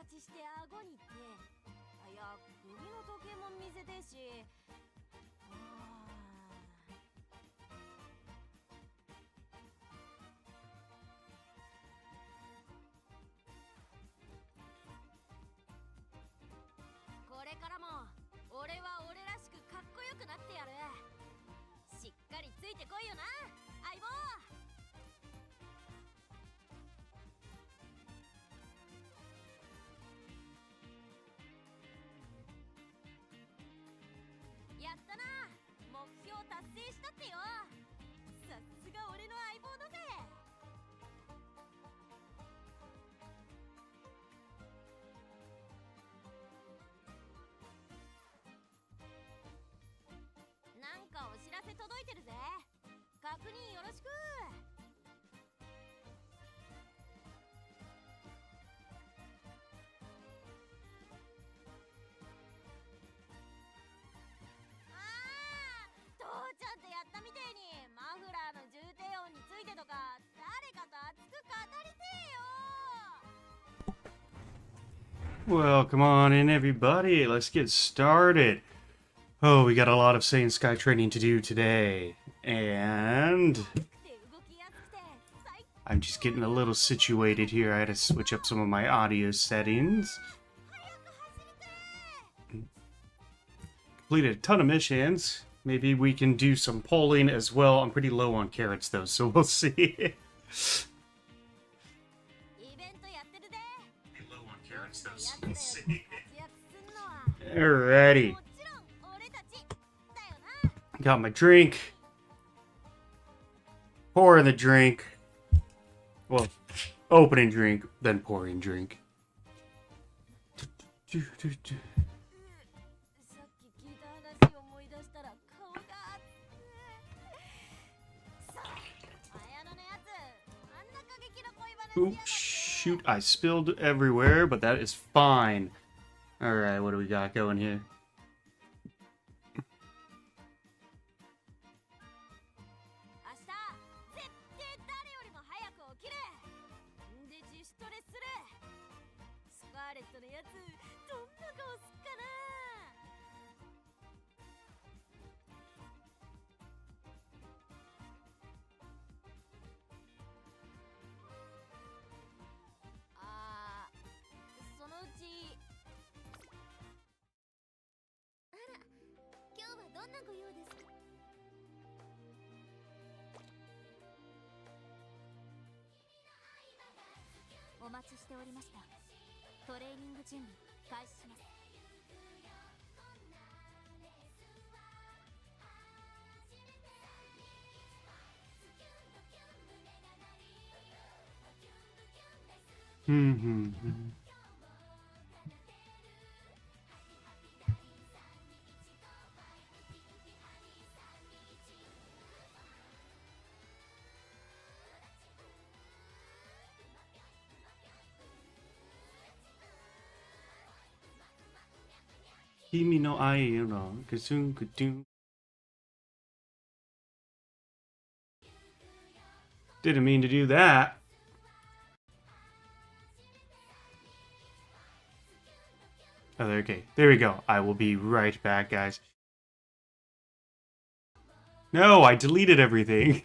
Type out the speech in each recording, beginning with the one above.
立ちして顎にって、いや首の時計も見せてし、これからも俺は俺らしくかっこよくなってやる。しっかりついてこいよな相棒。やったな、目標達成したってよ。さすが俺の相棒だぜ。なんかお知らせ届いてるぜ。確認よろしく。父ちゃんとやったみてえにマフラーの重低音についてとか誰かと熱く語りてえよ。 Well, come on in, everybody. Let's get started. Oh, we got a lot of Seiun Sky training to do today. And I'm just getting a little situated here. I had to switch up some of my audio settings. Completed a ton of missions. Maybe we can do some polling as well. I'm pretty low on carrots though, so we'll see. Alrighty. Got my drink. Pouring the drink. Well, opening drink, then pouring drink. Ooh, shoot, I spilled everywhere, but that is fine. Alright, what do we got going here? Kimi no ai, you know, kazoon kadoon. Didn't mean to do that. Oh, okay. There we go. I will be right back, guys. No, I deleted everything.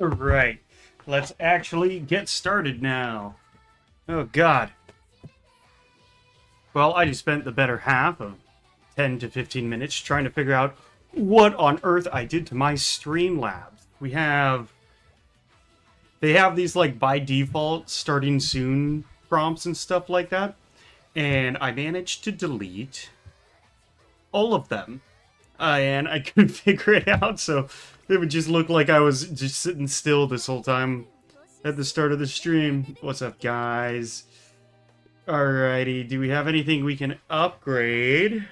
Alright, let's actually get started now. Oh god. Well, I just spent the better half of 10 to 15 minutes trying to figure out what on earth I did to my Streamlabs. They have these like by default starting soon prompts and stuff like that. And I managed to delete all of them. And I couldn't figure it out, so it would just look like I was just sitting still this whole time at the start of the stream. What's up, guys? Alrighty, do we have anything we can upgrade?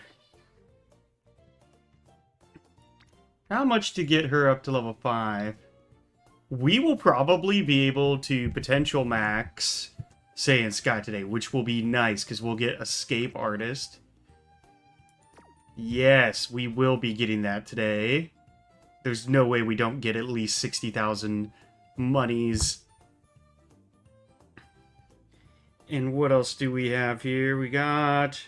How much to get her up to level 5? We will probably be able to potential max Seiun Sky today, which will be nice, because we'll get Escape Artist. Yes, we will be getting that today. There's no way we don't get at least 60,000 monies. And what else do we have here? We got...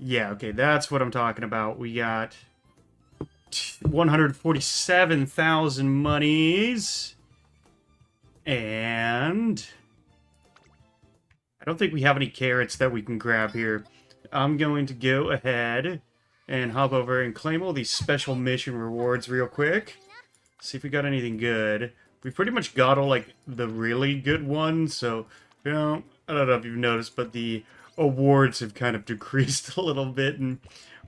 Yeah, okay, that's what I'm talking about. We got 147,000 monies. And I don't think we have any carrots that we can grab here. I'm going to go ahead and hop over and claim all these special mission rewards real quick. See if we got anything good. We pretty much got all, like, the really good ones, so, you know, I don't know if you've noticed, but the awards have kind of decreased a little bit in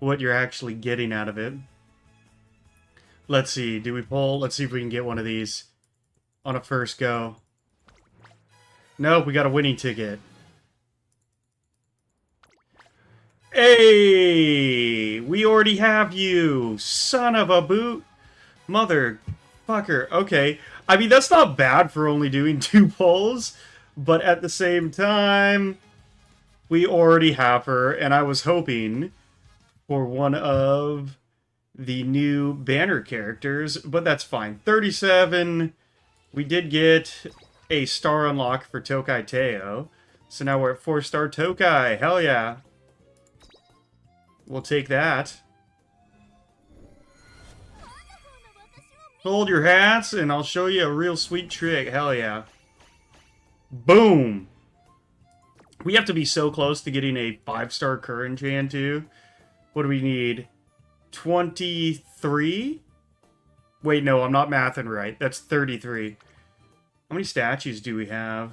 what you're actually getting out of it. Let's see, do we pull? Let's see if we can get one of these on a first go. Nope, we got a winning ticket. Hey! We already have you! Son of a boot! Motherfucker. Okay. I mean, that's not bad for only doing 2 pulls, but at the same time, we already have her, and I was hoping for one of the new banner characters, but that's fine. 37, we did get a star unlock for Tokai Teo, so now we're at 4-star Tokai. Hell yeah. We'll take that. Hold your hats, and I'll show you a real sweet trick. Hell yeah. Boom! We have to be so close to getting a 5-star Current Chan, too. What do we need? 23? Wait, no, I'm not mathing right. That's 33. How many statues do we have?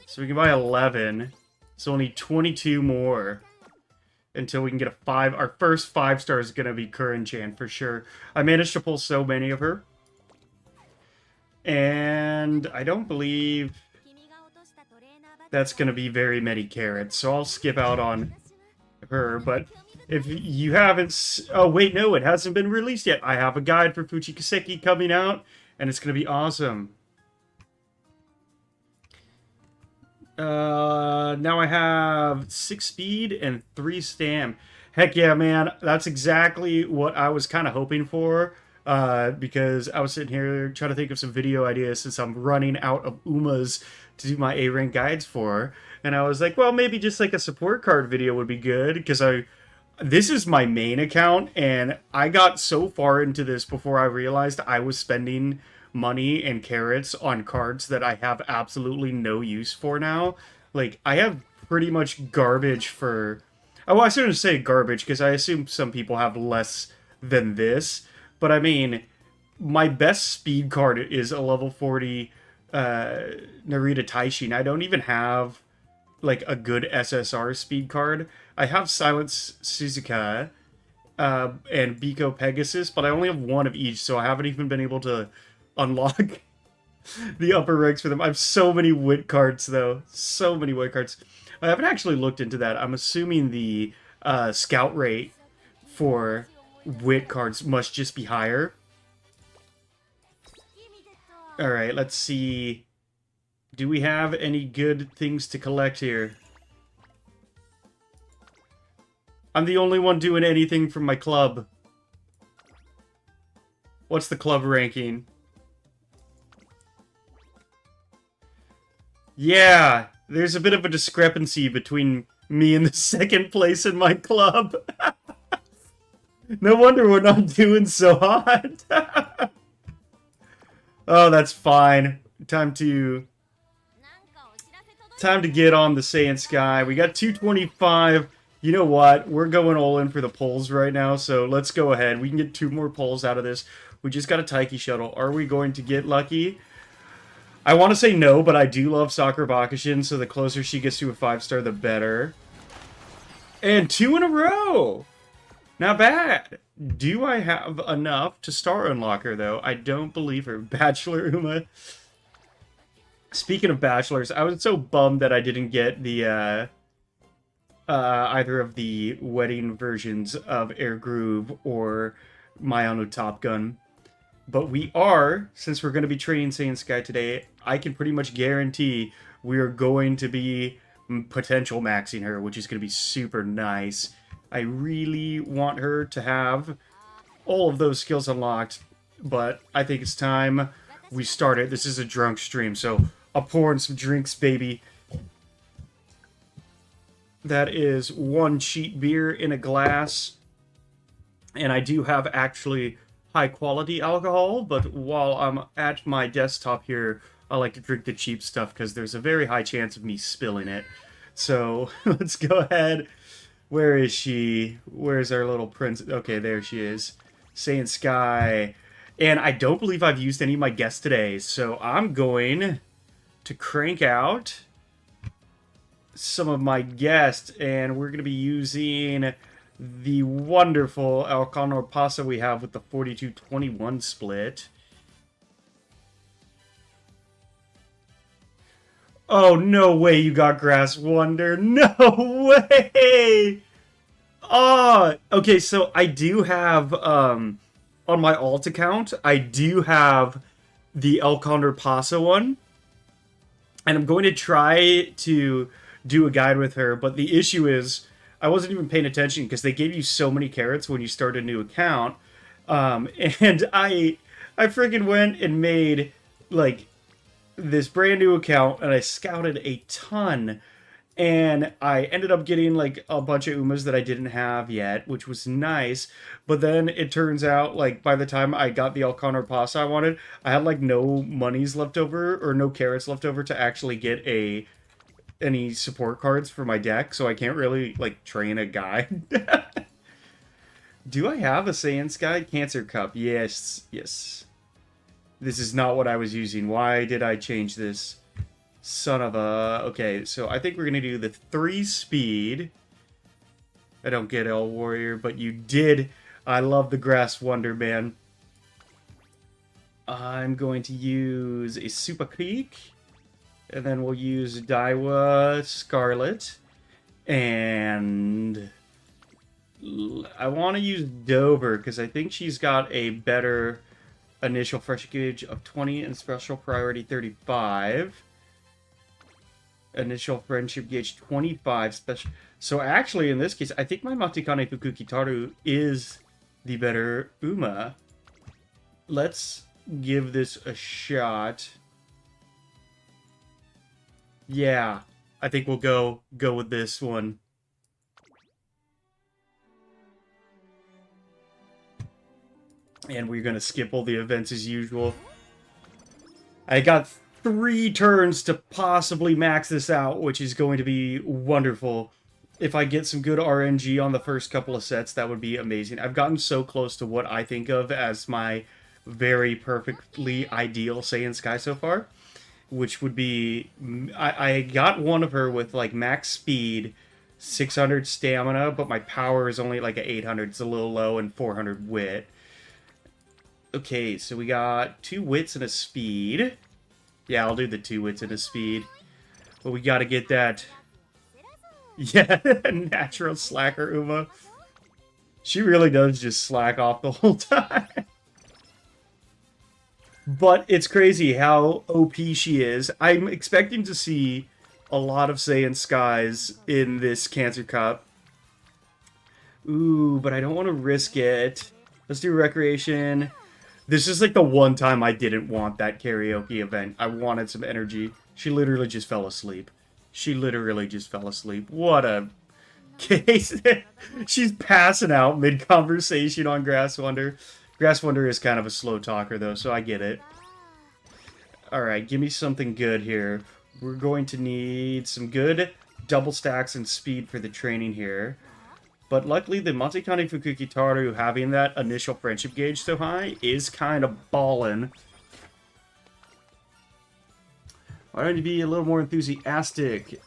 So we can buy 11. So we'll need 22 more until we can get a 5. Our first 5-star is going to be Current Chan for sure. I managed to pull so many of her. And I don't believe that's going to be very many carrots. So I'll skip out on her. But if you haven't... Oh, wait, no, it hasn't been released yet. I have a guide for Fuchikaseki coming out, and it's going to be awesome. Now I have 6 speed and 3 stam. Heck yeah, man. That's exactly what I was kind of hoping for. Because I was sitting here trying to think of some video ideas since I'm running out of Umas to do my A-rank guides for. And I was like, well, maybe just like a support card video would be good. Because this is my main account, and I got so far into this before I realized I was spending money and carrots on cards that I have absolutely no use for now. Like, I have pretty much garbage for... Oh, I shouldn't say garbage, because I assume some people have less than this. But I mean, my best speed card is a level 40 Narita Taishin. I don't even have, like, a good SSR speed card. I have Silence Suzuka and Biko Pegasus, but I only have one of each, so I haven't even been able to unlock the upper ranks for them. I have so many wit cards, though. So many wit cards. I haven't actually looked into that. I'm assuming the scout rate for wit cards must just be higher. Alright, let's see. Do we have any good things to collect here? I'm the only one doing anything from my club. What's the club ranking? Yeah, there's a bit of a discrepancy between me and the second place in my club. No wonder we're not doing so hot. Oh, that's fine. Time to get on the Seiun Sky. We got 225. You know what? We're going all in for the pulls right now, so let's go ahead. We can get 2 more pulls out of this. We just got a Taiki shuttle. Are we going to get lucky? I want to say no, but I do love Sakura Bakushin, so the closer she gets to a 5-star, the better. And 2 in a row! Not bad. Do I have enough to star unlock her, though? I don't believe her. Bachelor Uma. Speaking of bachelors, I was so bummed that I didn't get the either of the wedding versions of Air Groove or Mayano Top Gun. But we are, since we're going to be training Seiun Sky today, I can pretty much guarantee we are going to be potential maxing her, which is going to be super nice. I really want her to have all of those skills unlocked, but I think it's time we start it. This is a drunk stream, so I'll pour in some drinks, baby. That is 1 cheap beer in a glass, and I do have actually high-quality alcohol, but while I'm at my desktop here, I like to drink the cheap stuff because there's a very high chance of me spilling it. So, let's go ahead. Where is she? Where's our little prince? Okay, there she is. Seiun Sky. And I don't believe I've used any of my guests today, so I'm going to crank out some of my guests, and we're going to be using the wonderful Alcon Pasa we have with the 42-21 split. Oh, no way you got Grass Wonder. No way! Oh, okay, so I do have, on my alt account, I do have the El Condor Pasa one. And I'm going to try to do a guide with her, but the issue is I wasn't even paying attention because they gave you so many carrots when you start a new account. And I freaking went and made, like, this brand new account, and I scouted a ton, and I ended up getting like a bunch of Umas that I didn't have yet, which was nice. But then it turns out, like, by the time I got the Alcon Pasa I wanted, I had like no monies left over or no carrots left over to actually get any support cards for my deck, so I can't really like train a guy. Do I have a Seiun Sky Cancer Cup? Yes, yes. This is not what I was using. Why did I change this? Son of a... Okay, so I think we're going to do the 3 speed. I don't get El Warrior, but you did. I love the Grass Wonder, man. I'm going to use a Super Creek. And then we'll use Daiwa Scarlet. And I want to use Dover because I think she's got a better initial fresh gauge of 20 and special priority 35. Initial friendship gauge 25 special. So actually, in this case, I think my Matikane Fukukitaru is the better Uma. Let's give this a shot. Yeah, I think we'll go with this one. And we're gonna skip all the events as usual. I got 3 turns to possibly max this out, which is going to be wonderful. If I get some good RNG on the first couple of sets, that would be amazing. I've gotten so close to what I think of as my very perfectly ideal Seiun Sky so far, which would be... I got one of her with like max speed, 600 stamina, but my power is only like at 800. It's a little low, and 400 wit. Okay, so we got 2 wits and a speed. Yeah, I'll do the 2 wits and a speed. But we gotta get that... Yeah, natural slacker Uma. She really does just slack off the whole time. But it's crazy how OP she is. I'm expecting to see a lot of Seiun Skies in this Cancer Cup. Ooh, but I don't want to risk it. Let's do Recreation. This is like the one time I didn't want that karaoke event. I wanted some energy. She literally just fell asleep. She literally just fell asleep. What a case. She's passing out mid-conversation on Grass Wonder. Grass Wonder is kind of a slow talker, though, so I get it. Alright, give me something good here. We're going to need some good double stacks and speed for the training here. But luckily, the Montekani Fukuki Taru having that initial friendship gauge so high is kind of ballin'. Why don't you be a little more enthusiastic?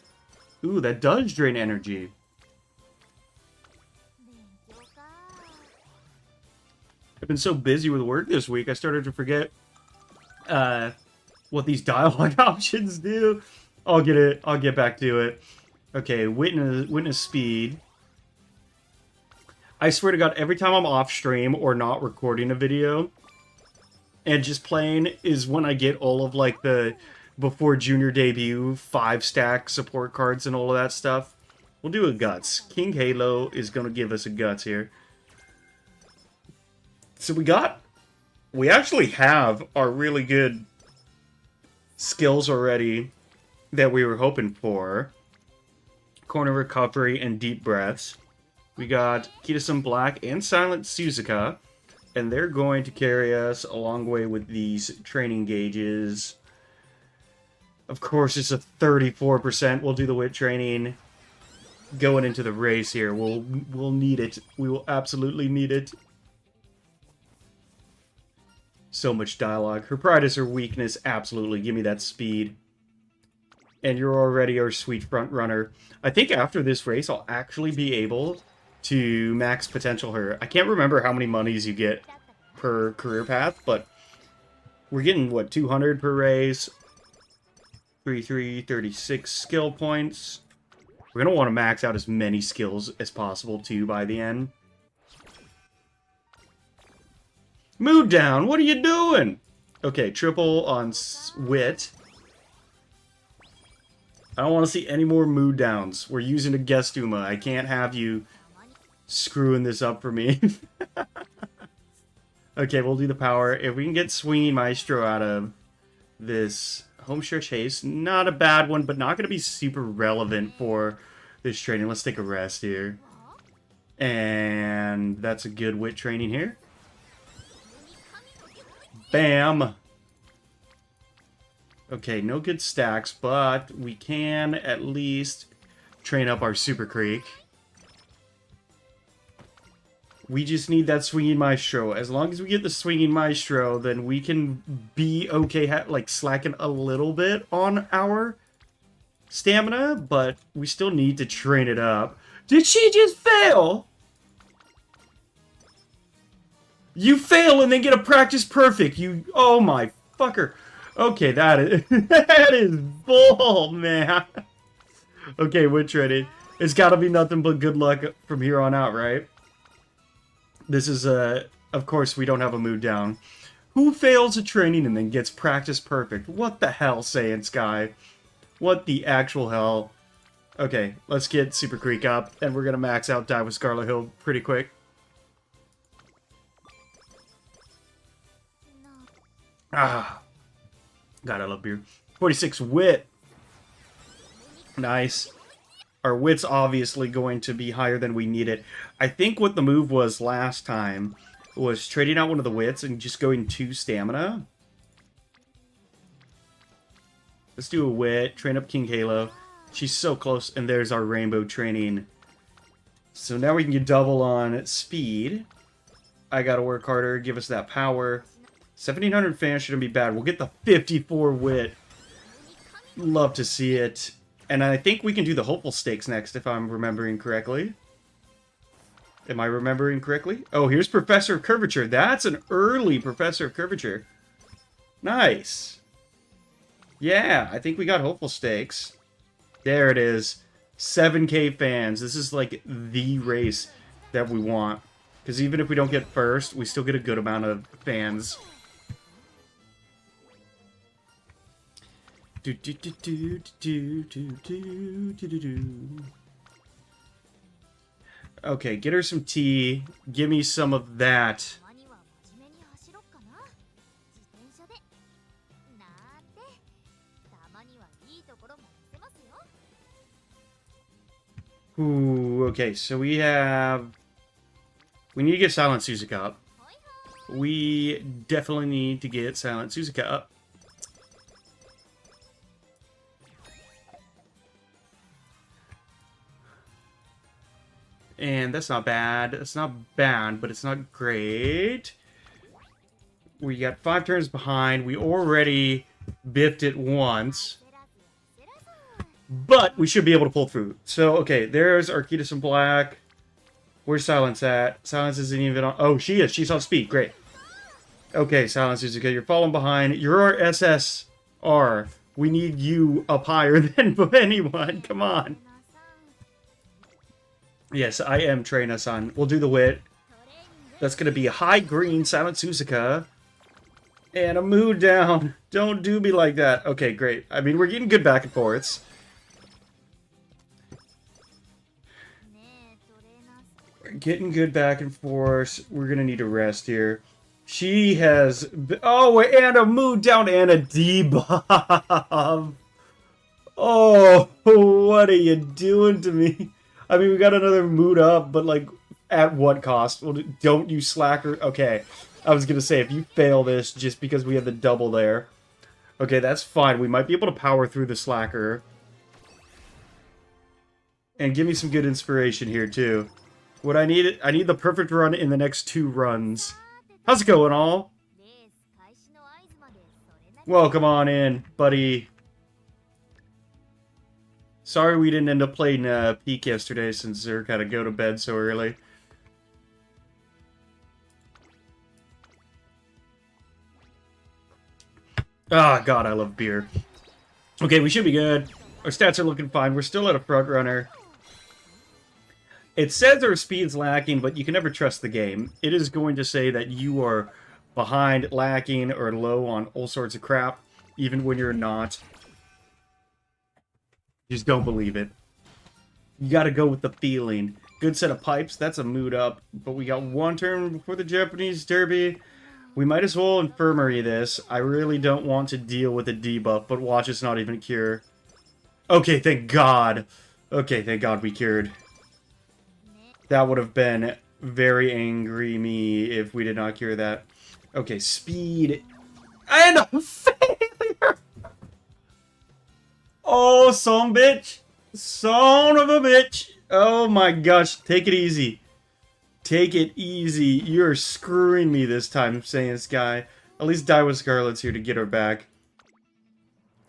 Ooh, that does drain energy. I've been so busy with work this week, I started to forget what these dialogue options do. I'll get back to it. Okay, witness speed. I swear to God, every time I'm off stream or not recording a video and just playing is when I get all of like the before junior debut 5-stack support cards and all of that stuff. We'll do a guts. King Halo is gonna give us a guts here. So we actually have our really good skills already that we were hoping for. Corner recovery and deep breaths. We got Kitasun Black and Silent Suzuka, and they're going to carry us a long way with these training gauges. Of course, it's a 34%. We'll do the wit training going into the race here. We'll need it. We will absolutely need it. So much dialogue. Her pride is her weakness. Absolutely. Give me that speed. And you're already our sweet front runner. I think after this race, I'll actually be able to max potential her. I can't remember how many monies you get per career path, but we're getting, what, 200 per race? 36 skill points. We're going to want to max out as many skills as possible, too, by the end. Mood down! What are you doing? Okay, triple on wit. I don't want to see any more mood downs. We're using a Gestuma. I can't have you screwing this up for me. Okay, we'll do the power. If we can get Swinging Maestro out of this home stretch haste, not a bad one, but not going to be super relevant for this training. Let's take a rest here. And that's a good wit training here. Bam! Okay, no good stacks, but we can at least train up our Super Creek. We just need that Swinging Maestro. As long as we get the Swinging Maestro, then we can be okay, like, slacking a little bit on our stamina, but we still need to train it up. Did she just fail? You fail and then get a practice perfect. Oh my fucker. Okay, that is bull, man. Okay, we're training. It's got to be nothing but good luck from here on out, right? This is of course we don't have a mood down. Who fails a training and then gets practice perfect? What the hell, Seiun Sky? What the actual hell? Okay, let's get Super Creek up, and we're gonna max out Die with Scarlet Hill pretty quick. Ah, God, I love beer. 46 wit. Nice. Our wit's obviously going to be higher than we need it. I think what the move was last time was trading out one of the wits and just going 2 stamina. Let's do a wit. Train up King Halo. She's so close. And there's our rainbow training. So now we can get double on speed. I gotta work harder. Give us that power. 1700 fans shouldn't be bad. We'll get the 54 wit. Love to see it. And I think we can do the hopeful stakes next, if I'm remembering correctly. Am I remembering correctly? Oh, here's Professor of Curvature. That's an early Professor of Curvature. Nice. Yeah, I think we got hopeful stakes. There it is. 7K fans. This is like the race that we want. Because even if we don't get first, we still get a good amount of fans. Okay, get her some tea. Give me some of that. Ooh, okay, so we need to get Silent Suzuka up. We definitely need to get Silent Suzuka up. And that's not bad. It's not bad, but it's not great. We got 5 turns behind. We already biffed it once. But we should be able to pull through. So, okay, there's Arquitas in black. Where's Silence at? Silence isn't even on... Oh, she is. She's on speed. Great. Okay, Silence Suzuka, you're falling behind. You're our SSR. We need you up higher than anyone. Come on. Yes, I am Traina-san. We'll do the wit. That's going to be a high green Silent Suzuka. And a mood down. Don't do me like that. Okay, great. I mean, we're getting good back and forths. We're getting good back and forth. We're going to need a rest here. She has... Oh, and a mood down and a debuff. Oh, what are you doing to me? I mean, we got another mood up, but, like, at what cost? Well, don't you slacker. Okay, I was going to say, if you fail this just because we have the double there. Okay, that's fine. We might be able to power through the slacker. And give me some good inspiration here, too. What I need the perfect run in the next 2 runs. How's it going, all? Welcome on in, buddy. Sorry we didn't end up playing Peak yesterday since Zerk had to go to bed so early. Ah, God, I love beer. Okay, we should be good. Our stats are looking fine. We're still at a front runner. It says our speed's lacking, but you can never trust the game. It is going to say that you are behind, lacking, or low on all sorts of crap, even when you're not. Just don't believe it. You gotta go with the feeling. Good set of pipes. That's a mood up. But we got 1 turn before the Japanese Derby. We might as well infirmary this. I really don't want to deal with a debuff, but watch it's not even a cure. Okay, thank God. Okay, thank God we cured. That would have been very angry me if we did not cure that. Okay, speed. And a failure! Oh, son bitch. Son of a bitch. Oh my gosh. Take it easy. Take it easy. You're screwing me this time, Seiun Sky. At least Die with Scarlet's here to get her back.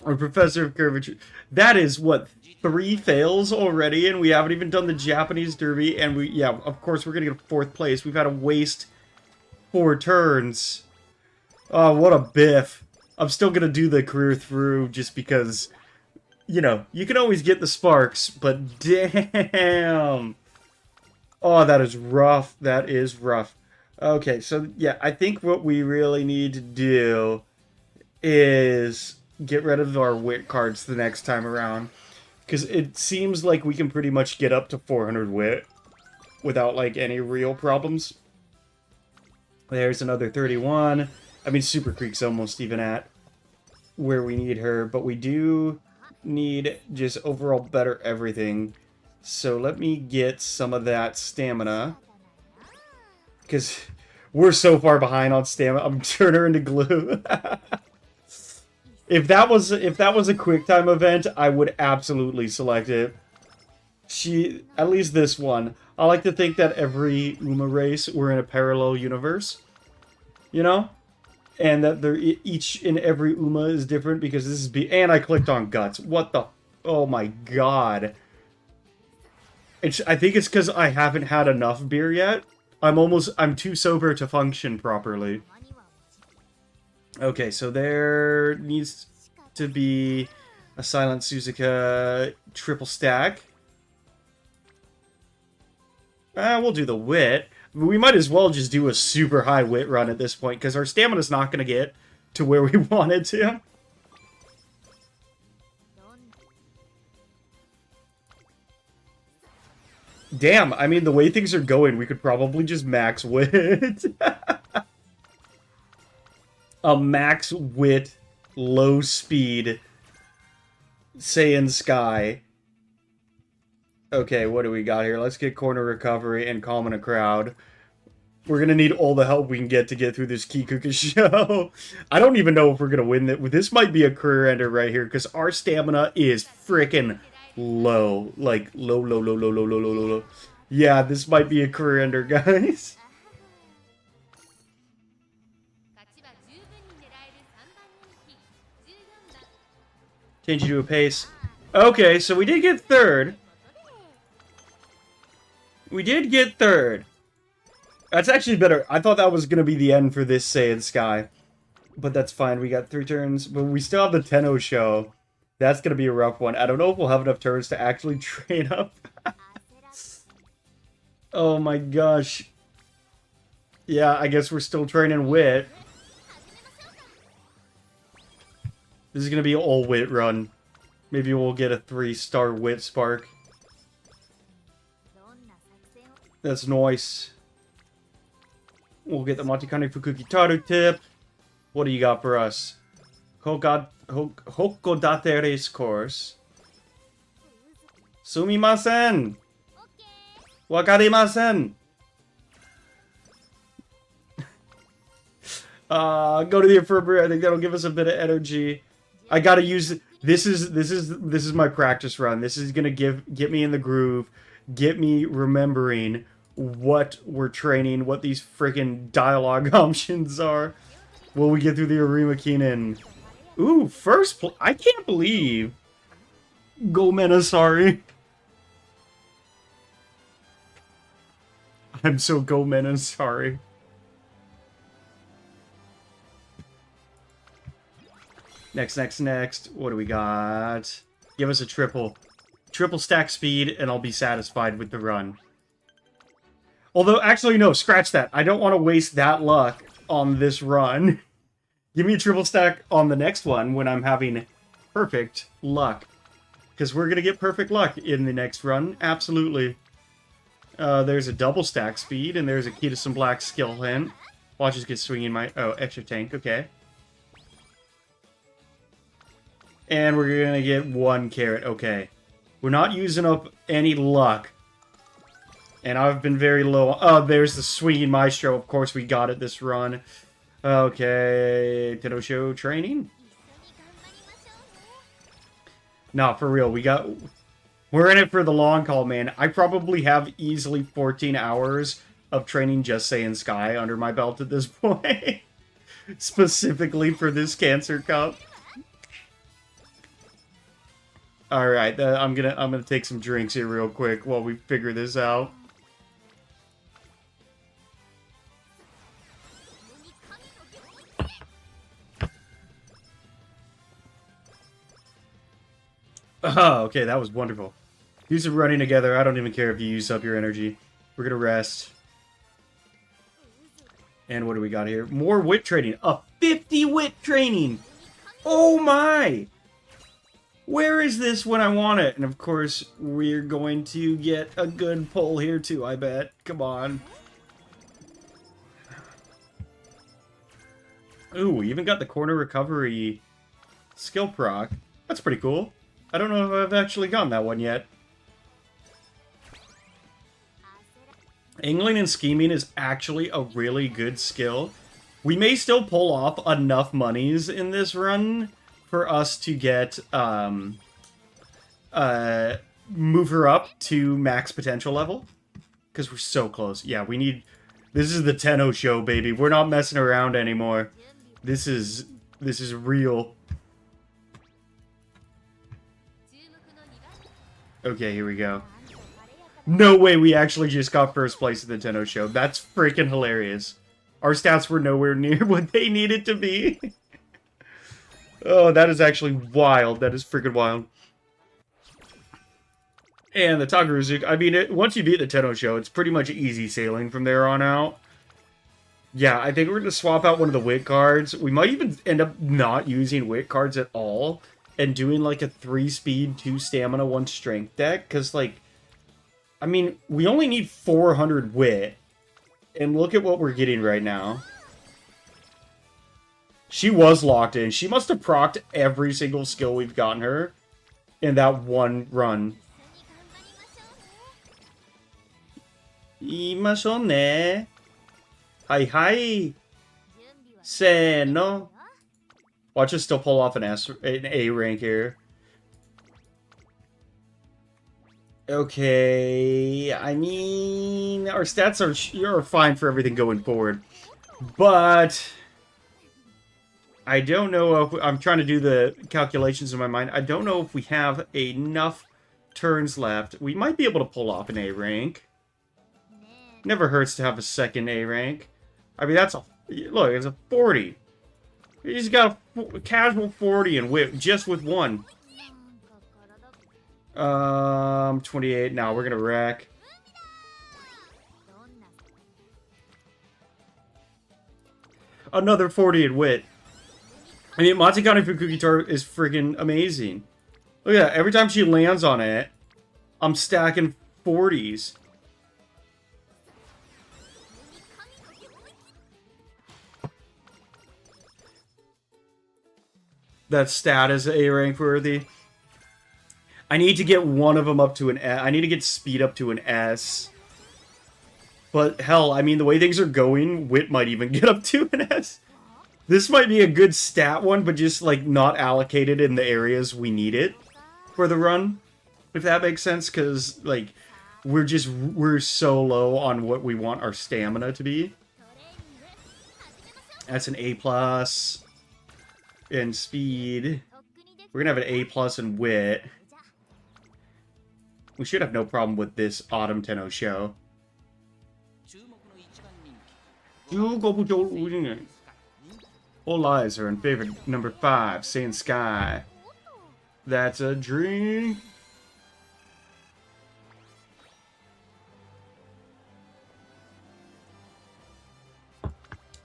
Or Professor of Curvature. That is, what, 3 fails already? And we haven't even done the Japanese Derby. And we, yeah, of course, we're going to get 4th place. We've had to waste 4 turns. Oh, what a biff. I'm still going to do the career through just because... You know, you can always get the sparks, but damn. Oh, that is rough. That is rough. Okay, so yeah, I think what we really need to do is get rid of our wit cards the next time around. Because it seems like we can pretty much get up to 400 wit without, like, any real problems. There's another 31. I mean, Super Creek's almost even at where we need her, but we do... need just overall better everything. So let me get some of that stamina. Because we're so far behind on stamina. I'm turning her into glue. If that was a quick time event, I would absolutely select it. At least this one. I like to think that every Uma race we're in a parallel universe. You know? And that each and every Uma is different because this is... And I clicked on Guts. What the... Oh my god. I think it's because I haven't had enough beer yet. I'm too sober to function properly. Okay, so there needs to be a Silent Suzuka triple stack. We'll do the wit. We might as well just do a super high wit run at this point, because our stamina's not going to get to where we wanted to. Damn, I mean, the way things are going, we could probably just max wit. A max wit, low speed Seiun Sky. Okay, what do we got here? Let's get corner recovery and calming a crowd. We're going to need all the help we can get to get through this Kikuka show. I don't even know if we're going to win it. This might be a career ender right here because our stamina is freaking low. Like, low, low, low, low, low, low, low, low, low. Yeah, this might be a career ender, guys. Change you to a pace. Okay, so we did get third. We did get third. That's actually better. I thought that was going to be the end for this Seiun Sky. But that's fine. We got 3 turns. But we still have the Tenno show. That's going to be a rough one. I don't know if we'll have enough turns to actually train up. Oh my gosh. Yeah, I guess we're still training wit. This is going to be an all wit run. Maybe we'll get a 3-star wit spark. That's nice. We'll get the Matikane Fukuki Taru tip. What do you got for us? Hokodate race course. Sumimasen! Wakarimasen! Go to the infirmary. I think that'll give us a bit of energy. I gotta use this is my practice run. This is gonna get me in the groove, get me remembering what we're training, what these freaking dialogue options are. Will we get through the Arima Keenan? Ooh, first I can't believe Gomena, sorry. I'm so Gomena, sorry. Next. What do we got? Give us a triple. Triple stack speed, and I'll be satisfied with the run. Although, actually, no, scratch that. I don't want to waste that luck on this run. Give me a triple stack on the next one when I'm having perfect luck. Because we're going to get perfect luck in the next run. Absolutely. There's a double stack speed, and there's a key to some black skill hint. Watch us get swinging my... Oh, extra tank. Okay. And we're going to get 1 carrot. Okay. We're not using up any luck. And I've been very low. Oh, there's the swinging maestro. Of course, we got it this run. Okay. Tenno show training? No, for real. We're in it for the long haul, man. I probably have easily 14 hours of training just Seiun Sky under my belt at this point. Specifically for this Cancer Cup. Alright, I'm gonna take some drinks here real quick while we figure this out. Oh, okay, that was wonderful. Use some running together. I don't even care if you use up your energy. We're gonna rest. And what do we got here? More wit training. A 50 wit training! Oh my! Where is this when I want it? And of course, we're going to get a good pull here too, I bet. Come on. Ooh, we even got the corner recovery skill proc. That's pretty cool. I don't know if I've actually gotten that one yet. Angling and scheming is actually a really good skill. We may still pull off enough monies in this run for us to get, move her up to max potential level. Because we're so close. Yeah, we need... This is the Tenno show, baby. We're not messing around anymore. This is real. Okay, here we go. No way we actually just got first place at the Tenno show. That's freaking hilarious. Our stats were nowhere near what they needed to be. Oh, that is actually wild. That is freaking wild. And the Takaruzu, I mean, once you beat the Tenno show, it's pretty much easy sailing from there on out. Yeah, I think we're going to swap out one of the wit cards. We might even end up not using wit cards at all and doing like a 3 speed, 2 stamina, 1 strength deck. Because, like, I mean, we only need 400 wit. And look at what we're getting right now. She was locked in. She must have procced every single skill we've gotten her in that one run. Imashou ne. Hi hi. 準備は Say no. Watch us still pull off an A rank here. Okay, I mean, our stats are fine for everything going forward, but I don't know if I'm trying to do the calculations in my mind. I don't know if we have enough turns left. We might be able to pull off an A rank. Never hurts to have a second A rank. I mean, that's a look. It's a 40. He's got a casual 40 and whip just with one. 28. Now we're gonna wreck. Another 40 in wit. I mean, Matsukane Fukugitar is friggin' amazing. Look at that. Every time she lands on it, I'm stacking 40s. That stat is A rank worthy. I need to get one of them up to an S. I need to get speed up to an S. But hell, I mean, the way things are going, wit might even get up to an S. This might be a good stat one, but just, like, not allocated in the areas we need it for the run. If that makes sense, because, like, we're so low on what we want our stamina to be. That's an A+ in speed. We're gonna have an A+ in wit. We should have no problem with this Autumn Tenno show. All eyes are in favor of number 5, Seiun Sky. That's a dream.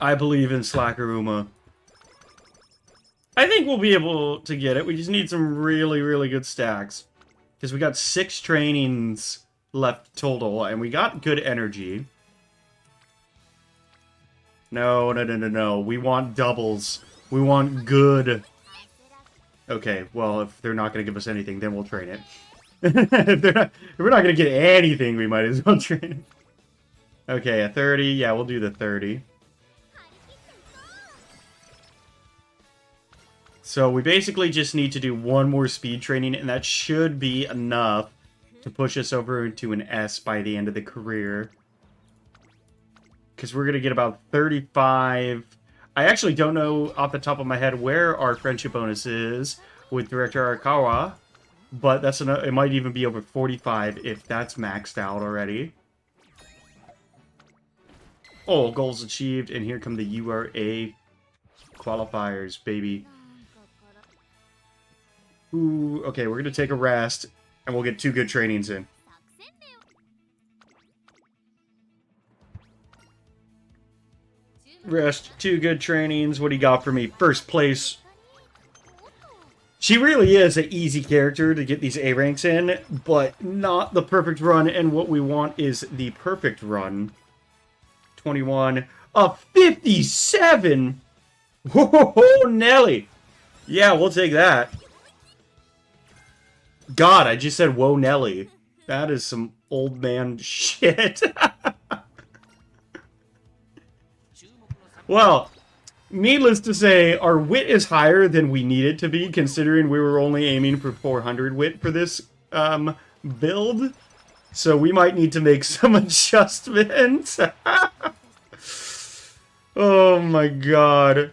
I believe in Slackeruma. I think we'll be able to get it. We just need some really, really good stacks. Because we got 6 trainings left total, and we got good energy. No, no, no, no, no. We want doubles. We want good. Okay, well, if they're not going to give us anything, then we'll train it. if we're not going to get anything, we might as well train it. Okay, a 30. Yeah, we'll do the 30. So we basically just need to do one more speed training, and that should be enough to push us over into an S by the end of the career. Because we're going to get about 35. I actually don't know off the top of my head where our friendship bonus is with Director Arakawa, but that's it might even be over 45 if that's maxed out already. Oh, goals achieved, and here come the URA qualifiers, baby. Ooh, okay, we're going to take a rest, and we'll get 2 good trainings in. Rest, 2 good trainings. What do you got for me? First place. She really is an easy character to get these A ranks in, but not the perfect run, and what we want is the perfect run. 21. A 57! Whoa, Nelly! Yeah, we'll take that. God, I just said, whoa, Nelly. That is some old man shit. Well, needless to say, our wit is higher than we need it to be, considering we were only aiming for 400 wit for this build. So we might need to make some adjustments. Oh my god.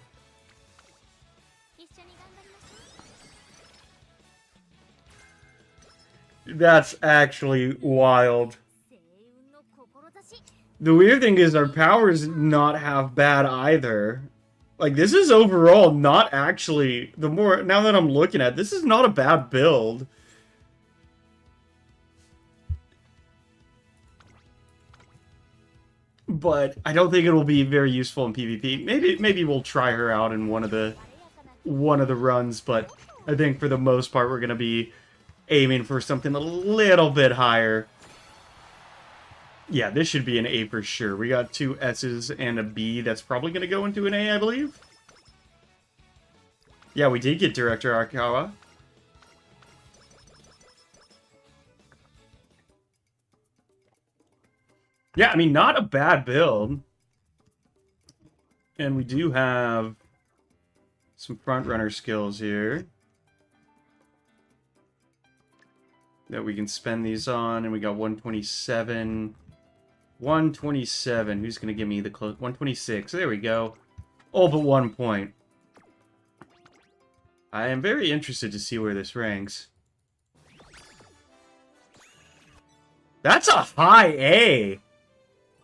That's actually wild. The weird thing is our powers not half bad either. Like, this is overall not actually, now that I'm looking at, this is not a bad build. But I don't think it'll be very useful in PvP. Maybe we'll try her out in one of the runs, but I think for the most part we're gonna be aiming for something a little bit higher. Yeah, this should be an A for sure. We got 2 S's and a B. That's probably going to go into an A, I believe. Yeah, we did get Director Arakawa. Yeah, I mean, not a bad build. And we do have some front runner skills here that we can spend these on. And we got 127. 127. Who's going to give me the close? 126. There we go. All but 1 point. I am very interested to see where this ranks. That's a high A.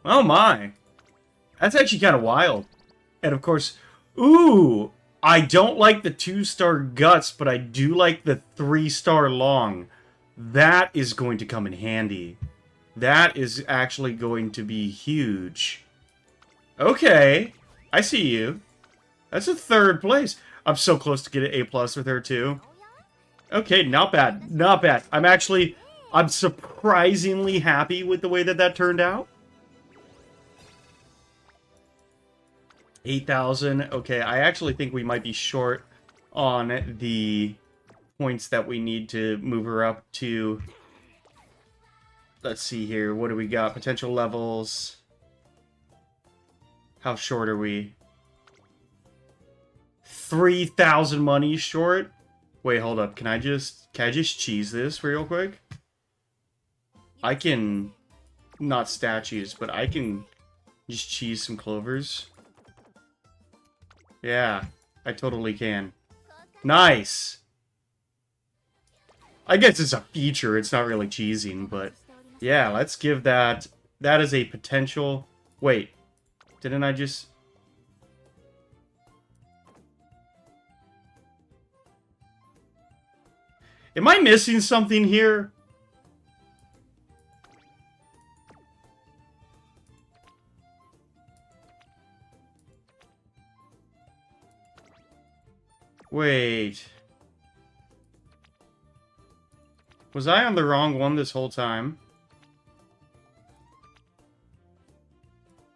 Oh my. That's actually kind of wild. And of course, ooh, I don't like the 2-star guts, but I do like the 3-star long. That is going to come in handy. That is actually going to be huge. Okay, I see you. That's a 3rd place. I'm so close to get an A+ with her too. Okay, not bad. Not bad. I'm surprisingly happy with the way that that turned out. 8,000. Okay, I actually think we might be short on the points that we need to move her up to. Let's see here. What do we got? Potential levels. How short are we? 3,000 money short? Wait, hold up. Can I just cheese this real quick? I can... Not statues, but I can just cheese some clovers. Yeah, I totally can. Nice! I guess it's a feature, it's not really cheesing, but... Yeah, let's give that... That is a potential... Wait, didn't I just... Am I missing something here? Wait. Was I on the wrong one this whole time?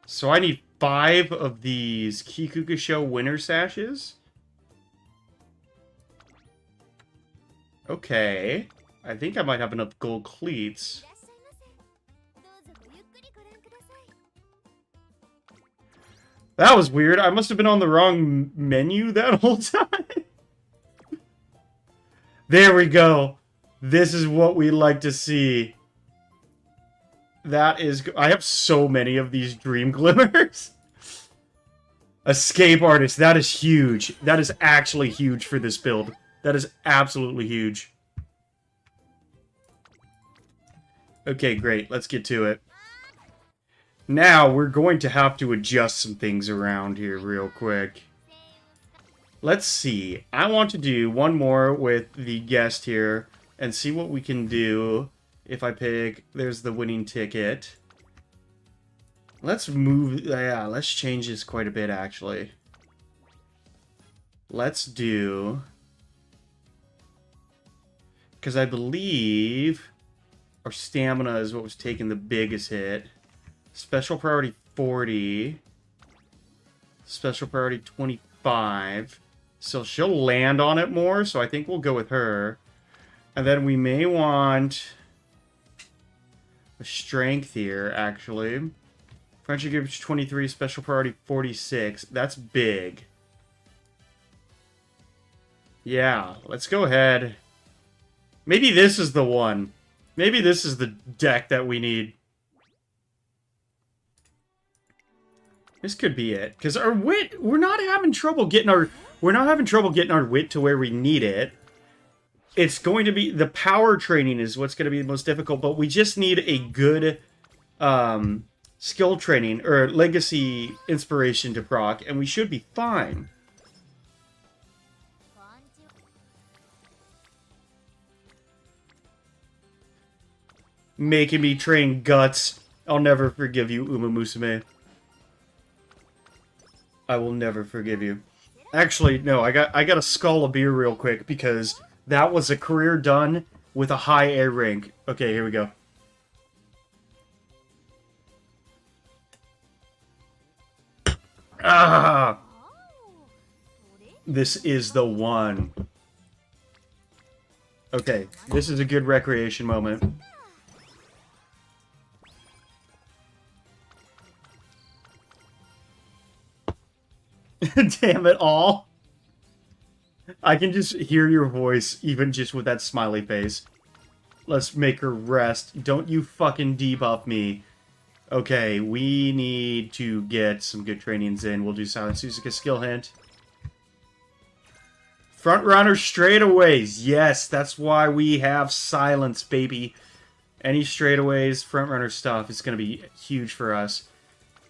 So I need 5 of these Kikukusho winter sashes? Okay. I think I might have enough gold cleats. That was weird. I must have been on the wrong menu that whole time. There we go. This is what we like to see. That is... I have so many of these dream glimmers. Escape artist. That is huge. That is actually huge for this build. That is absolutely huge. Okay, great. Let's get to it. Now, we're going to have to adjust some things around here real quick. Let's see. I want to do one more with the guest here and see what we can do if I pick... There's the winning ticket. Let's move... Yeah, let's change this quite a bit, actually. Let's do... Because I believe our stamina is what was taking the biggest hit. Special priority 40. Special priority 25. So she'll land on it more, so I think we'll go with her. And then we may want a strength here, actually. Friendship group 23, special priority 46. That's big. Yeah, let's go ahead. Maybe this is the one. Maybe this is the deck that we need. This could be it. Because our wit, we're not having trouble getting our wit to where we need it. It's going to be, the power training is what's going to be the most difficult, but we just need a good skill training or legacy inspiration to proc, and we should be fine. Making me train guts. I'll never forgive you, Uma Musume. I will never forgive you. Actually, no, I got a skull of beer real quick because that was a career done with a high A rank. Okay, here we go. Ah! This is the one. Okay, this is a good recreation moment. Damn it all. I can just hear your voice, even just with that smiley face. Let's make her rest. Don't you fucking debuff me. Okay, we need to get some good trainings in. We'll do Silent Suzuka skill hint. Front runner straightaways. Yes, that's why we have silence, baby. Any straightaways, front runner stuff is going to be huge for us.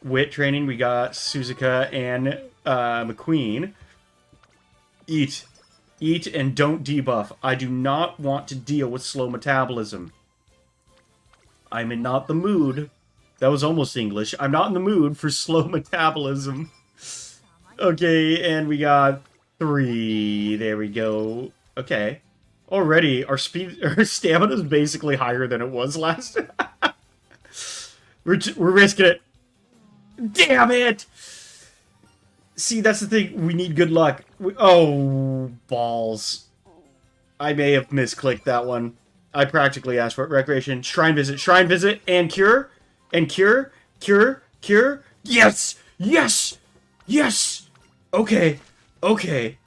Wit training, we got Suzuka and McQueen. Eat. Eat and don't debuff. I do not want to deal with slow metabolism. I'm in not the mood. That was almost English. I'm not in the mood for slow metabolism. Okay, and we got 3. There we go. Okay. Already, our stamina is basically higher than it was last. We're risking it. Damn it! See, that's the thing. We need good luck. Oh, balls. I may have misclicked that one. I practically asked for it. Recreation, shrine visit, and cure. And cure. Yes! Yes! Yes! Okay. Okay.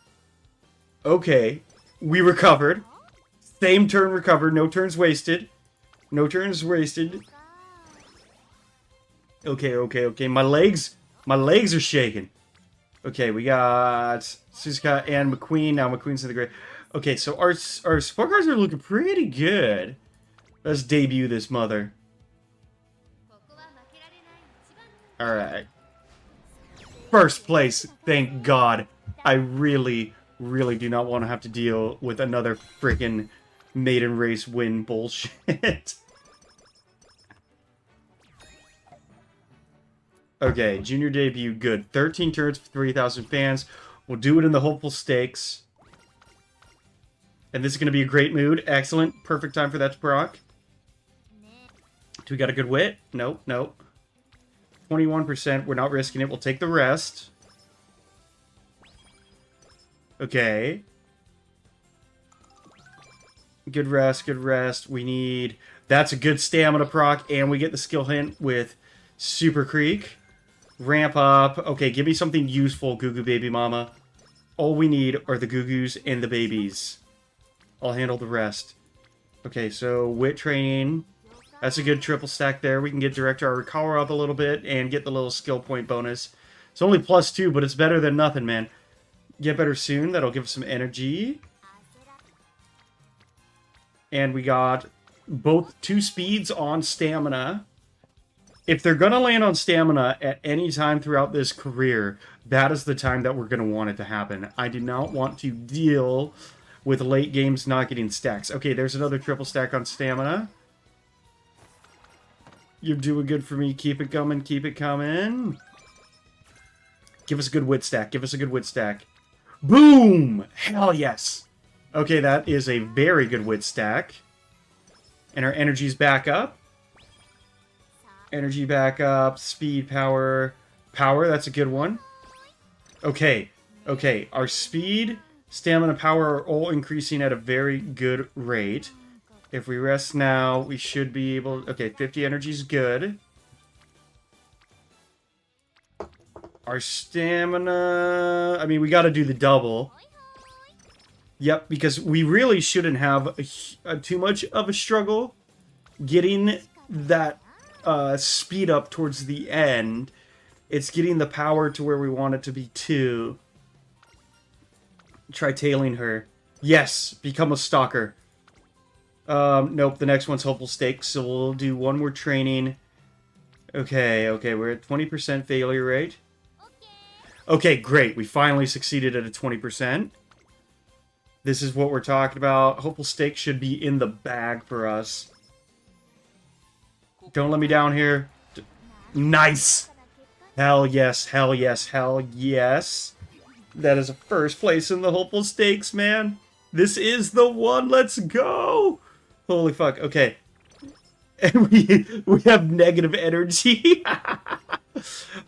Okay. We recovered. Same turn recovered. No turns wasted. No turns wasted. Okay. My legs are shaking. Okay, we got Suzuka and McQueen. Now McQueen's in the grave. Okay, so our support cards are looking pretty good. Let's debut this mother. Alright. First place, thank God. I really do not want to have to deal with another freaking maiden race win bullshit. Okay, junior debut, good. 13 turns for 3,000 fans. We'll do it in the hopeful stakes. And this is going to be a great mood. Excellent. Perfect time for that to proc. Do we got a good wit? Nope. 21%. We're not risking it. We'll take the rest. Okay. Good rest. We need... That's a good stamina proc. And we get the skill hint with Super Creek. Ramp up. Okay, give me something useful, Goo Goo Baby Mama. All we need are the Goo Goos and the babies. I'll handle the rest. Okay, so wit training. That's a good triple stack there. We can get Director Arakawa up a little bit and get the little skill point bonus. It's only +2, but it's better than nothing, man. Get better soon. That'll give us some energy. And we got both 2 speeds on stamina. If they're going to land on stamina at any time throughout this career, that is the time that we're going to want it to happen. I do not want to deal with late games not getting stacks. Okay, there's another triple stack on stamina. You're doing good for me. Keep it coming. Keep it coming. Give us a good wit stack. Boom! Hell yes! Okay, that is a very good wit stack. And our energy's back up. Energy back up, speed, power. Power, that's a good one. Okay, our speed, stamina, power are all increasing at a very good rate. If we rest now, we should be able... Okay, 50 energy is good. Our stamina... I mean, we gotta do the double. Yep, because we really shouldn't have too much of a struggle getting that... speed up towards the end. It's getting the power to where we want it to be too. Try tailing her. Yes, become a stalker. Nope, the next one's hopeful stakes, so we'll do one more training. Okay, we're at 20% failure rate. Okay, great. We finally succeeded at a 20%. This is what we're talking about. Hopeful stakes should be in the bag for us. Don't let me down here. Nice! Hell yes. That is a first place in the hopeful stakes, man. This is the one. Let's go! Holy fuck. Okay. And we have negative energy.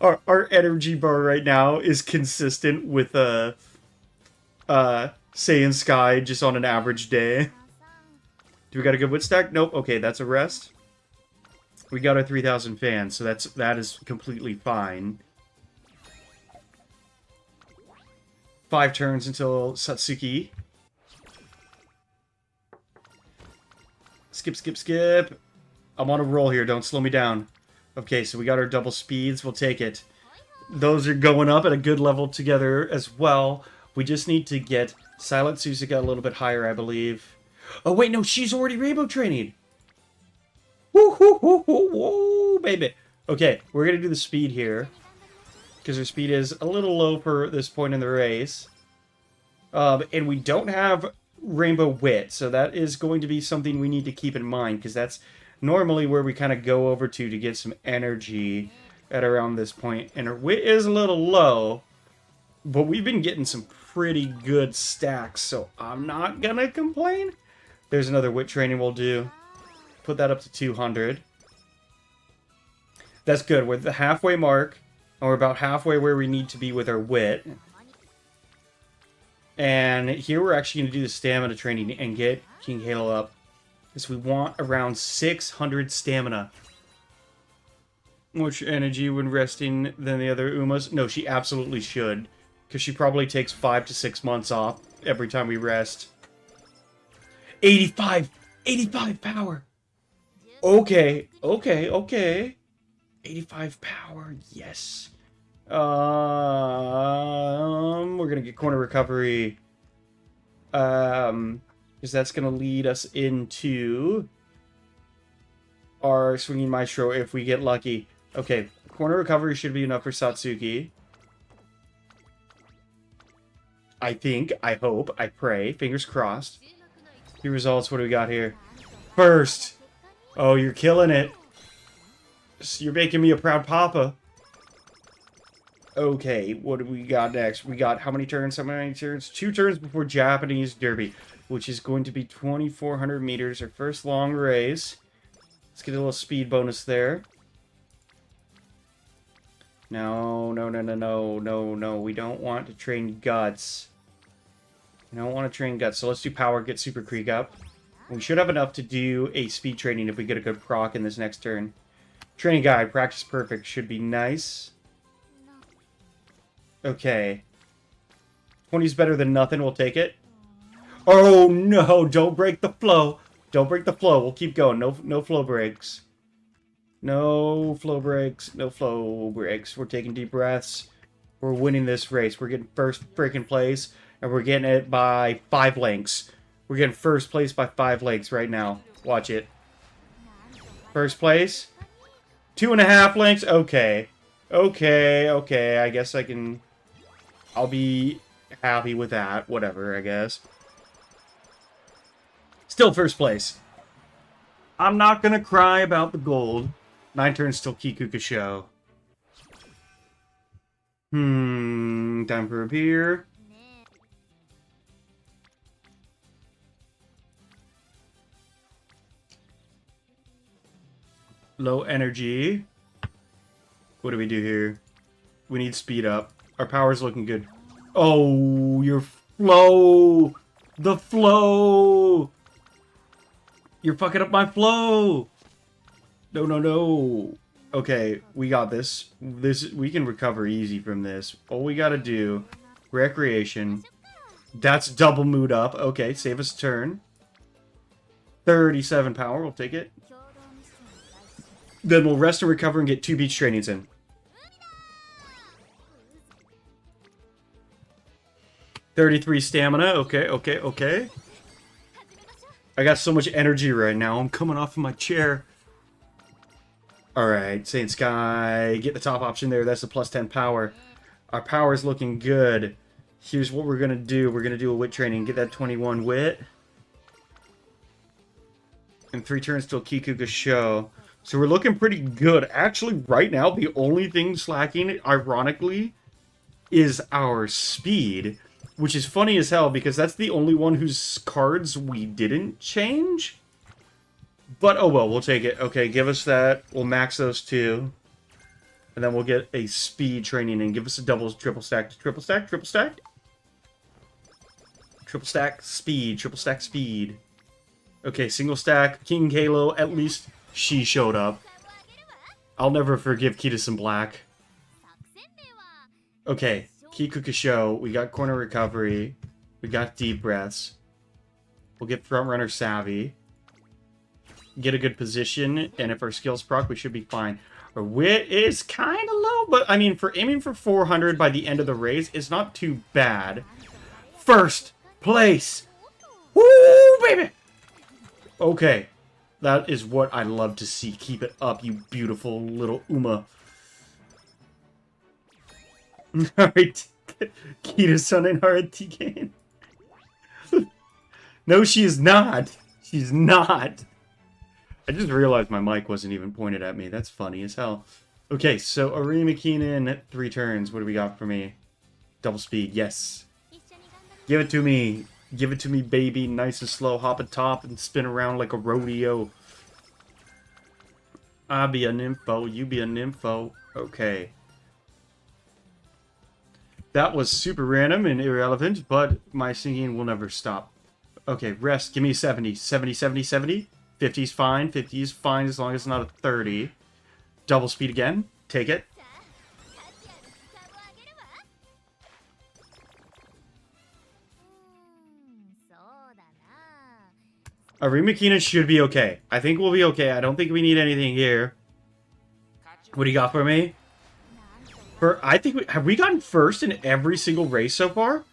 Our energy bar right now is consistent with Seiun Sky just on an average day. Do we got a good wit stack? Nope. Okay, that's a rest. We got our 3,000 fans, so that is completely fine. 5 turns until Satsuki. Skip, skip, skip. I'm on a roll here. Don't slow me down. Okay, so we got our double speeds. We'll take it. Those are going up at a good level together as well. We just need to get Silent Suzuka a little bit higher, I believe. Oh, wait, no, she's already rainbow training. Woo, woo, woo, woo, woo, baby. Okay, we're going to do the speed here. Because her speed is a little low for this point in the race. And we don't have Rainbow Wit, so that is going to be something we need to keep in mind, because that's normally where we kind of go over to get some energy at around this point. And her Wit is a little low, but we've been getting some pretty good stacks, so I'm not going to complain. There's another Wit training we'll do. Put that up to 200. That's good. We're at the halfway mark, and we're about halfway where we need to be with our Wit. And here we're actually going to do the stamina training and get King Halo up. Because we want around 600 stamina. Much energy when resting than the other Umas? No, she absolutely should. Because she probably takes 5 to 6 months off every time we rest. 85! 85 power! Okay, okay, okay. 85 power, yes. We're gonna get corner recovery. Because that's gonna lead us into our swinging maestro if we get lucky. Okay, corner recovery should be enough for Satsuki. I think, I hope, I pray, fingers crossed. Key results, what do we got here? First! Oh, you're killing it. You're making me a proud papa. Okay, what do we got next? We got how many turns? How many turns? 2 turns before Japanese Derby, which is going to be 2,400 meters, our first long race. Let's get a little speed bonus there. No, no, no, no, no, no, no. We don't want to train guts. We don't want to train guts, so let's do power, get Super Creek up. We should have enough to do a speed training if we get a good proc in this next turn. Training guide, practice perfect, should be nice. Okay. 20's better than nothing, we'll take it. Oh no, don't break the flow. Don't break the flow, we'll keep going. No flow breaks. No flow breaks, no flow breaks. We're taking deep breaths. We're winning this race. We're getting first freaking place, and we're getting it by 5 lengths. We're getting first place by 5 lengths right now. Watch it. First place. 2.5 lengths? Okay. Okay, okay. I guess I can... I'll be happy with that. Whatever, I guess. Still first place. I'm not gonna cry about the gold. 9 turns till Kikuka show. Time for a beer. Low energy. What do we do here? We need speed up. Our power's looking good. Oh, your flow! The flow! You're fucking up my flow! No, no, no. Okay, we got this. We can recover easy from this. All we gotta do... Recreation. That's double mood up. Okay, save us a turn. 37 power, we'll take it. Then we'll rest and recover and get 2 beach trainings in. $33 stamina. Okay, okay, okay. I got so much energy right now. I'm coming off of my chair. Alright, Seiun Sky. Get the top option there. That's the plus 10 power. Our power is looking good. Here's what we're going to do. We're going to do a wit training. Get that 21 wit. And 3 turns till Kikuga show. So we're looking pretty good. Actually, right now, the only thing slacking, ironically, is our speed. Which is funny as hell, because that's the only one whose cards we didn't change. But, oh well, we'll take it. Okay, give us that. We'll max those 2. And then we'll get a speed training and give us a double, triple stack, triple stack, triple stack. Triple stack, speed, triple stack, speed. Okay, single stack, King Halo, at least she showed up. I'll never forgive Kita's in Black. Okay, Kikukusho. We got corner recovery. We got deep breaths. We'll get front runner savvy. Get a good position, and if our skills proc, we should be fine. Our wit is kind of low, but I mean, for aiming for 400 by the end of the race, it's not too bad. First place! Woo, baby! Okay. That is what I love to see. Keep it up, you beautiful little Uma. Alright. Kita-san and Harati No, she is not. She's not. I just realized my mic wasn't even pointed at me. That's funny as hell. Okay, so Arima Keenan, 3 turns. What do we got for me? Double speed, yes. Give it to me. Give it to me, baby. Nice and slow. Hop atop and spin around like a rodeo. I'll be a nympho. You be a nympho. Okay. That was super random and irrelevant, but my singing will never stop. Okay, rest. Give me a 70. 70, 70, 70. 50 is fine. 50 is fine as long as it's not a 30. Double speed again. Take it. Arima Keenan should be okay. I think we'll be okay. I don't think we need anything here. What do you got for me? I think have we gotten first in every single race so far?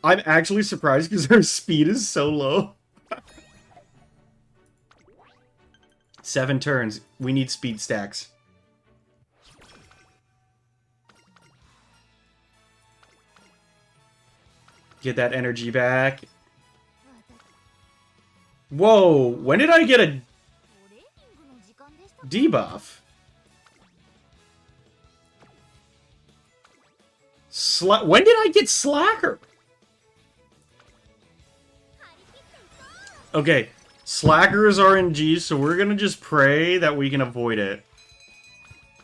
I'm actually surprised because our speed is so low. 7 turns. We need speed stacks. Get that energy back. Whoa, when did I get a debuff? When did I get Slacker? Okay, Slacker is RNG, so we're gonna just pray that we can avoid it.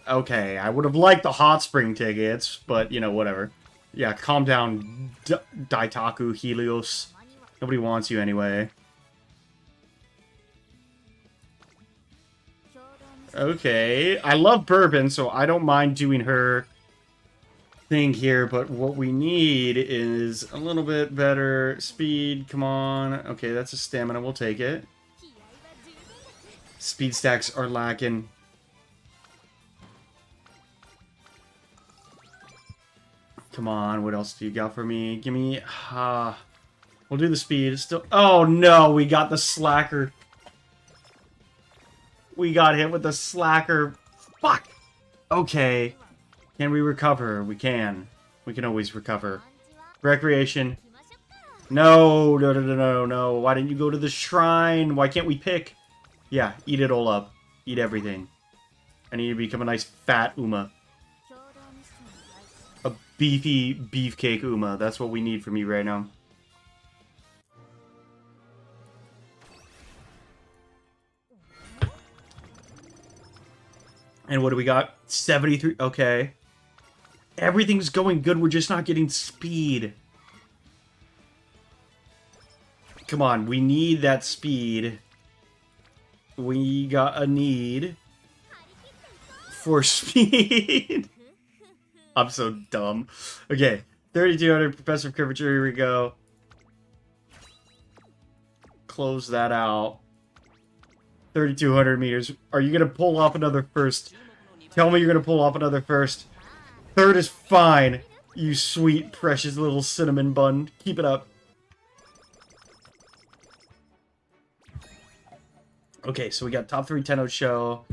Okay, I would have liked the hot spring tickets, but, you know, whatever. Yeah, calm down, Daitaku Helios. Nobody wants you anyway. Okay, I love Bourbon, so I don't mind doing her thing here, but what we need is a little bit better speed. Come on. Okay, that's a stamina. We'll take it. Speed stacks are lacking. Come on, what else do you got for me? Give me... we'll do the speed. It's still... Oh, no, we got the Slacker. We got hit with the Slacker. Fuck! Okay. Can we recover? We can. We can always recover. Recreation. No, no, no, no, no, no. Why didn't you go to the shrine? Why can't we pick? Yeah, eat it all up. Eat everything. I need to become a nice fat Uma. A beefy beefcake Uma. That's what we need from you right now. And what do we got? 73. Okay. Everything's going good. We're just not getting speed. Come on. We need that speed. We got a need for speed. I'm so dumb. Okay. 3,200 Professor of Curvature. Here we go. Close that out. 3,200 meters. Are you going to pull off another first? Tell me you're going to pull off another first. Third is fine. You sweet, precious little cinnamon bun. Keep it up. Okay, so we got top 3 Tenno show.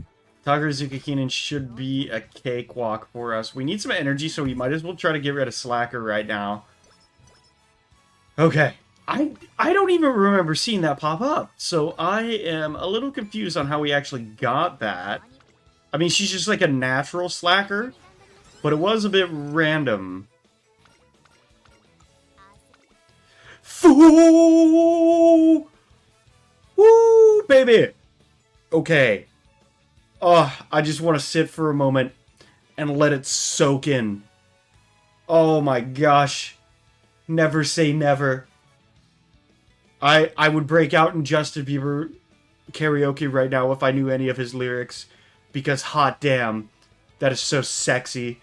Takarazuka Keenan should be a cakewalk for us. We need some energy, so we might as well try to get rid of Slacker right now. Okay. I don't even remember seeing that pop up, so I am a little confused on how we actually got that. I mean, she's just like a natural Slacker, but it was a bit random. Foo! Woo, baby! Okay. I just want to sit for a moment and let it soak in. Oh my gosh. Never say never. I would break out in Justin Bieber karaoke right now if I knew any of his lyrics. Because hot damn, that is so sexy.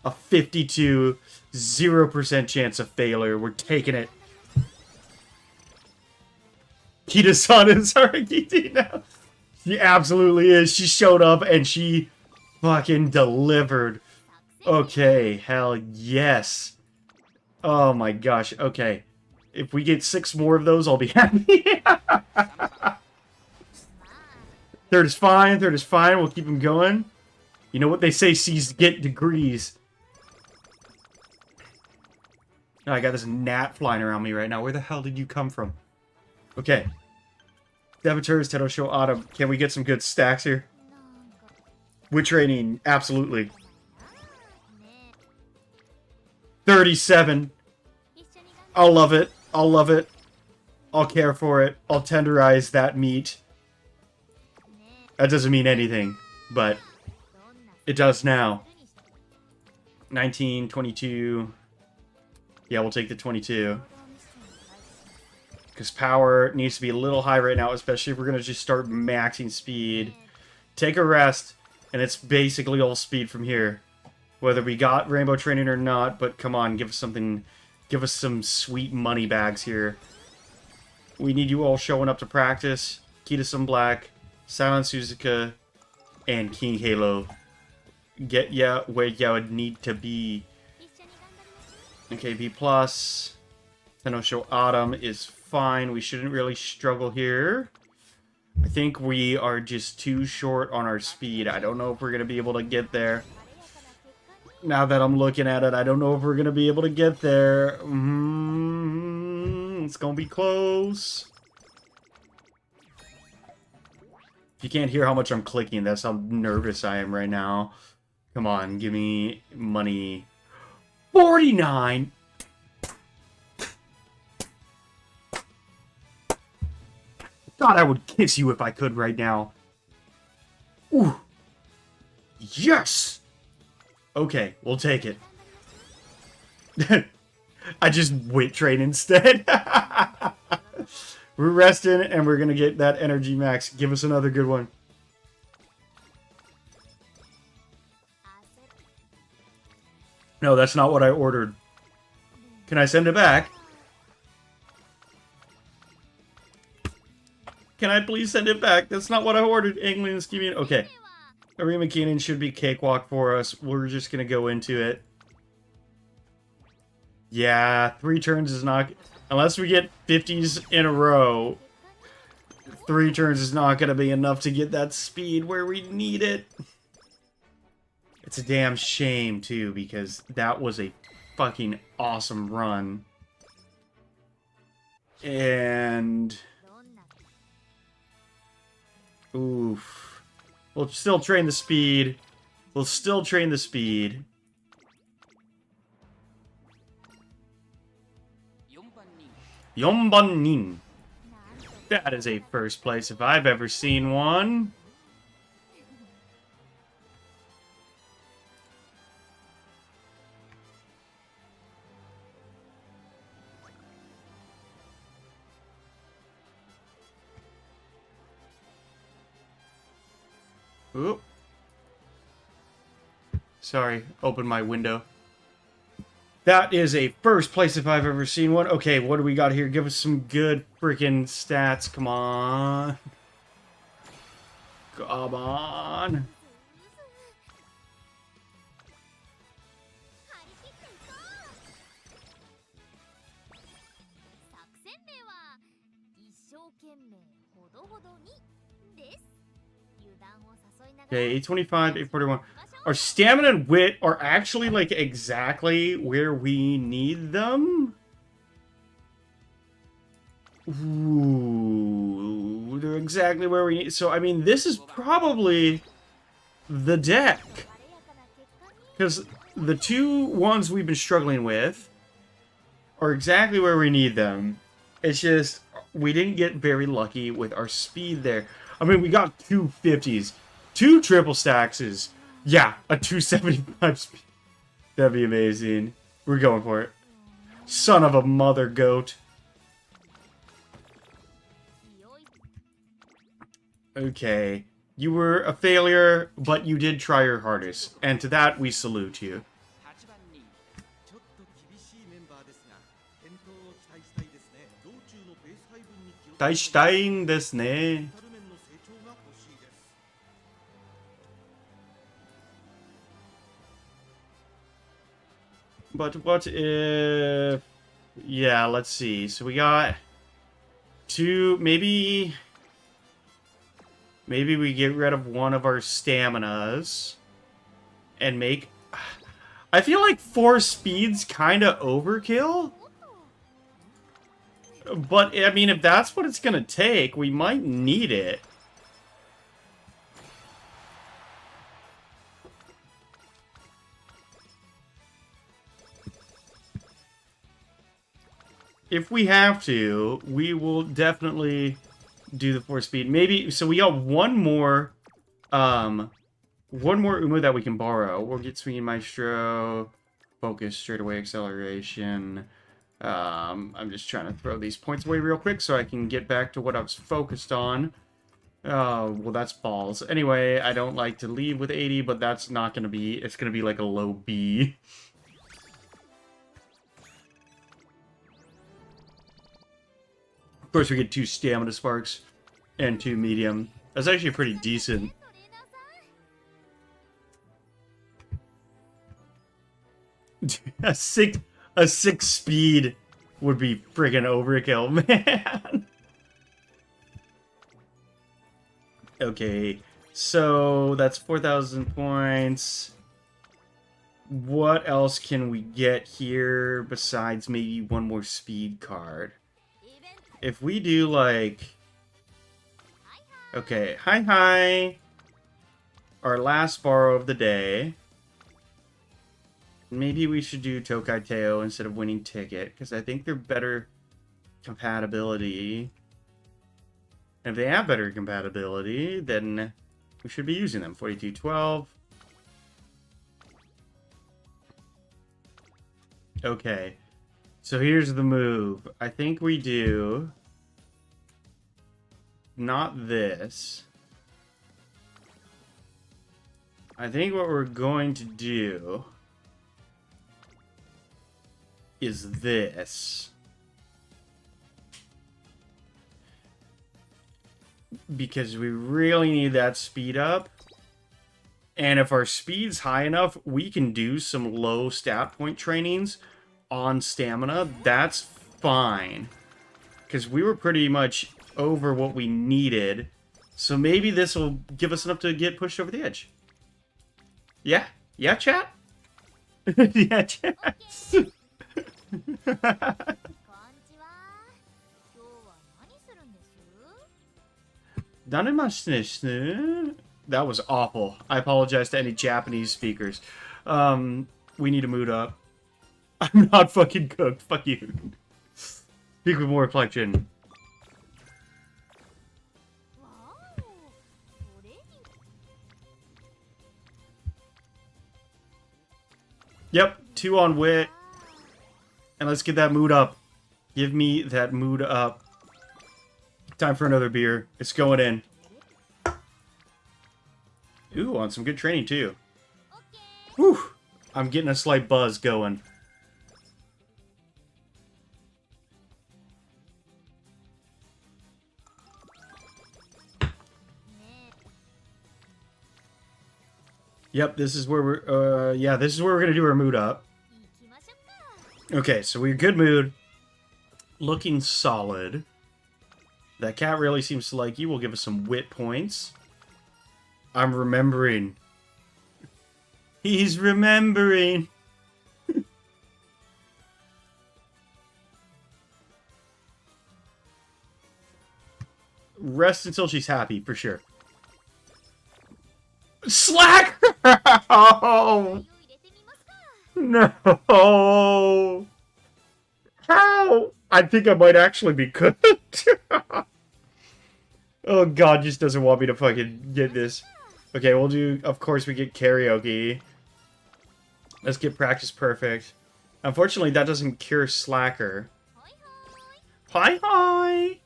A 52, 0% chance of failure. We're taking it. Kita-san is our GT now. She absolutely is. She showed up and she fucking delivered. Okay, hell yes. Oh my gosh, okay. If we get 6 more of those, I'll be happy. Third is fine, third is fine. We'll keep them going. You know what they say, C's get degrees. Oh, I got this gnat flying around me right now. Where the hell did you come from? Okay. Saboteurs, Teto Show Autumn. Can we get some good stacks here? We're training, absolutely. 37. I'll love it. I'll love it. I'll care for it. I'll tenderize that meat. That doesn't mean anything, but it does now. 19, 22. Yeah, we'll take the 22. Because power needs to be a little high right now, especially if we're going to just start maxing speed. Take a rest, and it's basically all speed from here. Whether we got Rainbow Training or not, but come on, give us something. Give us some sweet money bags here. We need you all showing up to practice. Kita-san Black, Silent Suzuka, and King Halo. Get ya where ya would need to be. Okay, B+. Tenno Show Autumn is fine. We shouldn't really struggle here. I think we are just too short on our speed. I don't know if we're going to be able to get there. Now that I'm looking at it, I don't know if we're going to be able to get there. It's going to be close. If you can't hear how much I'm clicking, that's how nervous I am right now. Come on, give me money. 49! Thought I would kiss you if I could right now. Ooh. Yes! Okay, we'll take it. I just weight train instead. We're resting, and we're gonna get that energy max. Give us another good one. No, that's not what I ordered. Can I send it back? Can I please send it back? That's not what I ordered. Angling and scheming. Okay. Arima Keenan should be cakewalk for us. We're just gonna go into it. Yeah, 3 turns is not... Unless we get 50s in a row, 3 turns is not gonna be enough to get that speed where we need it. It's a damn shame, too, because that was a fucking awesome run. And... oof. We'll still train the speed. We'll still train the speed. Yomban Nin. That is a first place if I've ever seen one. Oop. Sorry, open my window. That is a first place if I've ever seen one. Okay, what do we got here? Give us some good freaking stats. Come on. Come on. Okay, 825, 841. Our stamina and wit are actually, like, exactly where we need them. Ooh, they're exactly where we need... So, I mean, this is probably the deck. Because the 2 ones we've been struggling with are exactly where we need them. It's just, we didn't get very lucky with our speed there. I mean, we got 2 50s. 2 triple stacks is... yeah, a 275 speed. That'd be amazing. We're going for it. Son of a mother goat. Okay. You were a failure, but you did try your hardest. And to that, we salute you. 期待したいんですね。But what if... Yeah, let's see. So we got 2... Maybe we get rid of one of our staminas and make... I feel like 4 speeds kind of overkill. But, I mean, if that's what it's going to take, we might need it. If we have to, we will definitely do the 4 speed. Maybe, so we got one more Uma that we can borrow. We'll get Swinging Maestro, Focus, Straightaway Acceleration. I'm just trying to throw these points away real quick so I can get back to what I was focused on. Well, that's balls. Anyway, I don't like to leave with 80, but that's not going to be... It's going to be like a low B. Of course, we get 2 stamina sparks and 2 medium. That's actually pretty decent. a six speed would be friggin' overkill, man. Okay, so that's 4,000 points. What else can we get here besides maybe one more speed card? If we do, like... Okay, hi. Our last borrow of the day. Maybe we should do Tokai Teo instead of Winning Ticket, because I think they're better compatibility. And if they have better compatibility, then we should be using them. 4212. Okay. So here's the move. I think we do... Not this. I think what we're going to do... is this. Because we really need that speed up. And if our speed's high enough, we can do some low stat point trainings on stamina. That's fine. Because we were pretty much over what we needed. So maybe this will give us enough to get pushed over the edge. Yeah? Yeah, chat? Yeah, chat? 誰ましてですね? That was awful. I apologize to any Japanese speakers. We need to mood up. I'm not fucking cooked. Fuck you. Speak with more reflection. Yep, 2 on wit. And let's get that mood up. Give me that mood up. Time for another beer. It's going in. Ooh, on some good training too. Whew. I'm getting a slight buzz going. Yep, this is where we're, yeah, this is where we're gonna do our mood up. Okay, so we're good mood. Looking solid. That cat really seems to like you. We'll give us some wit points. I'm remembering. He's remembering. Rest until she's happy, for sure. Slack! Oh! No! How? I think I might actually be cooked. Oh god, just doesn't want me to fucking get this. Okay, we'll do, of course we get karaoke. Let's get practice perfect. Unfortunately, that doesn't cure slacker. Hi hi!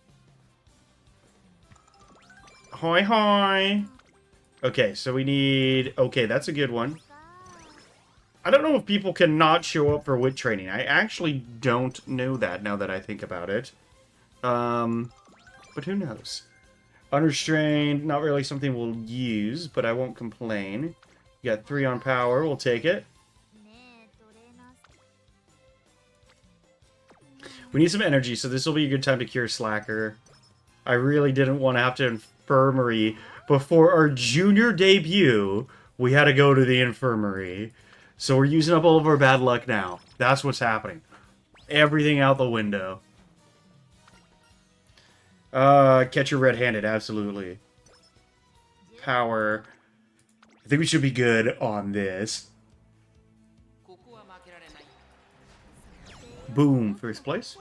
Hi hi! Okay, so we need... Okay, that's a good one. I don't know if people can not show up for wit training. I actually don't know that now that I think about it. But who knows? Unrestrained, not really something we'll use, but I won't complain. You got 3 on power, we'll take it. We need some energy, so this will be a good time to cure Slacker. I really didn't want to have to infirmary. Before our junior debut, we had to go to the infirmary. So we're using up all of our bad luck now. That's what's happening. Everything out the window. Catch her red-handed, absolutely. Power. I think we should be good on this. Boom, first place.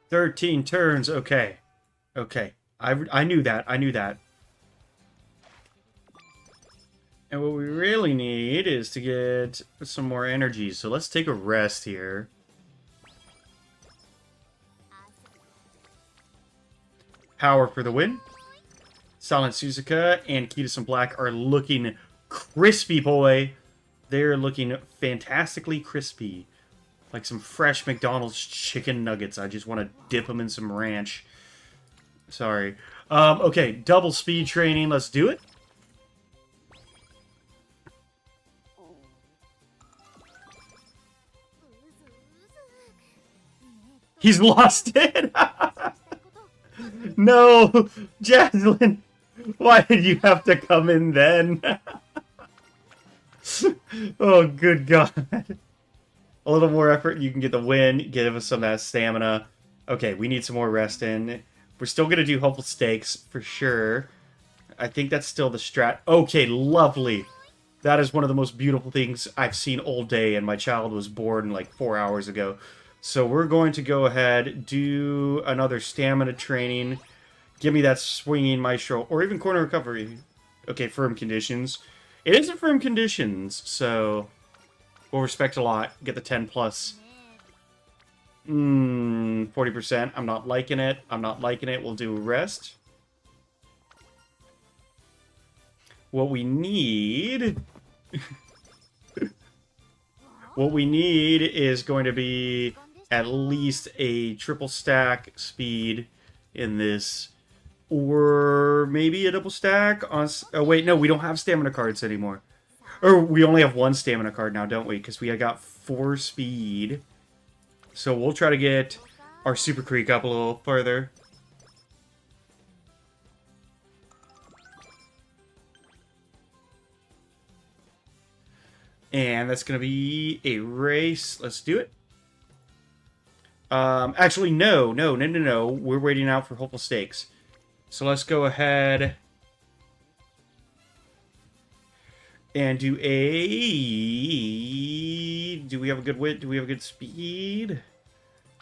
"13 turns, okay. Okay. I knew that, I knew that. And what we really need is to get some more energy, so let's take a rest here. Power for the win. Silent Suzuka and Kitasun Black are looking crispy, boy. They're looking fantastically crispy. Like some fresh McDonald's chicken nuggets. I just want to dip them in some ranch. Sorry. Okay, double speed training. Let's do it. He's lost it. No, Jaslyn. Why did you have to come in then? Oh, good God. A little more effort, you can get the win. Give us some of that stamina. Okay, we need some more rest in. We're still going to do hopeful stakes, for sure. I think that's still the strat. Okay, lovely. That is one of the most beautiful things I've seen all day, and my child was born like 4 hours ago. So we're going to go ahead, do another stamina training. Give me that swinging maestro, or even corner recovery. Okay, firm conditions. It isn't firm conditions, so we'll respect a lot. Get the 10 plus. 40%. I'm not liking it. I'm not liking it. We'll do rest. What we need... what we need is going to be at least a triple stack speed in this. Or maybe a double stack on... Oh, wait, no, we don't have stamina cards anymore. Or we only have 1 stamina card now, don't we? Because we got 4 speed. So we'll try to get our Super Creek up a little further. And that's going to be a race. Let's do it. Actually, no. We're waiting out for hopeful stakes. So let's go ahead and do a... Do we have a good wit? Do we have a good speed?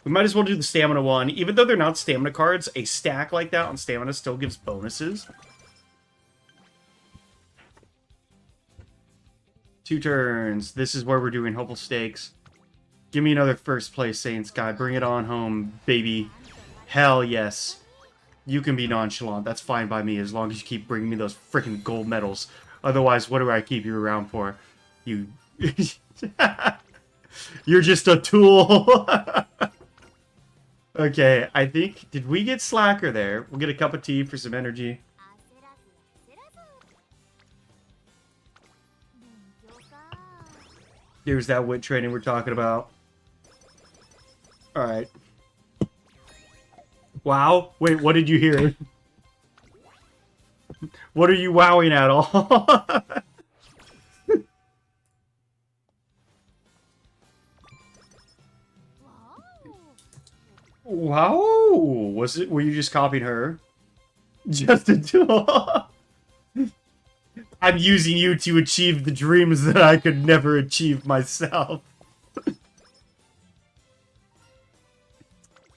We might as well do the stamina one. Even though they're not stamina cards, a stack like that on stamina still gives bonuses. 2 turns. This is where we're doing hopeful stakes. Give me another first place, Seiun Sky. Bring it on home, baby. Hell yes. You can be nonchalant. That's fine by me, as long as you keep bringing me those freaking gold medals. Otherwise, what do I keep you around for? You... You're just a tool. Okay, I think... Did we get Slacker there? We'll get a cup of tea for some energy. Here's that wit training we're talking about. Alright. Wow. Wait, what did you hear? What are you wowing at all? Wow. Was it? Were you just copying her? Just a tool. I'm using you to achieve the dreams that I could never achieve myself.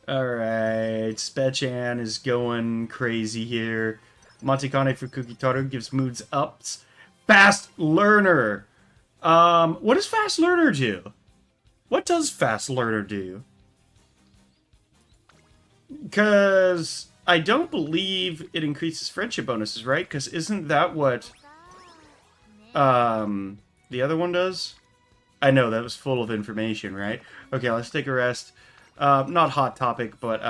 Alright, Spechan is going crazy here. Montekane Fukukitaru gives moods ups. Fast Learner! What does Fast Learner do? What does Fast Learner do? Because I don't believe it increases friendship bonuses, right? Because isn't that what the other one does? I know, that was full of information, right? Okay, let's take a rest. Not hot topic, but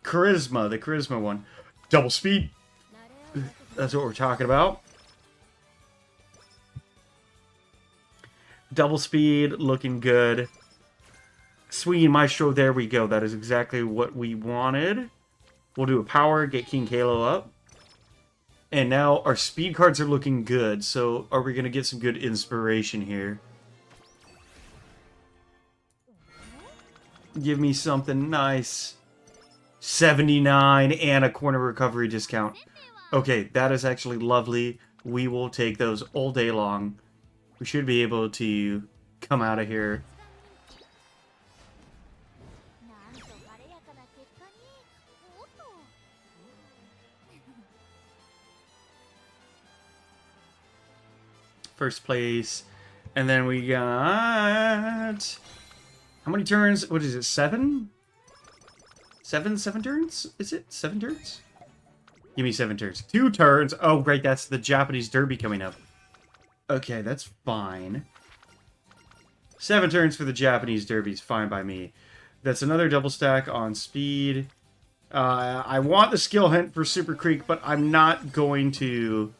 charisma, the charisma one. Double speed. That's what we're talking about. Double speed, looking good. Swinging Maestro, there we go. That is exactly what we wanted. We'll do a power, get King Kalo up. And now our speed cards are looking good, so are we going to get some good inspiration here? Give me something nice. 79 and a corner recovery discount. Okay, that is actually lovely. We will take those all day long. We should be able to come out of here. First place. And then we got... How many turns? What is it? 7? 7 turns? Is it 7 turns? Give me 7 turns. 2 turns. Oh, great. That's the Japanese Derby coming up. Okay, that's fine. 7 turns for the Japanese Derby is fine by me. That's another double stack on speed. I want the skill hint for Super Creek, but I'm not going to...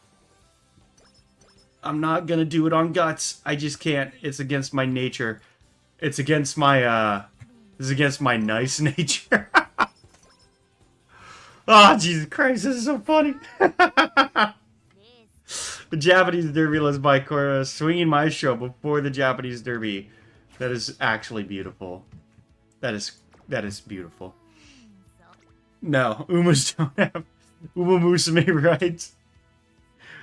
I'm not going to do it on Guts. I just can't. It's against my nature. It's against my, it's against my nice nature. Oh, Jesus Christ, this is so funny. The Japanese Derby was by Cora, swinging my show before the Japanese Derby. That is actually beautiful. That is beautiful. No, Umas don't have Uma Musume rights.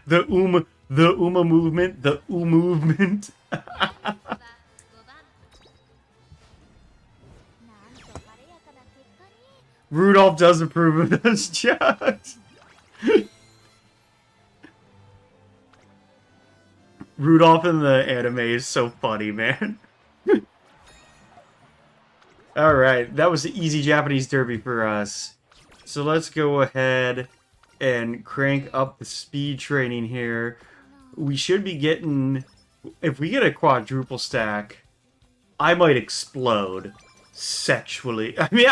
The Uma movement, the movement. Rudolph does approve of those jokes. Rudolph in the anime is so funny, man. Alright, that was the easy Japanese Derby for us. So let's go ahead and crank up the speed training here. We should be getting... If we get a quadruple stack, I might explode sexually. I mean...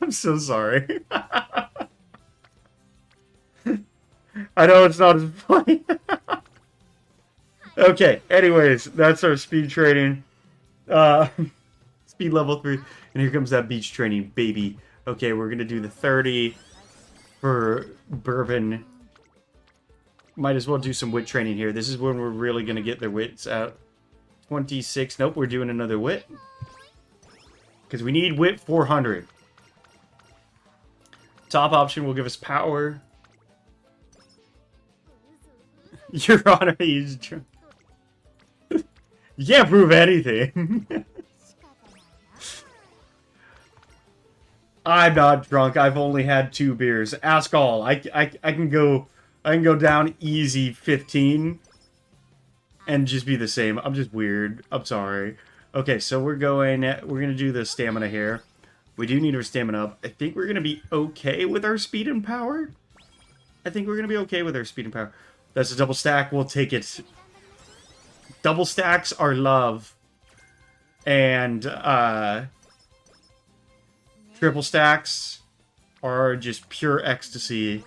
I'm so sorry. I know it's not as funny. Okay, anyways, that's our speed training. Speed level 3. And here comes that beach training, baby. Okay, we're gonna do the 30 for Bourbon. Might as well do some wit training here. This is when we're really gonna get their wits out. 26. Nope, we're doing another wit. Because we need wit 400. Top option will give us power. Your Honor, he's drunk. You can't prove anything. I'm not drunk. I've only had 2 beers. Ask all. I can go down easy 15 and just be the same. I'm just weird. I'm sorry. Okay, so we're gonna do the stamina here. We do need our stamina up. I think we're gonna be okay with our speed and power. That's a double stack. We'll take it. Double stacks are love. And triple stacks are just pure ecstasy.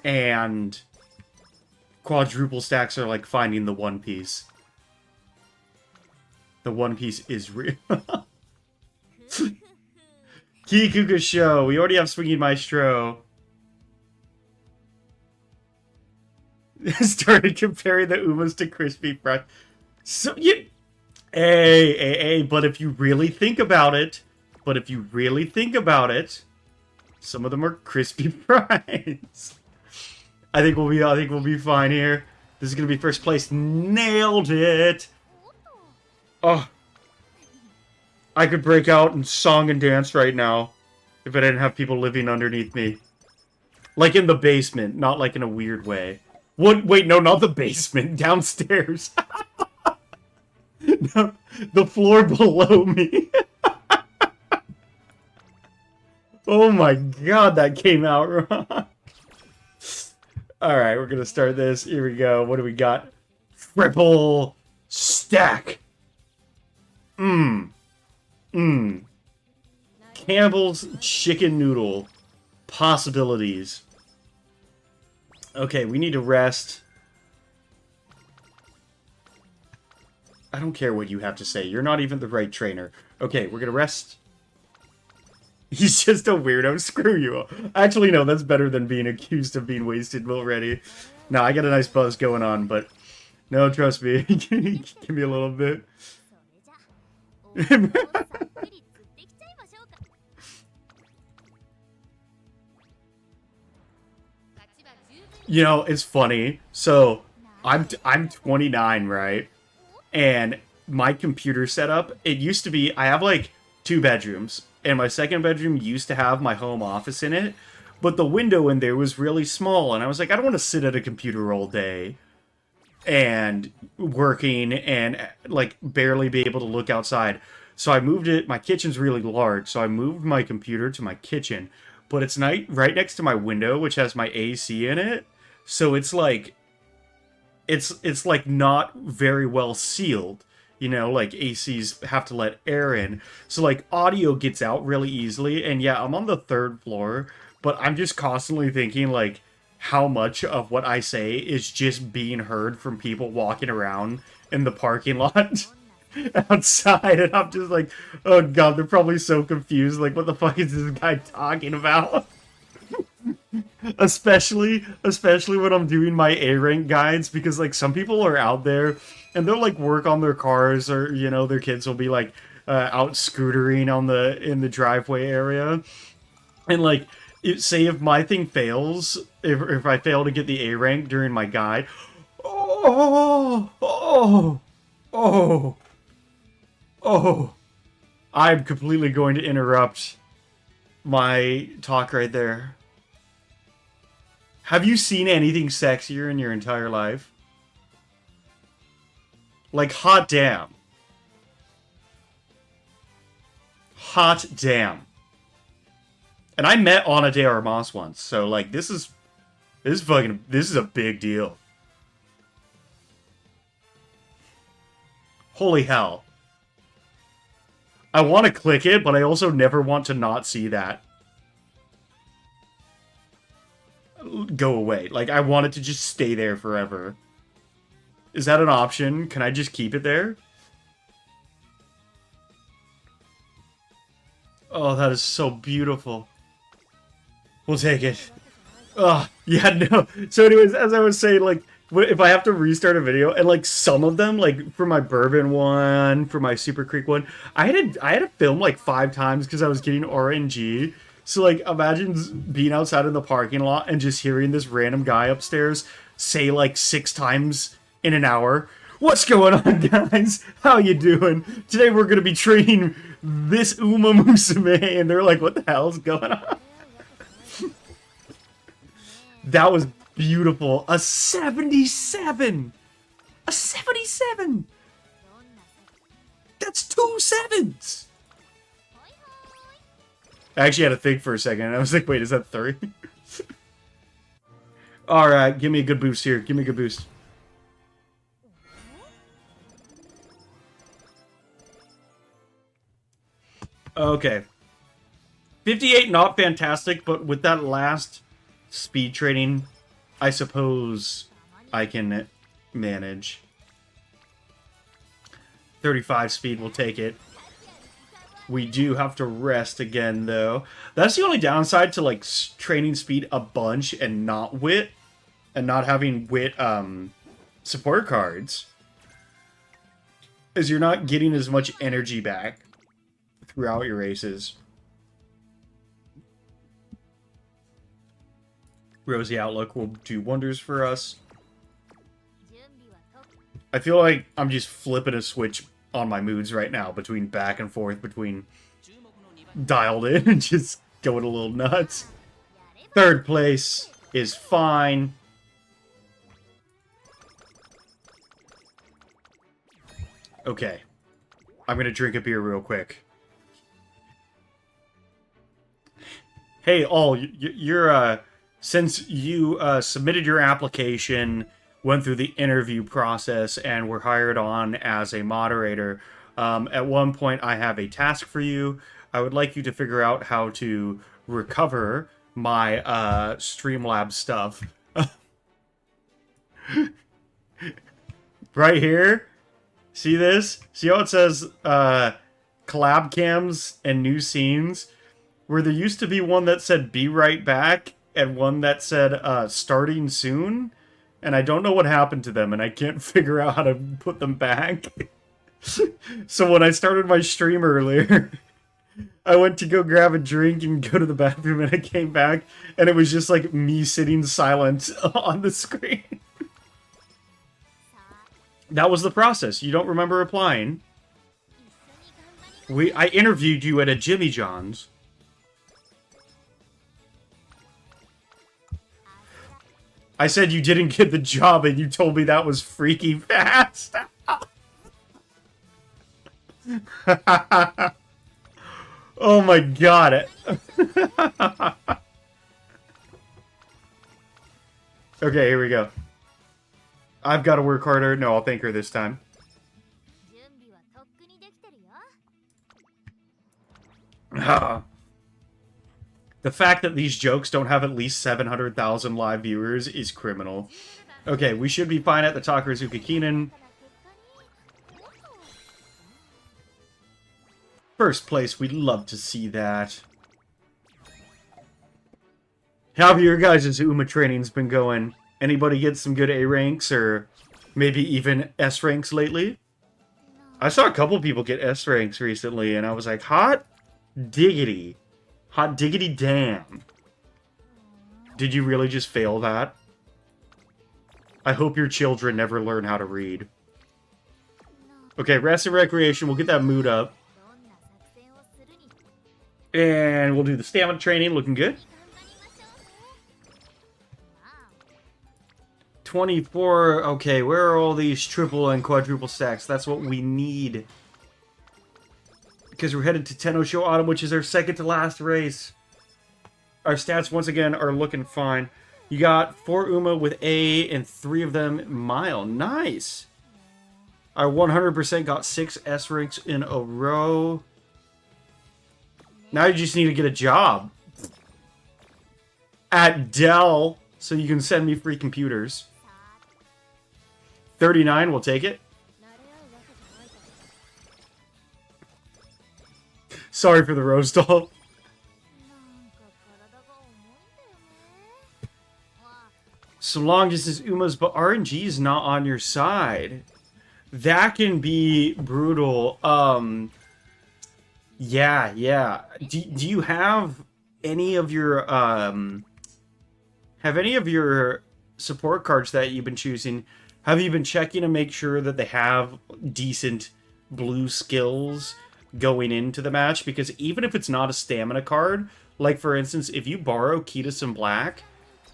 And quadruple stacks are like finding the One Piece. The One Piece is real. Kikuka Show. We already have Swinging Maestro. Started comparing the Umas to crispy fries. So you... Hey, but if you really think about it, some of them are crispy fries. I think we'll be fine here. This is gonna be first place. Nailed it. Oh, I could break out in song and dance right now if I didn't have people living underneath me. Like in the basement, not like in a weird way. What? Wait, no, not the basement. Downstairs. No, the floor below me. Oh my god, that came out wrong. Alright, we're gonna start this. Here we go. What do we got? Triple stack. Campbell's chicken noodle. Possibilities. Okay, we need to rest. I don't care what you have to say. You're not even the right trainer. Okay, we're gonna rest. He's just a weirdo. Screw you. Actually, no, that's better than being accused of being wasted already. No, I got a nice buzz going on, but... No, trust me. Give me a little bit. You know, it's funny. So, I'm 29, right? And my computer setup, it used to be... I have, like, 2 bedrooms. And my second bedroom used to have my home office in it. But the window in there was really small. And I was like, I don't want to sit at a computer all day. And working and, like, barely be able to look outside. So I moved it. My kitchen's really large. So I moved my computer to my kitchen. But it's right next to my window, which has my AC in it. So it's like... It's like not very well sealed. You know, like ACs have to let air in. So like audio gets out really easily. And yeah, I'm on the 3rd floor, but I'm just constantly thinking like how much of what I say is just being heard from people walking around in the parking lot outside. And I'm just like, oh god, they're probably so confused. Like, what the fuck is this guy talking about? Especially when I'm doing my A-rank guides, because like some people are out there and they'll like work on their cars, or you know, their kids will be like out scootering in the driveway area, and like say if my thing fails, if I fail to get the A rank during my guide, I'm completely going to interrupt my talk right there. Have you seen anything sexier in your entire life? Like, hot damn. Hot damn. And I met Ana de Armas once, so like this is a big deal. Holy hell. I want to click it, but I also never want to not see that go away. Like, I want it to just stay there forever. Is that an option? Can I just keep it there? Oh, that is so beautiful. We'll take it. Oh, yeah, no. So anyways, as I was saying, like, if I have to restart a video, and like some of them, like for my bourbon one, for my Super Creek one, I had to film like 5 times because I was getting RNG. So, like, imagine being outside in the parking lot and just hearing this random guy upstairs say, like, 6 times in an hour, "What's going on, guys? How you doing? Today we're going to be training this Uma Musume." And they're like, what the hell's going on? That was beautiful. A 77! A 77! That's 2 sevens! I actually had to think for a second, and I was like, wait, is that 3? Alright, give me a good boost here. Give me a good boost. Okay. 58, not fantastic, but with that last speed training, I suppose I can manage. 35 speed, we'll take it. We do have to rest again, though. That's the only downside to, like, training speed a bunch and not wit. And not having wit, support cards. Is you're not getting as much energy back throughout your races. Rosy Outlook will do wonders for us. I feel like I'm just flipping a switch on my moods right now, between back and forth, between dialed in and just going a little nuts. 3rd place is fine. Okay. I'm gonna drink a beer real quick. Hey, all, you're, since you submitted your application, went through the interview process, and were hired on as a moderator, at one point I have a task for you. I would like you to figure out how to recover my Streamlabs stuff. Right here. See this? See how it says collab cams and new scenes? Where there used to be one that said be right back and one that said starting soon. And I don't know what happened to them and I can't figure out how to put them back. So when I started my stream earlier, I went to go grab a drink and go to the bathroom and I came back and it was just like me sitting silent on the screen. That was the process. You don't remember applying. I interviewed you at a Jimmy John's. I said you didn't get the job and you told me that was freaky fast. Oh my god. Okay, here we go. I've got to work harder. No, I'll thank her this time. The fact that these jokes don't have at least 700,000 live viewers is criminal. Okay, we should be fine at the Takarazuka Keenan. First place, we'd love to see that. How have your guys' UMA training's been going? Anybody get some good A ranks or maybe even S ranks lately? I saw a couple people get S ranks recently and I was like, hot diggity. Hot diggity damn. Did you really just fail that? I hope your children never learn how to read. Okay, rest and recreation. We'll get that mood up. And we'll do the stamina training. Looking good. 24. Okay, where are all these triple and quadruple stacks? That's what we need. Because we're headed to Tenno Autumn, which is our second to last race. Our stats, once again, are looking fine. You got 4 UMA with A and 3 of them Mile. Nice! I 100% got 6 S ranks in a row. Now you just need to get a job. At Dell, so you can send me free computers. 39, we'll take it. Sorry for the rose doll. So long distance UMAs, but RNG's not on your side. That can be brutal. Yeah. Do you have any of your support cards that you've been choosing? Have you been checking to make sure that they have decent blue skills going into the match? Because even if it's not a stamina card, like for instance, if you borrow Ketis in Black,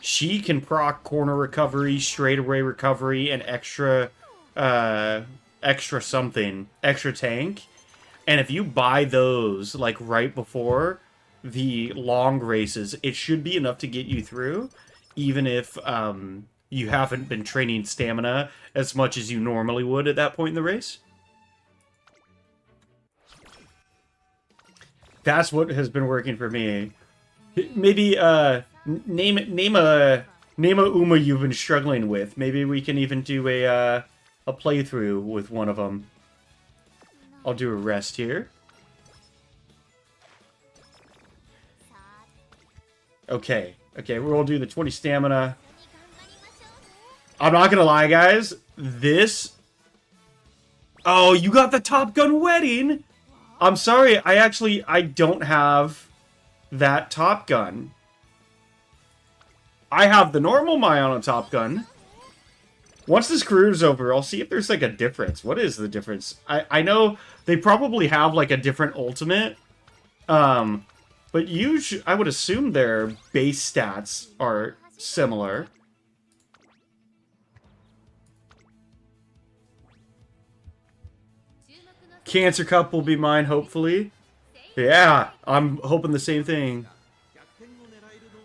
she can proc corner recovery, straightaway recovery, and extra tank. And if you buy those like right before the long races, it should be enough to get you through, even if you haven't been training stamina as much as you normally would at that point in the race. That's what has been working for me. Maybe name a UMA you've been struggling with. Maybe we can even do a playthrough with one of them. I'll do a rest here. Okay, we'll do the 20 stamina. I'm not gonna lie, guys. This... Oh, you got the Top Gun wedding? I'm sorry, I don't have that Top Gun. I have the normal Mayana Top Gun. Once this career's over, I'll see if there's like a difference. What is the difference? I know they probably have like a different ultimate. But I would assume their base stats are similar. Cancer Cup will be mine, hopefully. Yeah, I'm hoping the same thing.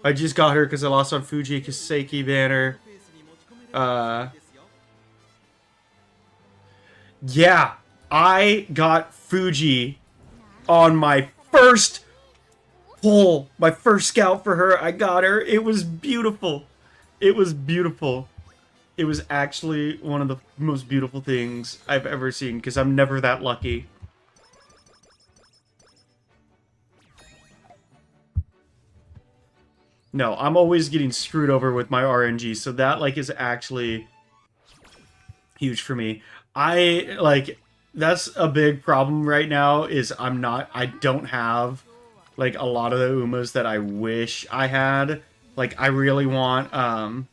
I just got her because I lost on Fuji Kiseki banner. Yeah, I got Fuji on my first pull, my first scout for her. I got her. It was beautiful. It was beautiful. It was actually one of the most beautiful things I've ever seen because I'm never that lucky. No, I'm always getting screwed over with my RNG, so that, like, is actually huge for me. That's a big problem right now, is I don't have, like, a lot of the Umas that I wish I had. Like, I really wanted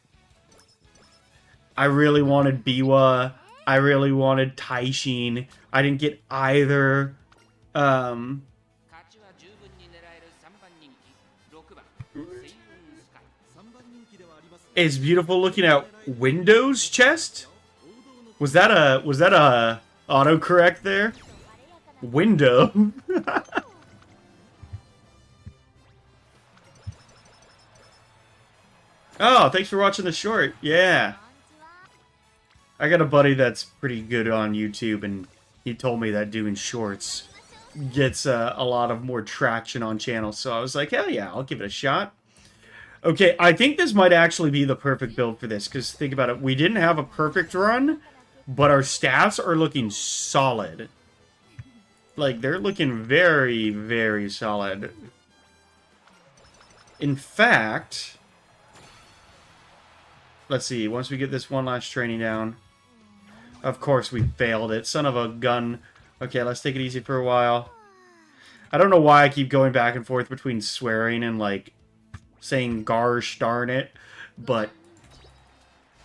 Biwa, I really wanted Taishin. I didn't get either, It's beautiful looking at Windows chest? Was that a autocorrect there? Window. Oh, thanks for watching the short. Yeah. I got a buddy that's pretty good on YouTube, and he told me that doing shorts gets a lot of more traction on channels. So I was like, hell yeah, I'll give it a shot. Okay, I think this might actually be the perfect build for this, because think about it. We didn't have a perfect run, but our stats are looking solid. Like, they're looking very, very solid. In fact, let's see, once we get this one last training down. Of course we failed it. Son of a gun. Okay, let's take it easy for a while. I don't know why I keep going back and forth between swearing and, like, saying gosh darn it, but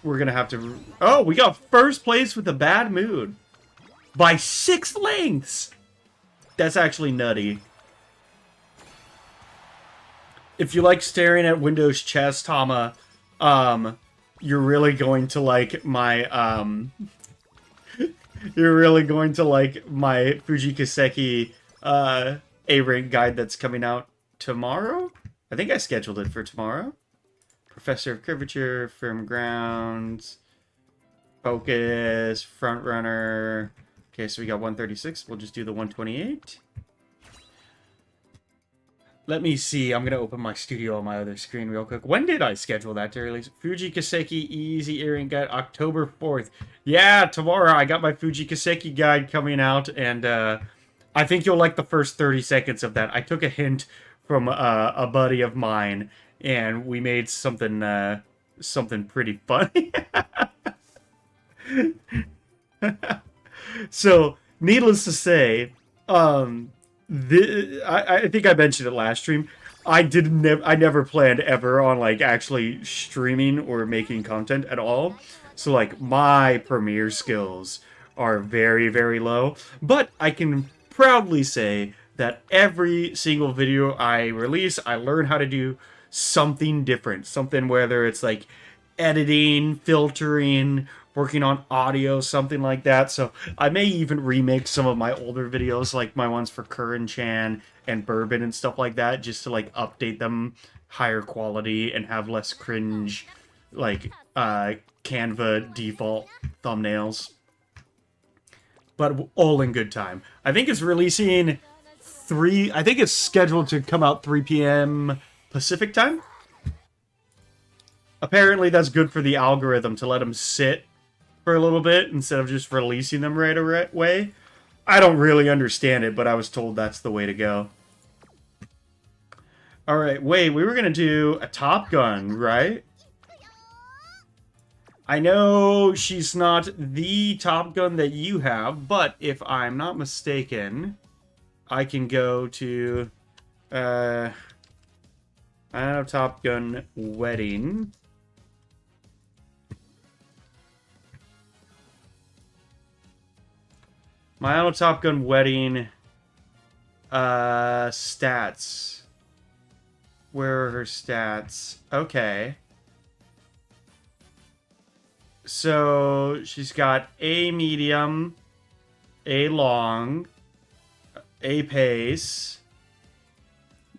we're gonna have to... Oh, we got first place with a bad mood. By 6 lengths! That's actually nutty. If you like staring at Windows chest, Tama, you're really going to like my, you're really going to like my Fuji Kiseki, A-rank guide that's coming out tomorrow? I think I scheduled it for tomorrow. Professor of Curvature, Firm Grounds, Focus, Front Runner. Okay, so we got 136. We'll just do the 128. Let me see. I'm going to open my studio on my other screen real quick. When did I schedule that to release? Fuji Kiseki Easy Earring Guide, October 4th. Yeah, tomorrow I got my Fuji Kiseki guide coming out, and I think you'll like the first 30 seconds of that. I took a hint from a buddy of mine, and we made something something pretty funny. So, needless to say, I think I mentioned it last stream. I never planned ever on, like, actually streaming or making content at all. So, like, my Premiere skills are very, very low. But I can proudly say that every single video I release, I learn how to do something different. Something, whether it's like editing, filtering, working on audio, something like that. So I may even remake some of my older videos, like my ones for Curran-chan and Bourbon and stuff like that, just to, like, update them higher quality and have less cringe, like, Canva default thumbnails. But all in good time. I think it's releasing I think it's scheduled to come out 3 p.m. Pacific time. Apparently that's good for the algorithm, to let them sit for a little bit instead of just releasing them right away. I don't really understand it, but I was told that's the way to go. Alright, wait, we were going to do a Top Gun, right? I know she's not the Top Gun that you have, but if I'm not mistaken, I can go to, I have Top Gun Wedding. My own Top Gun Wedding, stats. Where are her stats? Okay. So, she's got A medium, A long, A pace.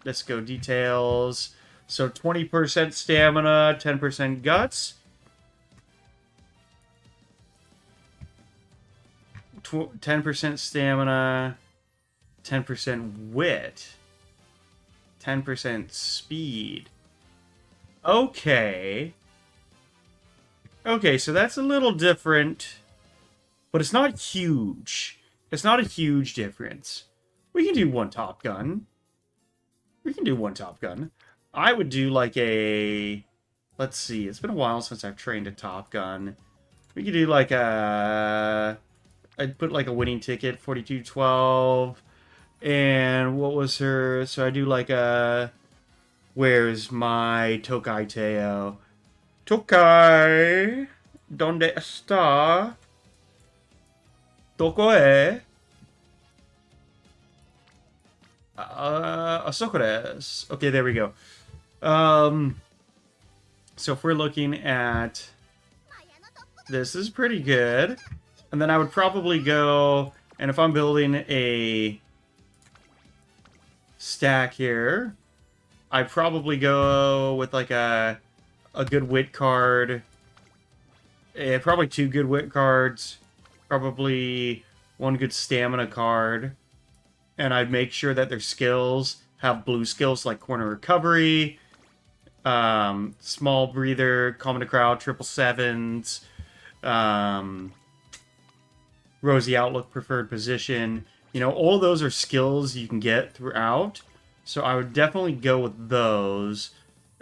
Let's go details. So 20% stamina, 10% guts. 10% stamina, 10% wit, 10% speed. Okay. Okay, so that's a little different, but it's not huge. It's not a huge difference. We can do one Top Gun. We can do one Top Gun. I would do like a... Let's see, it's been a while since I've trained a Top Gun. We could do like a... I'd put like a winning ticket, 4212. And what was her? So I do like a... Where's my Tokai Teo? Tokai, ¿dónde está? ¿Dónde es? Asokores. Okay, there we go. So if we're looking at... This is pretty good. And then I would probably go... And if I'm building a stack here, I'd probably go with like a good wit card. Probably 2 good wit cards. Probably 1 good stamina card. And I'd make sure that their skills have blue skills like corner recovery, small breather, calm in the crowd, 777s, rosy outlook, preferred position. You know, all those are skills you can get throughout. So I would definitely go with those.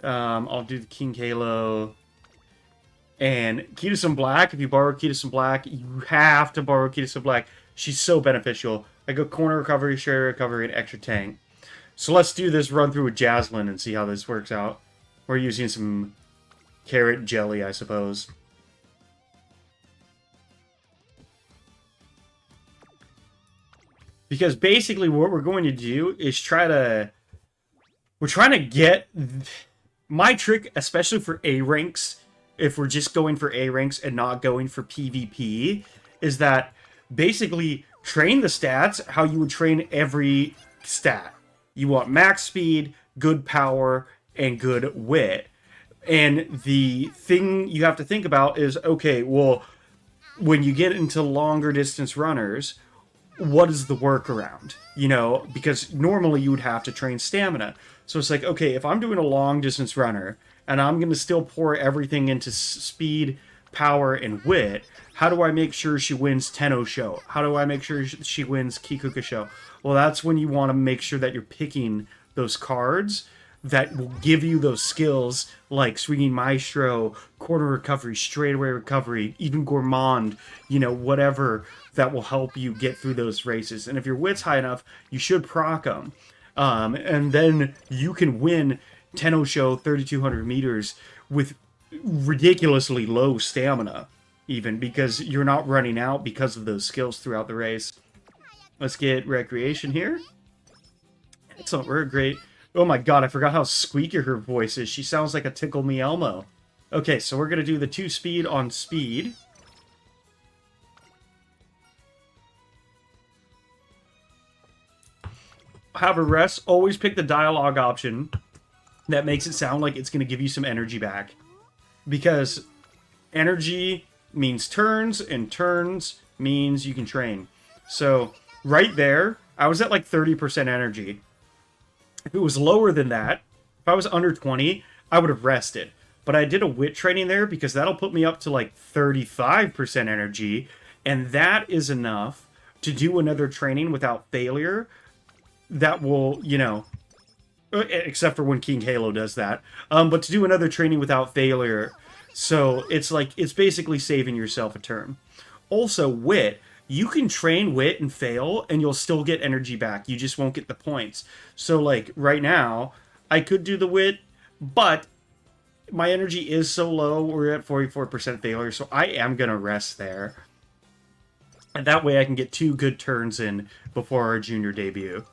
I'll do the King Halo. And Kitasun Black, if you borrow Kitasun Black, you have to borrow Kitasun Black. She's so beneficial. I go corner recovery, share recovery, and extra tank. So let's do this run through with Jaslyn and see how this works out. We're using some carrot jelly, I suppose. Because basically what we're going to do is we're trying to get... My trick, especially for A ranks, if we're just going for A ranks and not going for PvP, is that basically train the stats how you would train every stat. You want max speed, good power, and good wit. And the thing you have to think about is, okay, well, when you get into longer distance runners, what is the workaround? You know, because normally you would have to train stamina. So it's like, okay, if I'm doing a long distance runner and I'm going to still pour everything into speed, power, and wit, how do I make sure she wins Tenno Show? How do I make sure she wins Kikuka Show? Well, that's when you want to make sure that you're picking those cards that will give you those skills like Swinging Maestro, Corner Recovery, Straightaway Recovery, even Gourmand, you know, whatever that will help you get through those races. And if your wit's high enough, you should proc them. And then you can win Tenno Show 3,200 meters with ridiculously low stamina, even, because you're not running out because of those skills throughout the race. Let's get Recreation here. Excellent, we're great. Oh my god, I forgot how squeaky her voice is. She sounds like a Tickle Me Elmo. Okay, so we're going to do the 2 speed on speed. Have a rest. Always pick the dialogue option that makes it sound like it's going to give you some energy back. Because energy means turns, and turns means you can train. So, right there, I was at like 30% energy. If it was lower than that, if I was under 20, I would have rested. But I did a wit training there because that'll put me up to like 35% energy. And that is enough to do another training without failure. That will, you know, except for when King Halo does that. But to do another training without failure. So it's like, it's basically saving yourself a turn. Also, wit. You can train wit and fail, and you'll still get energy back. You just won't get the points. So, like, right now, I could do the wit, but my energy is so low. We're at 44% failure, so I am going to rest there. And that way I can get 2 good turns in before our junior debut.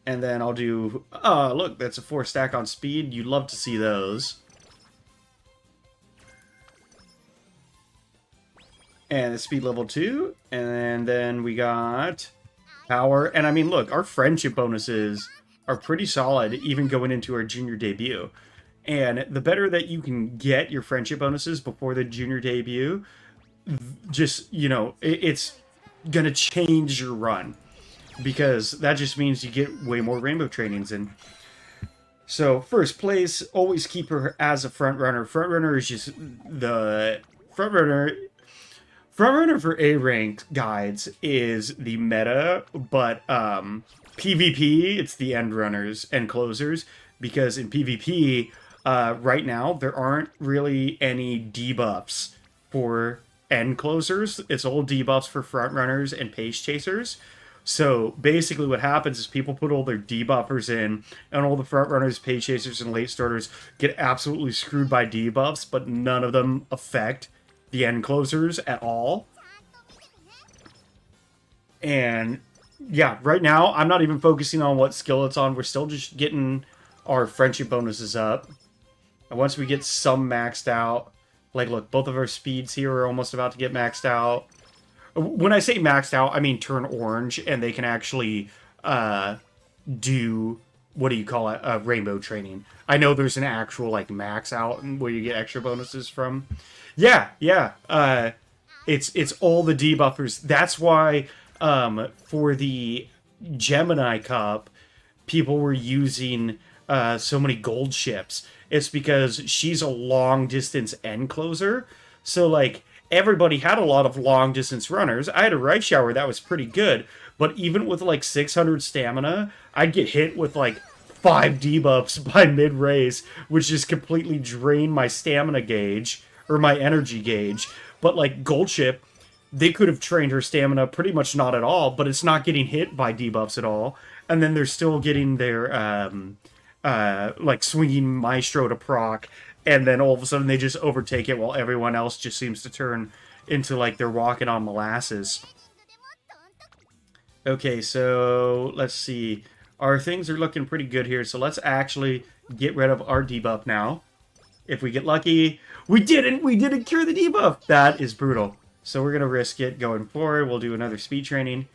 And then I'll do... Oh, look, that's a 4 stack on speed. You'd love to see those. And the speed level 2. And then we got power. And I mean, look, our friendship bonuses are pretty solid even going into our junior debut. And the better that you can get your friendship bonuses before the junior debut, just, you know, it's gonna change your run. Because that just means you get way more rainbow trainings in. So, first place, always keep her as a front runner. Front runner is just the front runner. Front runner for A rank guides is the meta, but PvP, it's the end runners and closers, because in PvP, right now, there aren't really any debuffs for end closers. It's all debuffs for front runners and pace chasers. So basically what happens is people put all their debuffers in, and all the front runners, pace chasers, and late starters get absolutely screwed by debuffs, but none of them affect the end closers at all. And yeah, right now, I'm not even focusing on what skill it's on. We're still just getting our friendship bonuses up. And once we get some maxed out, like, look, both of our speeds here are almost about to get maxed out. When I say maxed out, I mean turn orange, and they can actually do, what do you call it, rainbow training. I know there's an actual, like, max out where you get extra bonuses from. Yeah. It's all the debuffers. That's why for the Gemini Cup, people were using so many gold ships. It's because she's a long distance end closer. So, like, everybody had a lot of long distance runners. I had a right shower that was pretty good, but even with like 600 stamina, I'd get hit with like 5 debuffs by mid race, which just completely drained my stamina gauge or my energy gauge. But like Gold Ship, they could have trained her stamina pretty much not at all, but it's not getting hit by debuffs at all. And then they're still getting their like swinging Maestro to proc. And then all of a sudden they just overtake it while everyone else just seems to turn into like they're walking on molasses. Okay, so let's see. Our things are looking pretty good here. So let's actually get rid of our debuff now. If we get lucky. We didn't! We didn't cure the debuff! That is brutal. So we're going to risk it going forward. We'll do another speed training.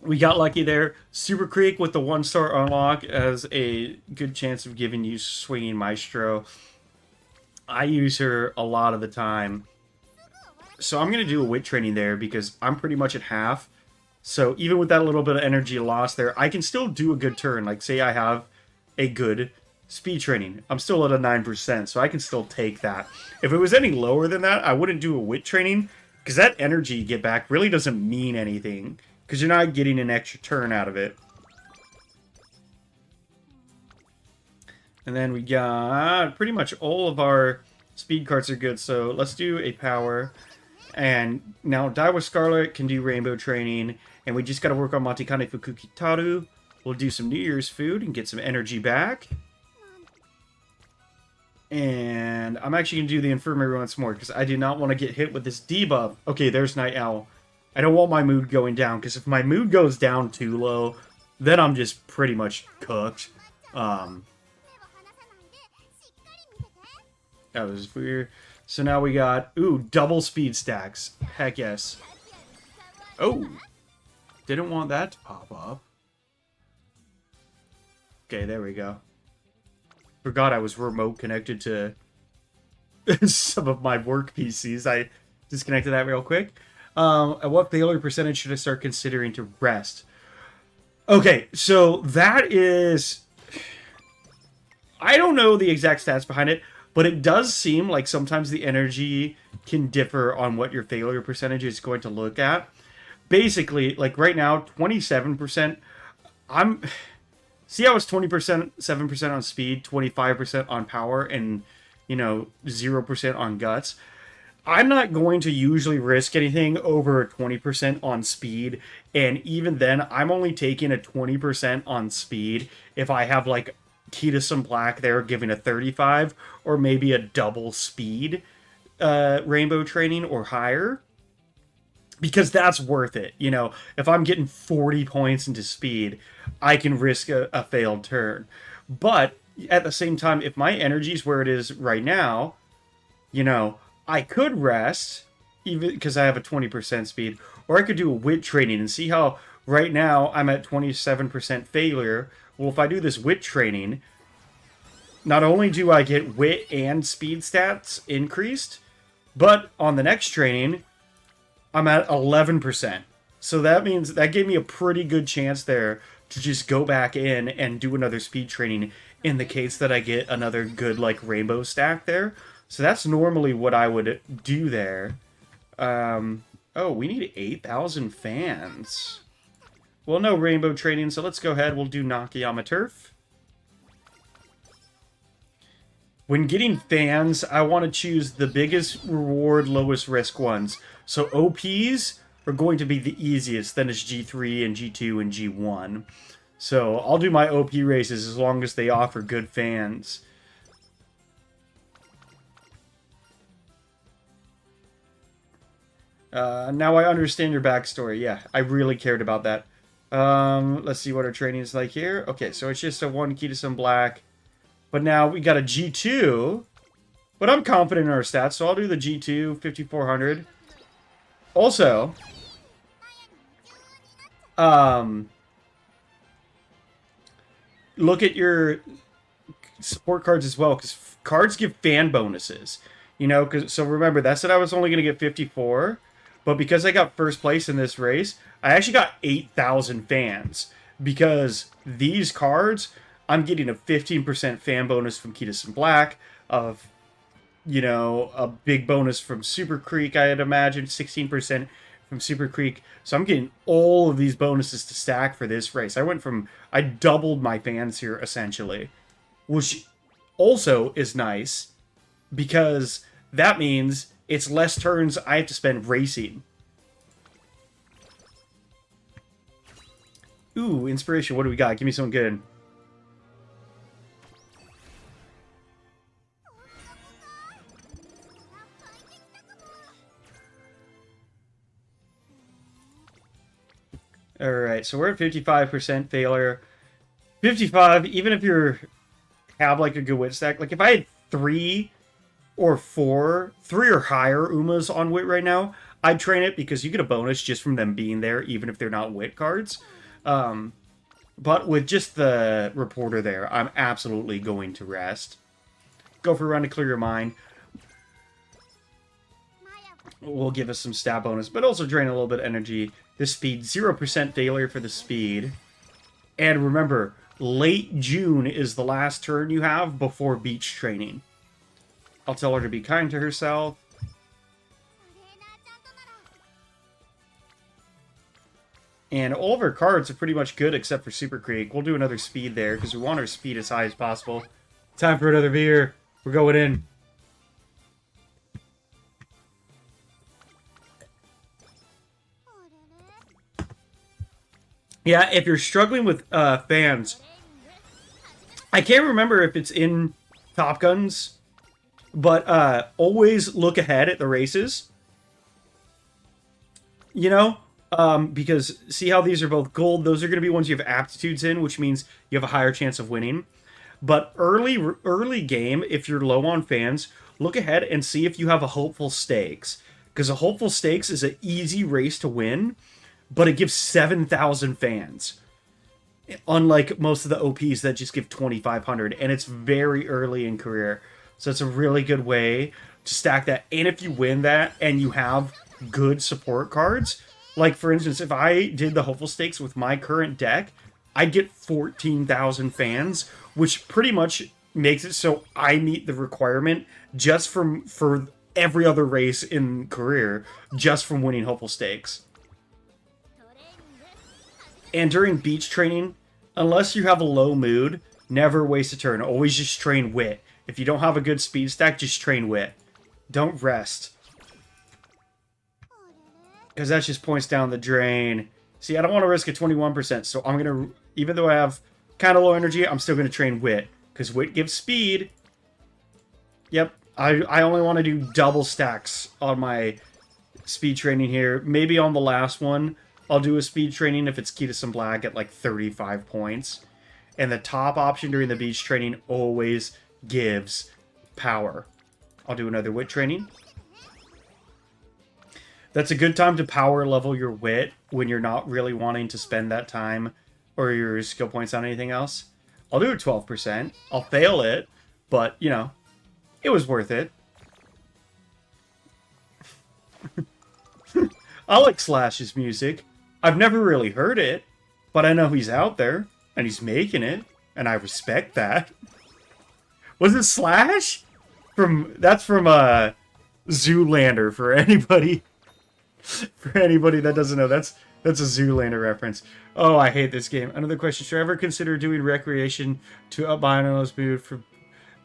We got lucky there. Super Creek with the 1-star unlock has a good chance of giving you Swinging Maestro. I use her a lot of the time. So I'm going to do a wit training there because I'm pretty much at half. So even with that little bit of energy lost there, I can still do a good turn. Like, say I have a good speed training. I'm still at a 9%, so I can still take that. If it was any lower than that, I wouldn't do a wit training because that energy you get back really doesn't mean anything. Because you're not getting an extra turn out of it. And then we got pretty much all of our speed cards are good. So let's do a power. And now Daiwa Scarlet can do rainbow training. And we just got to work on Matikane Fukukitaru. We'll do some New Year's food and get some energy back. And I'm actually going to do the infirmary once more. Because I do not want to get hit with this debuff. Okay, there's Night Owl. I don't want my mood going down, because if my mood goes down too low, then I'm just pretty much cooked. That was weird. So now we got, ooh, double speed stacks. Heck yes. Oh! Didn't want that to pop up. Okay, there we go. Forgot I was remote connected to some of my work PCs. I disconnected that real quick. At what failure percentage should I start considering to rest? Okay, so that is... I don't know the exact stats behind it, but it does seem like sometimes the energy can differ on what your failure percentage is going to look at. Basically, like right now, 27%. See, I was 20%, 7% on speed, 25% on power, and, you know, 0% on guts. I'm not going to usually risk anything over 20% on speed, and even then, I'm only taking a 20% on speed if I have, like, Key to Some Black there giving a 35, or maybe a double speed rainbow training or higher, because that's worth it. You know, if I'm getting 40 points into speed, I can risk a failed turn. But at the same time, if my energy's where it is right now, you know, I could rest, even because I have a 20% speed, or I could do a wit training and see how right now I'm at 27% failure. Well, if I do this wit training, not only do I get wit and speed stats increased, but on the next training, I'm at 11%. So that means that gave me a pretty good chance there to just go back in and do another speed training in the case that I get another good, like, rainbow stack there. So that's normally what I would do there. Oh, we need 8,000 fans. Well, no rainbow training, so let's go ahead. We'll do Nakayama Turf. When getting fans, I want to choose the biggest reward, lowest risk ones. So OPs are going to be the easiest, then it's G3 and G2 and G1. So I'll do my OP races as long as they offer good fans. Now I understand your backstory. Yeah, I really cared about that. Let's see what our training is like here. Okay, so it's just a 1 key to some black. But now we got a G2. But I'm confident in our stats, so I'll do the G2, 5,400. Also, look at your support cards as well, because cards give fan bonuses. You know, so remember, that said I was only going to get 54. But because I got first place in this race, I actually got 8,000 fans. Because these cards, I'm getting a 15% fan bonus from Ketis and Black, of, you know, a big bonus from Super Creek, I had imagined, 16% from Super Creek. So I'm getting all of these bonuses to stack for this race. I doubled my fans here, essentially. Which also is nice, because that means it's less turns I have to spend racing. Ooh, inspiration, what do we got? Give me something good. Alright, so we're at 55% failure. 55, even if you have like a good wit stack, like if I had 3 or higher Umas on wit right now, I'd train it because you get a bonus just from them being there, even if they're not wit cards. But with just the reporter there, I'm absolutely going to rest. Go for a run to clear your mind. Will give us some stat bonus, but also drain a little bit of energy. This speed, 0% failure for the speed. And remember, late June is the last turn you have before beach training. I'll tell her to be kind to herself. And all of her cards are pretty much good except for Super Creek. We'll do another speed there because we want our speed as high as possible. Time for another beer. We're going in. Yeah, if you're struggling with fans, I can't remember if it's in Top Guns, but always look ahead at the races. You know? Because see how these are both gold? Those are going to be ones you have aptitudes in, which means you have a higher chance of winning. But early game, if you're low on fans, look ahead and see if you have a hopeful stakes. Because a hopeful stakes is an easy race to win, but it gives 7,000 fans. Unlike most of the OPs that just give 2,500, and it's very early in career. So it's a really good way to stack that. And if you win that and you have good support cards, like for instance, if I did the hopeful stakes with my current deck, I'd get 14,000 fans, which pretty much makes it so I meet the requirement just for every other race in career, just from winning hopeful stakes. And during beach training, unless you have a low mood, never waste a turn. Always just train wit. If you don't have a good speed stack, just train wit. Don't rest. Because that just points down the drain. See, I don't want to risk a 21%, so I'm going to, even though I have kind of low energy, I'm still going to train wit. Because wit gives speed. Yep, I only want to do double stacks on my speed training here. Maybe on the last one, I'll do a speed training if it's Ketis and Black at like 35 points. And the top option during the beach training always gives power. I'll do another wit training. That's a good time to power level your wit when you're not really wanting to spend that time or your skill points on anything else. I'll do it 12%. I'll fail it, but, you know, it was worth it. I like Slash's music. I've never really heard it, but I know he's out there, and he's making it, and I respect that. Was it Slash? That's from Zoolander, for anybody that doesn't know. That's a Zoolander reference. Oh, I hate this game. Another question. Should I ever consider doing recreation to up my analyst mood for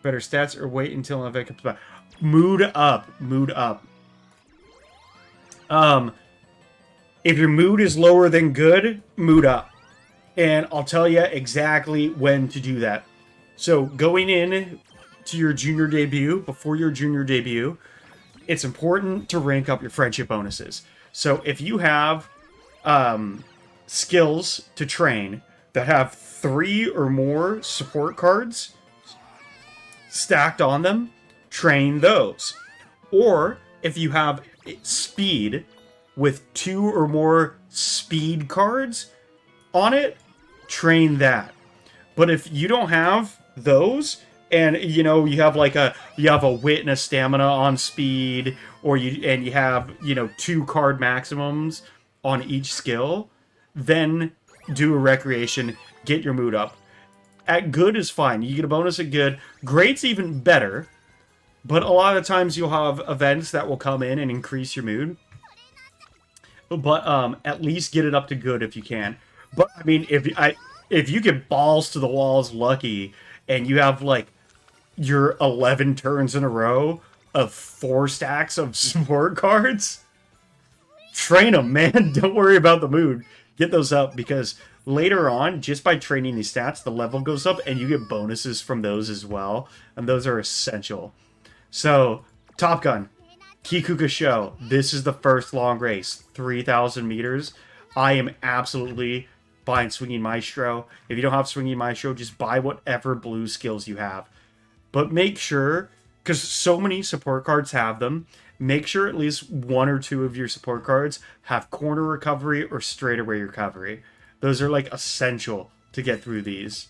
better stats, or wait until an event comes by? Mood up. Mood up. If your mood is lower than good, mood up. And I'll tell you exactly when to do that. So going in to your junior debut, before your junior debut, it's important to rank up your friendship bonuses. So if you have skills to train that have 3 or more support cards stacked on them, train those. Or if you have speed with 2 or more speed cards on it, train that. But if you don't have those, and you know you have a wit and a stamina on speed, or you have 2 card maximums on each skill, then do a recreation, get your mood up. At good is fine. You get a bonus at good. Great's even better, but a lot of times you'll have events that will come in and increase your mood. But at least get it up to good if you can. But I mean, if you get balls to the walls lucky and you have like your 11 turns in a row of 4 stacks of support cards, train them, man. Don't worry about the mood. Get those up, because later on, just by training these stats, the level goes up and you get bonuses from those as well. And those are essential. So, Top Gun, Kikuka Show. This is the first long race, 3,000 meters. I am absolutely buying Swinging Maestro. If you don't have Swinging Maestro, just buy whatever blue skills you have. But make sure, because so many support cards have them, make sure at least 1 or 2 of your support cards have corner recovery or straightaway recovery. Those are like essential to get through these.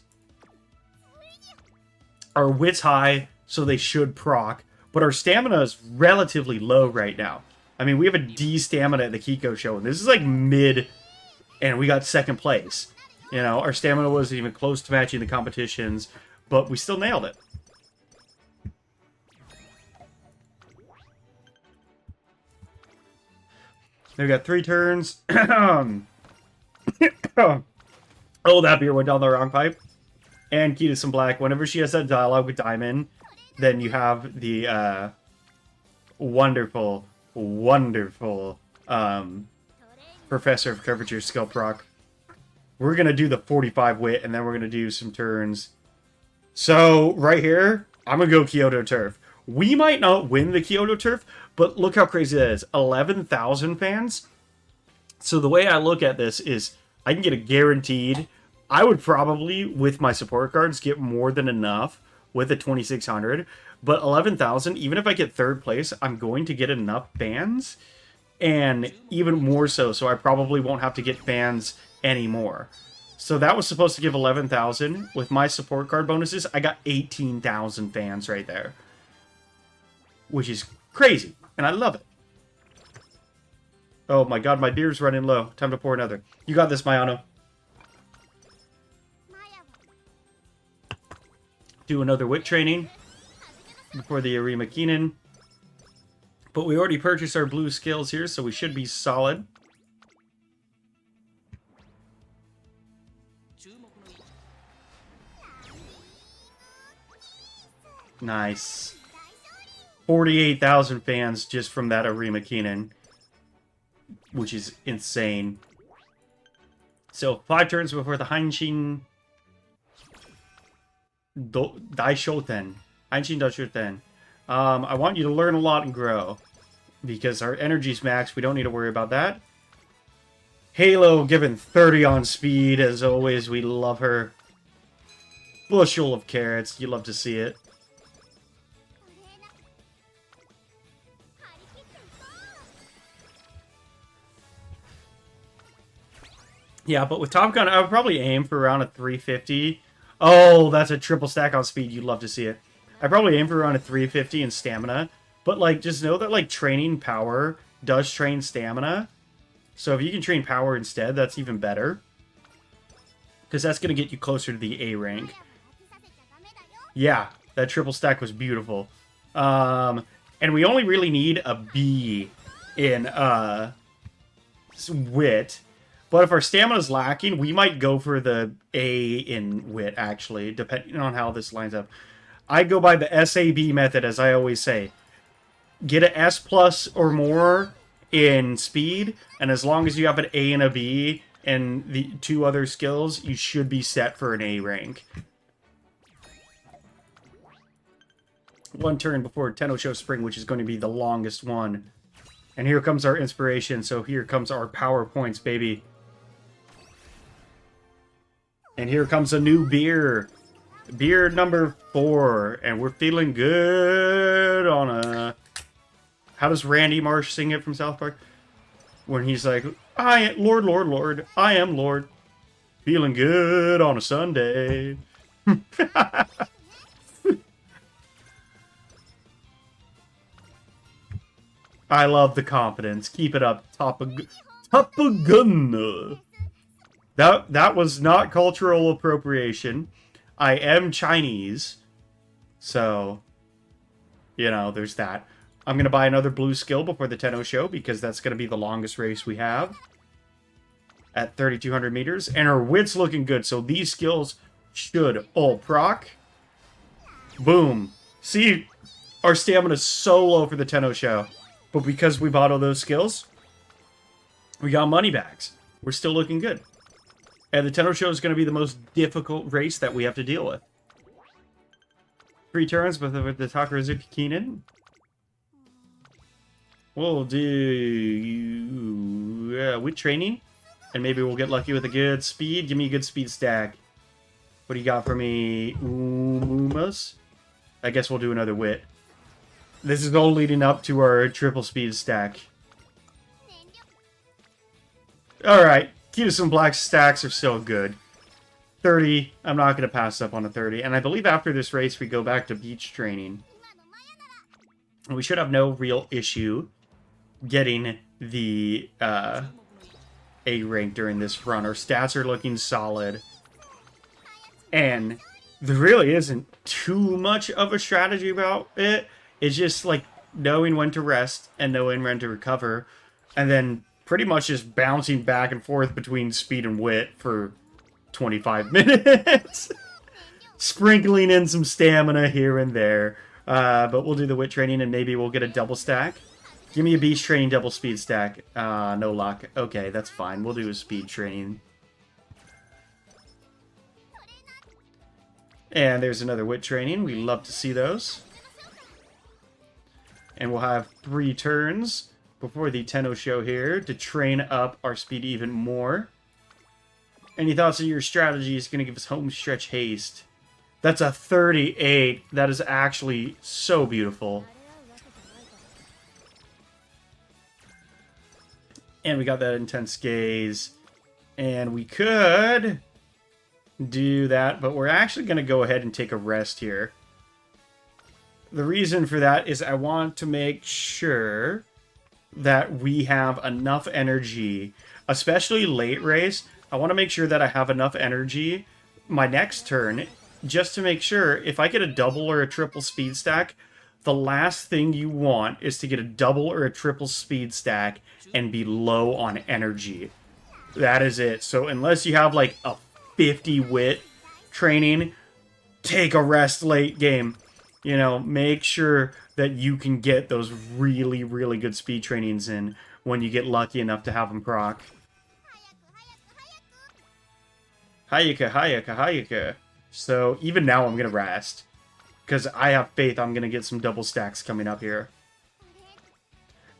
Our wit's high, so they should proc, but our stamina is relatively low right now. I mean, we have a D stamina at the Kiko show, and this is like mid, and we got 2nd place. You know, our stamina wasn't even close to matching the competitions, but we still nailed it. We got 3 turns. Oh, that beer went down the wrong pipe. And Key to some black. Whenever she has that dialogue with Diamond, then you have the wonderful, wonderful Professor of Curvature skill proc. We're going to do the 45 wit, and then we're going to do some turns. So, right here, I'm going to go Kyoto Turf. We might not win the Kyoto Turf, but look how crazy that is. 11,000 fans. So the way I look at this is I can get a guaranteed. I would probably, with my support cards, get more than enough with a 2,600. But 11,000, even if I get 3rd place, I'm going to get enough fans. And even more so I probably won't have to get fans anymore. So that was supposed to give 11,000. With my support card bonuses, I got 18,000 fans right there. Which is crazy, and I love it. Oh my god, my beer's running low. Time to pour another. You got this, Mayano. Do another wit training before the Arima Keenan. But we already purchased our blue skills here, so we should be solid. Nice. 48,000 fans just from that Arima Keenan, which is insane. So 5 turns before the Hainshin Daishoten. Hainshin Daishoten. I want you to learn a lot and grow, because our energy's max. We don't need to worry about that. Halo given 30 on speed, as always. We love her. bushel of carrots. You love to see it. Yeah, but with Top Gun, I would probably aim for around a 350. Oh, that's a triple stack on speed. You'd love to see it. I probably aim for around a 350 in stamina. But, like, just know that, like, training power does train stamina. So if you can train power instead, that's even better. Because that's going to get you closer to the A rank. Yeah, that triple stack was beautiful. And we only really need a B in wit. But if our stamina is lacking, we might go for the A in wit, actually, depending on how this lines up. I go by the SAB method, as I always say. Get an S plus or more in speed, and as long as you have an A and a B and the 2 other skills, you should be set for an A rank. 1 turn before Tenno Show Spring, which is going to be the longest one. And here comes our inspiration, so here comes our power points, baby. And here comes a new beer. Beer number 4. And we're feeling good on a... How does Randy Marsh sing it from South Park? When he's like, Lord, Lord, Lord, I am Lord. Feeling good on a Sunday. I love the confidence. Keep it up. Top of gun. That was not cultural appropriation. I am Chinese. So, you know, there's that. I'm going to buy another blue skill before the Tenno Show because that's going to be the longest race we have. At 3,200 meters. And our wit's looking good. So these skills should all proc. Boom. See, our stamina is so low for the Tenno Show. But because we bought all those skills, we got money backs. We're still looking good. And the Tenno Show is going to be the most difficult race that we have to deal with. 3 turns with the Takarazuki Keenan. We'll do with training. And maybe we'll get lucky with a good speed. Give me a good speed stack. What do you got for me? Umas? I guess we'll do another wit. This is all leading up to our triple speed stack. Alright. Keep some black stacks are still good. 30. I'm not going to pass up on a 30. And I believe after this race we go back to beach training. And we should have no real issue getting the A rank during this run. Our stats are looking solid. And there really isn't too much of a strategy about it. It's just like knowing when to rest and knowing when to recover. And then pretty much just bouncing back and forth between speed and wit for 25 minutes. Sprinkling in some stamina here and there. But we'll do the wit training and maybe we'll get a double stack. Give me a beach training double speed stack. No luck. Okay, that's fine. We'll do a speed training. And there's another wit training. We love to see those. And we'll have 3 turns before the Tenno Show here to train up our speed even more. Any thoughts on your strategy is going to give us home stretch haste? That's a 38. That is actually so beautiful. And we got that intense gaze. And we could do that, but we're actually going to go ahead and take a rest here. The reason for that is I want to make sure that we have enough energy, especially late race. I want to make sure that I have enough energy my next turn just to make sure if I get a double or a triple speed stack, the last thing you want is to get a double or a triple speed stack and be low on energy. That is it. So unless you have like a 50 wit training, take a rest late game. You know, make sure that you can get those really, really good speed trainings in when you get lucky enough to have them proc. Hayaka, Hayaka, Hayaka. So even now I'm going to rest. Because I have faith I'm going to get some double stacks coming up here.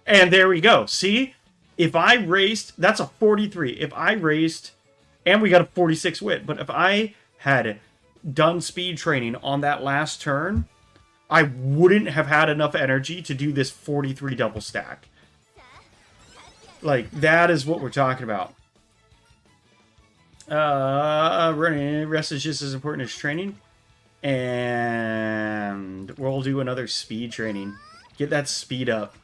And there we go. See? If I raced, that's a 43. If I raced, and we got a 46 wit. But if I had done speed training on that last turn, I wouldn't have had enough energy to do this 43 double stack. Like, that is what we're talking about. Running rest is just as important as training. And we'll do another speed training. Get that speed up.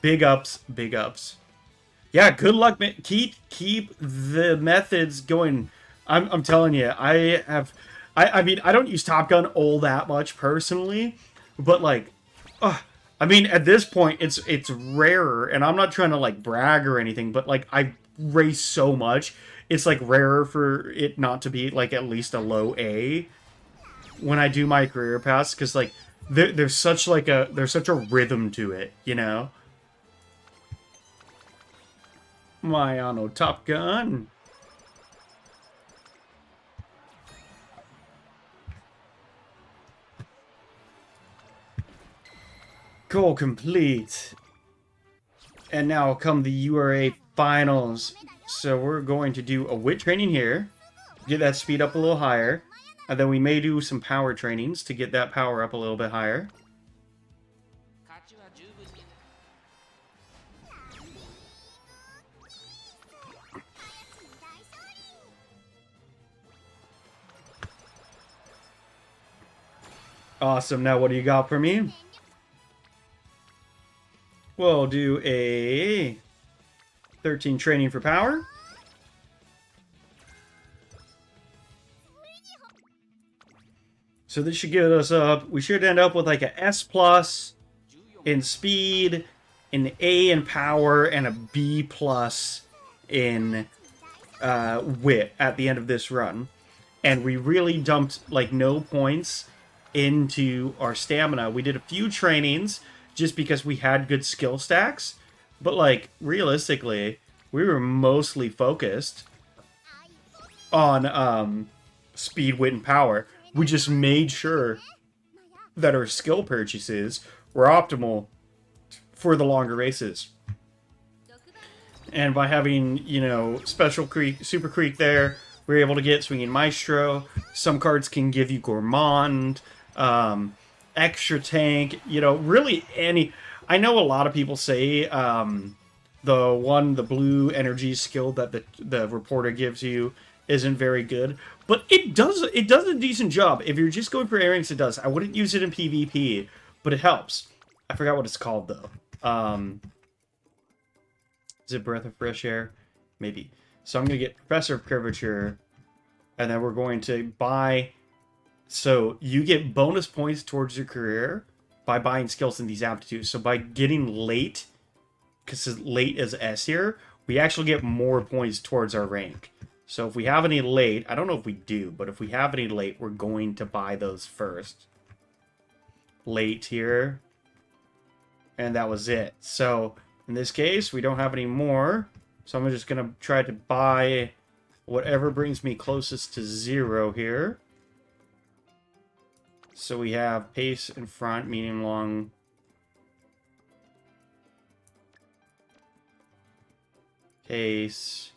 Big ups, big ups. Yeah, good luck, man. Keep the methods going. I'm telling you, I mean, I don't use Top Gun all that much personally, but like, I mean, at this point, it's rarer, and I'm not trying to like brag or anything, but like I race so much, it's like rarer for it not to be like at least a low A when I do my career pass, because like there's such a rhythm to it, you know. My Ano Top Gun. Goal complete. And now come the URA finals. So we're going to do a wit training here. Get that speed up a little higher. And then we may do some power trainings to get that power up a little bit higher. Awesome. Now what do you got for me? We'll do a 13 training for power. So this should get us up. We should end up with like a S+ in speed, an A in power, and a B+ in wit at the end of this run. And we really dumped like no points into our stamina. We did a few trainings just because we had good skill stacks, but like realistically, we were mostly focused on speed, wit, and power. We just made sure that our skill purchases were optimal for the longer races. And by having, you know, Special Creek, Super Creek there, we were able to get Swinging Maestro. Some cards can give you Gourmand, Extra Tank, you know, really any... I know a lot of people say the blue energy skill that the reporter gives you isn't very good, but it does a decent job. If you're just going for airings, it does. I wouldn't use it in PvP, but it helps. I forgot what it's called though. Is it Breath of Fresh Air? Maybe. So I'm gonna get Professor of Curvature, and then we're going to buy. So you get bonus points towards your career by buying skills in these aptitudes. So by getting late, because late is S here, we actually get more points towards our rank. So if we have any late, I don't know if we do, but if we have any late, we're going to buy those first. Late here. And that was it. So in this case, we don't have any more. So I'm just going to try to buy whatever brings me closest to 0 here. So we have pace in front, medium, long. Pace.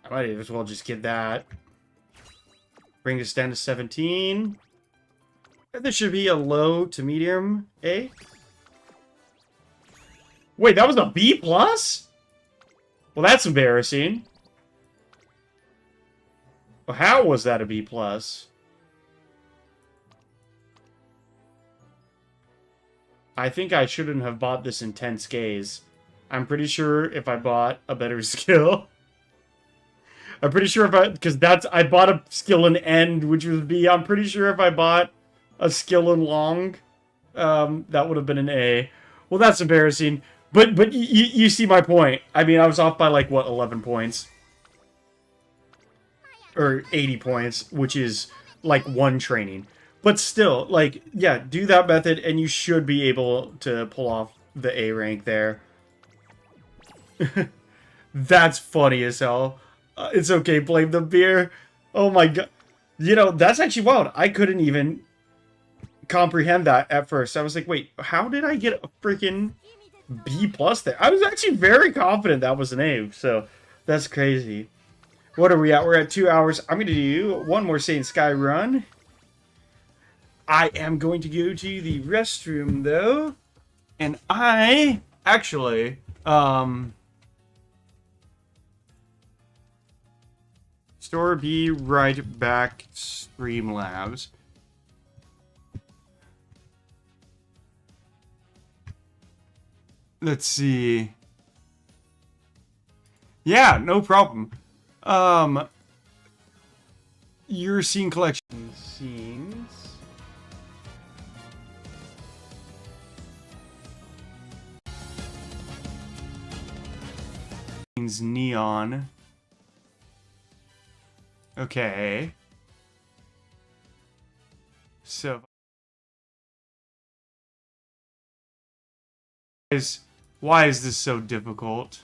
I might as well just get that. Bring us down to 17. This should be a low to medium A. Wait, that was a B+? Well, that's embarrassing. Well, how was that a B+? I think I shouldn't have bought this Intense Gaze. I'm pretty sure if I bought a better skill... I'm pretty sure if because I bought a skill in End, which was B. I'm pretty sure if I bought a skill in Long, that would have been an A. Well, that's embarrassing. But you see my point. I mean, I was off by like, what, 11 points? Or 80 points, which is like 1 training. But still, like, yeah, do that method and you should be able to pull off the A rank there. That's funny as hell. It's okay, blame the beer. Oh my god. You know, that's actually wild. I couldn't even comprehend that at first. I was like, wait, how did I get a freaking B+ there? I was actually very confident that was an A, so that's crazy. What are we at? We're at 2 hours. I'm going to do one more Seiun Sky run. I am going to go to the restroom, though. And I actually, store be right back, Streamlabs. Let's see. Yeah, no problem. Your scene collection scenes. Neon. Okay. So why is this so difficult?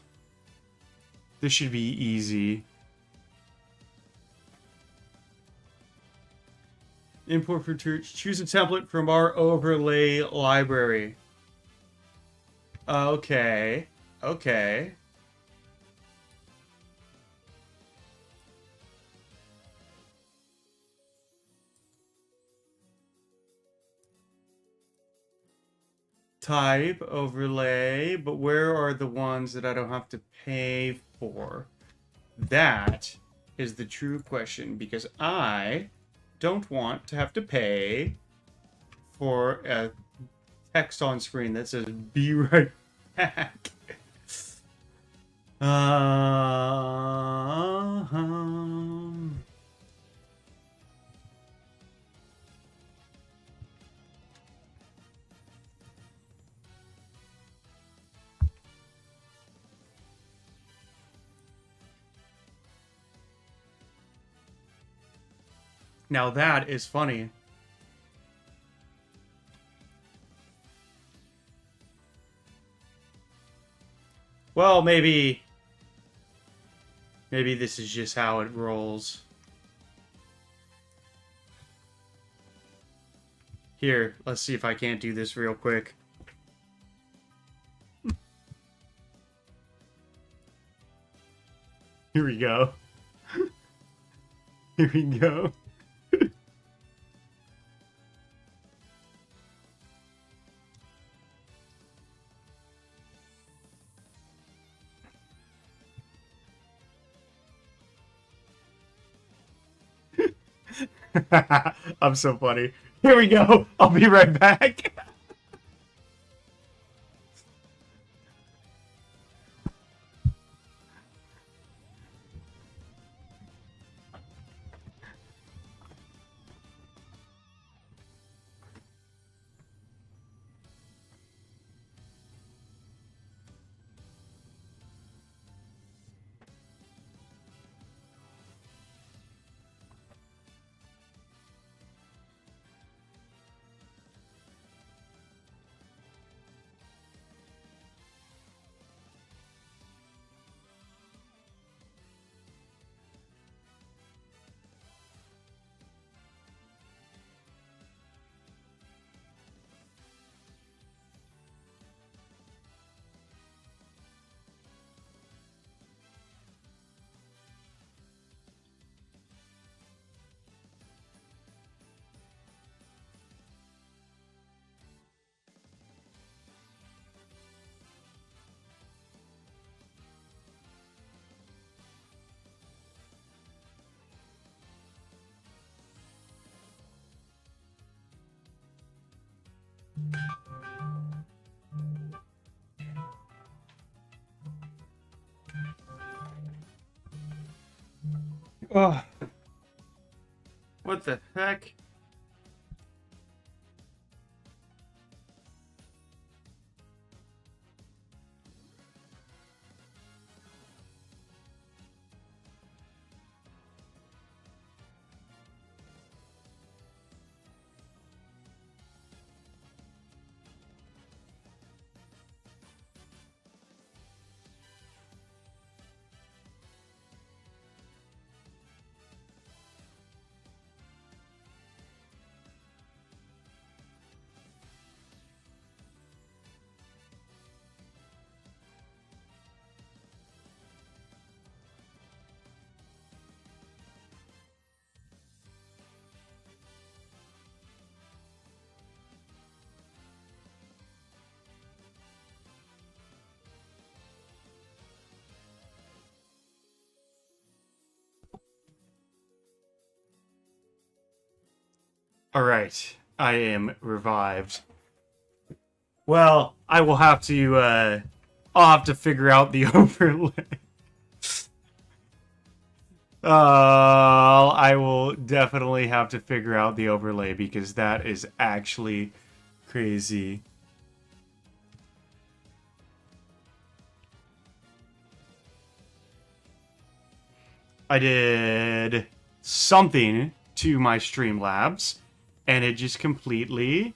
This should be easy. Import for church. Choose a template from our overlay library. Okay. Okay. Type, overlay, but where are the ones that I don't have to pay for? That is the true question, because I don't want to have to pay for a text on screen that says be right back. Now that is funny. Well, maybe this is just how it rolls. Here, let's see if I can't do this real quick. Here we go. Here we go. I'm so funny. Here we go. I'll be right back. Oh. What the heck? Alright, I am revived. Well, I will have to, I'll have to figure out the overlay. I will definitely have to figure out the overlay because that is actually crazy. I did something to my Streamlabs, and it just completely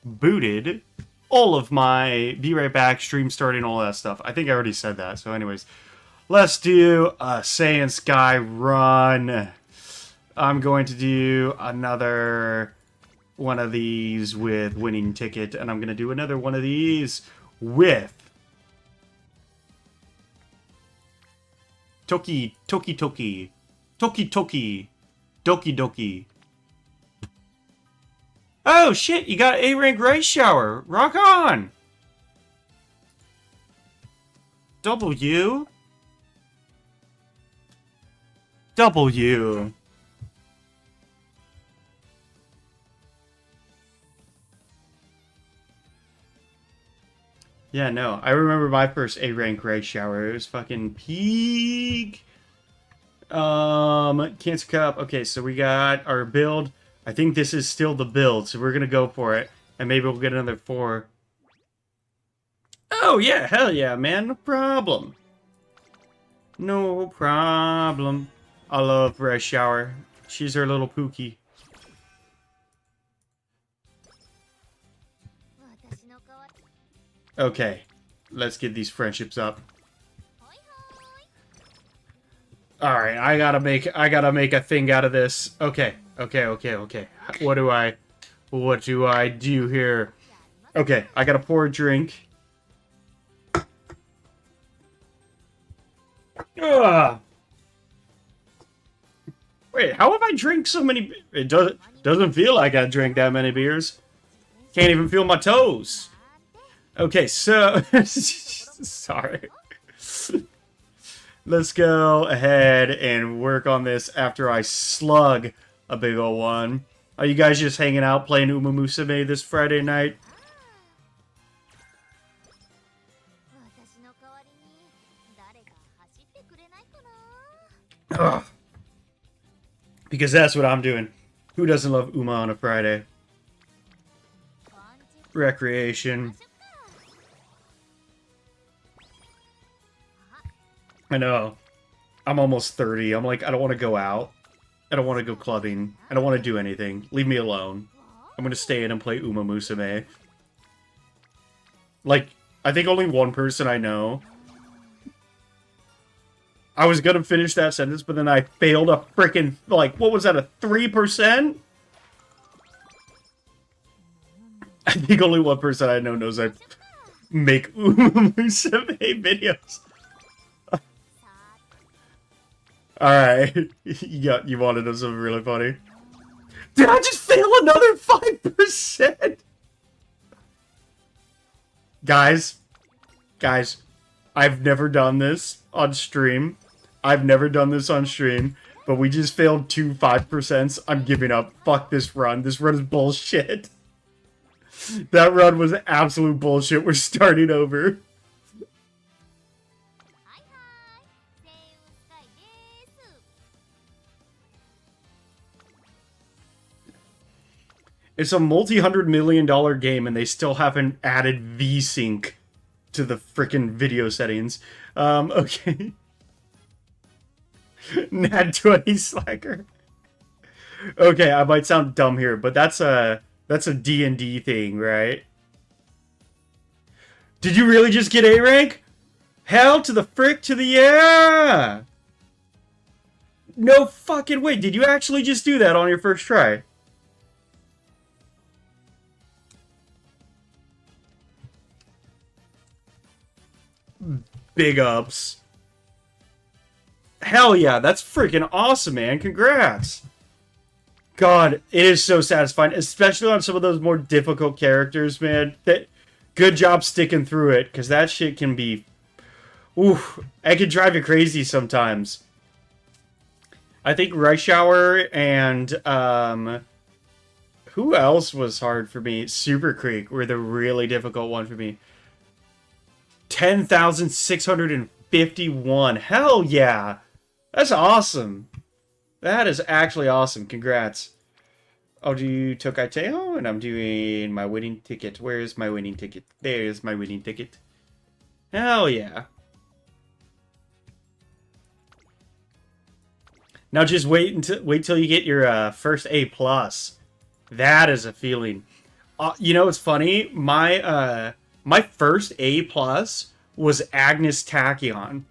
booted all of my be right back, stream starting, all that stuff. I think I already said that. So anyways, let's do a Seiun Sky run. I'm going to do another one of these with winning ticket, and I'm going to do another one of these with Toki Toki Toki Toki Toki Doki Doki. Oh shit, you got A-rank Rice Shower. Rock on! W. W. Yeah, no. I remember my first A-rank Rice Shower. It was fucking peak. Cancer Cup. Okay, so we got our build. I think this is still the build, so we're gonna go for it. And maybe we'll get another 4. Oh, yeah, hell yeah, man. No problem. No problem. I love Rice Shower. She's her little Pookie. Okay, let's get these friendships up. Alright, I gotta make a thing out of this. Okay. What do I do here? Okay, I gotta pour a drink. Ugh. Wait, how have I drank so many? It doesn't feel like I drank that many beers. Can't even feel my toes. Okay, so sorry. Let's go ahead and work on this after I slug a big ol' one. Are you guys just hanging out playing Uma Musume this Friday night? Ugh. Because that's what I'm doing. Who doesn't love Uma on a Friday? Recreation. I know. I'm almost 30. I'm like, I don't want to go out. I don't want to go clubbing. I don't want to do anything. Leave me alone. I'm going to stay in and play Uma Musume. Like, I think only one person I know. I was going to finish that sentence, but then I failed a freaking, like, what was that, a 3%? I think only one person I know knows I make Uma Musume videos. Alright, you wanted to know something really funny? Did I just fail another 5%? Guys, I've never done this on stream. But we just failed 2 5%. I'm giving up. Fuck this run. This run is bullshit. That run was absolute bullshit. We're starting over. It's a multi-$100 million game, and they still haven't added V-Sync to the frickin' video settings. Okay. Nat 20 slacker. Okay, I might sound dumb here, but that's a D&D thing, right? Did you really just get A rank? Hell to the frick to the yeah! No fucking way. Did you actually just do that on your first try? Big ups. Hell yeah, that's freaking awesome, man. Congrats. God, it is so satisfying, especially on some of those more difficult characters, man. Good job sticking through it, because that shit can be... Oof, it can drive you crazy sometimes. I think Rice Shower and Who else was hard for me? Super Creek were the really difficult one for me. 10,651. Hell yeah. That's awesome. That is actually awesome. Congrats. I'll do Tokai Teo, and I'm doing my winning ticket. Where's my winning ticket? There's my winning ticket. Hell yeah. Now just wait till you get your first A+. That is a feeling. You know, it's funny. My first A+ was Agnes Tachyon.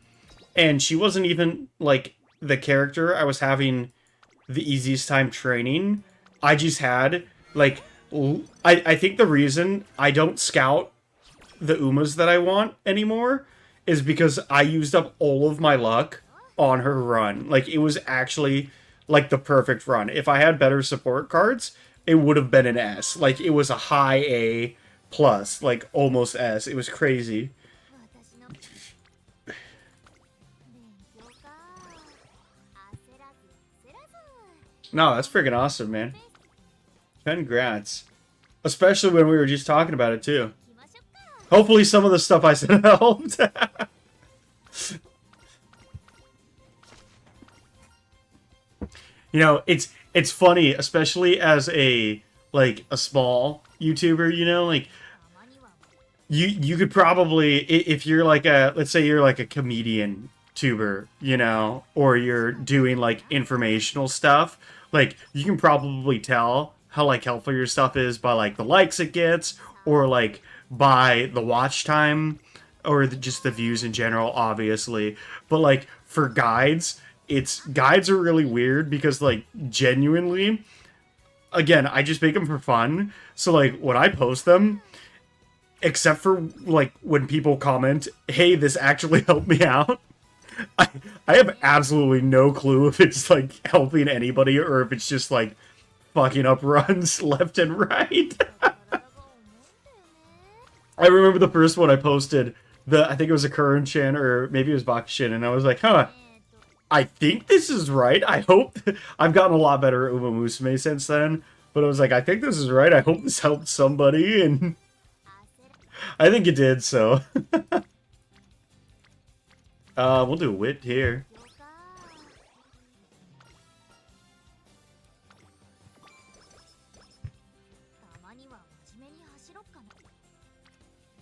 And she wasn't even, like, the character I was having the easiest time training. I just had, like, I think the reason I don't scout the Umas that I want anymore is because I used up all of my luck on her run. Like, it was actually, like, the perfect run. If I had better support cards, it would have been an S. Like, it was a high A+, like, almost S. It was crazy. No, that's freaking awesome, man. Congrats. Especially when we were just talking about it, too. Hopefully some of the stuff I said helped. You know, it's funny, especially as a small YouTuber, you know, like you could probably, if you're like let's say you're like a comedian tuber, you know, or you're doing like informational stuff, like you can probably tell how like helpful your stuff is by like the likes it gets, or like by the watch time, or just the views in general, obviously. But like for guides, guides are really weird because like genuinely, again, I just make them for fun. So like when I post them, except for like when people comment, hey, this actually helped me out, I have absolutely no clue if it's like helping anybody or if it's just like fucking up runs left and right. I remember the first one I posted, I think it was a Current-chan or maybe it was Bakushin, and I was like, huh, I think this is right. I hope. I've gotten a lot better at Uma Musume since then, but I was like, I think this is right. I hope this helped somebody, and I think it did, so. We'll do Wit here.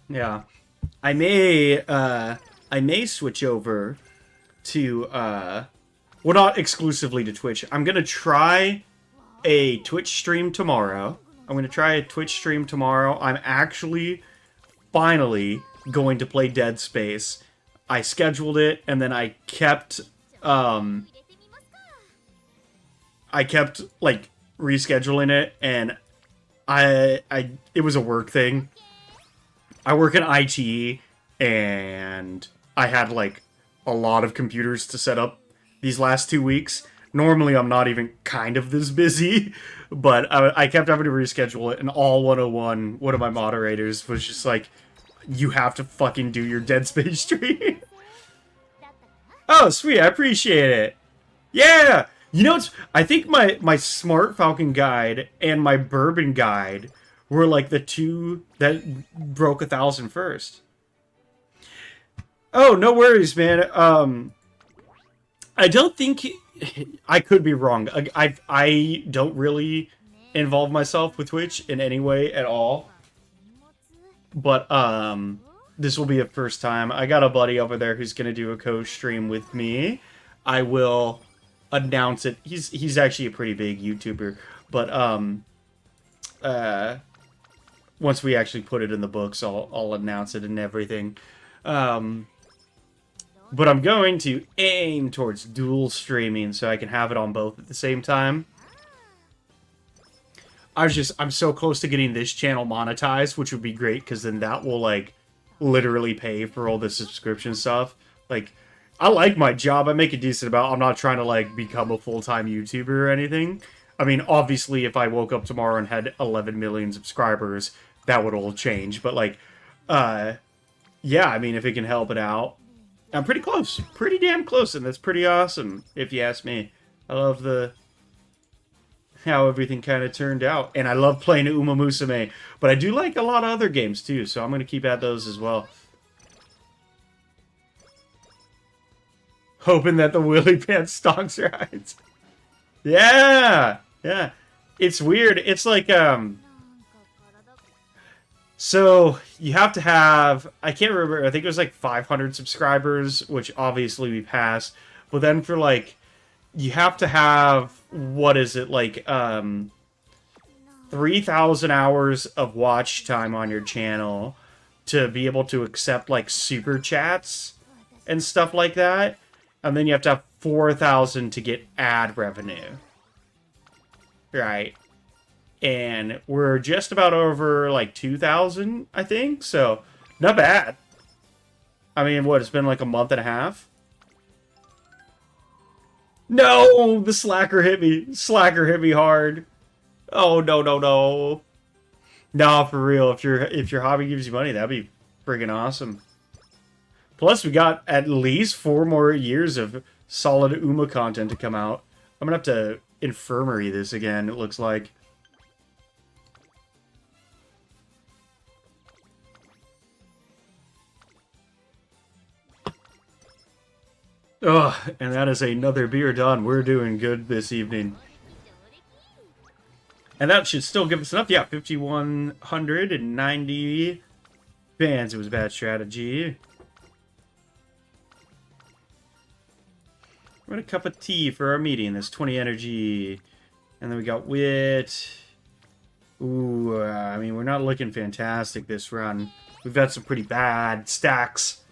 Yeah. I may switch over to, well, not exclusively to Twitch. I'm gonna try a Twitch stream tomorrow. I'm actually finally going to play Dead Space. I scheduled it, and then I kept like rescheduling it, and it was a work thing. I work in IT, and I had like a lot of computers to set up these last 2 weeks. Normally, I'm not even kind of this busy, but I kept having to reschedule it, and all 101, one of my moderators, was just like, you have to fucking do your Dead Space stream. Oh, sweet, I appreciate it. Yeah! You know, I think my Smart Falcon guide and my Bourbon guide were like the two that broke 1,000 first. Oh, no worries, man. I don't think... I could be wrong. I don't really involve myself with Twitch in any way at all. But, this will be a first time. I got a buddy over there who's going to do a co-stream with me. I will announce it. He's actually a pretty big YouTuber. But, once we actually put it in the books, I'll announce it and everything. But I'm going to aim towards dual streaming so I can have it on both at the same time. I'm so close to getting this channel monetized, which would be great, because then that will, like, literally pay for all the subscription stuff. Like, I like my job. I make a decent amount. I'm not trying to, like, become a full-time YouTuber or anything. I mean, obviously, if I woke up tomorrow and had 11 million subscribers, that would all change. But, like, yeah, I mean, if it can help it out. I'm pretty close. Pretty damn close, and that's pretty awesome, if you ask me. I love the... how everything kind of turned out. And I love playing Uma Musume, but I do like a lot of other games too, so I'm going to keep at those as well. Hoping that the Willy Pants stonks right. Yeah! Yeah. It's weird. It's like, so you have to have, I can't remember, I think it was like 500 subscribers, which obviously we passed. But then for like, you have to have, what is it, like, 3,000 hours of watch time on your channel to be able to accept like super chats and stuff like that. And then you have to have 4,000 to get ad revenue. Right. And we're just about over, like, 2,000, I think. So, not bad. I mean, what, it's been like a month and a half? No! The slacker hit me. Slacker hit me hard. Oh, no, no, no. No, for real. If your hobby gives you money, that'd be friggin' awesome. Plus, we got at least 4 more years of solid Uma content to come out. I'm gonna have to infirmary this again, it looks like. Ugh, and that is another beer done. We're doing good this evening. And that should still give us enough. Yeah, 5,190 fans. It was a bad strategy. We're gonna cup of tea for our meeting. That's 20 energy. And then we got wit. Ooh, I mean, we're not looking fantastic this run. We've had some pretty bad stacks.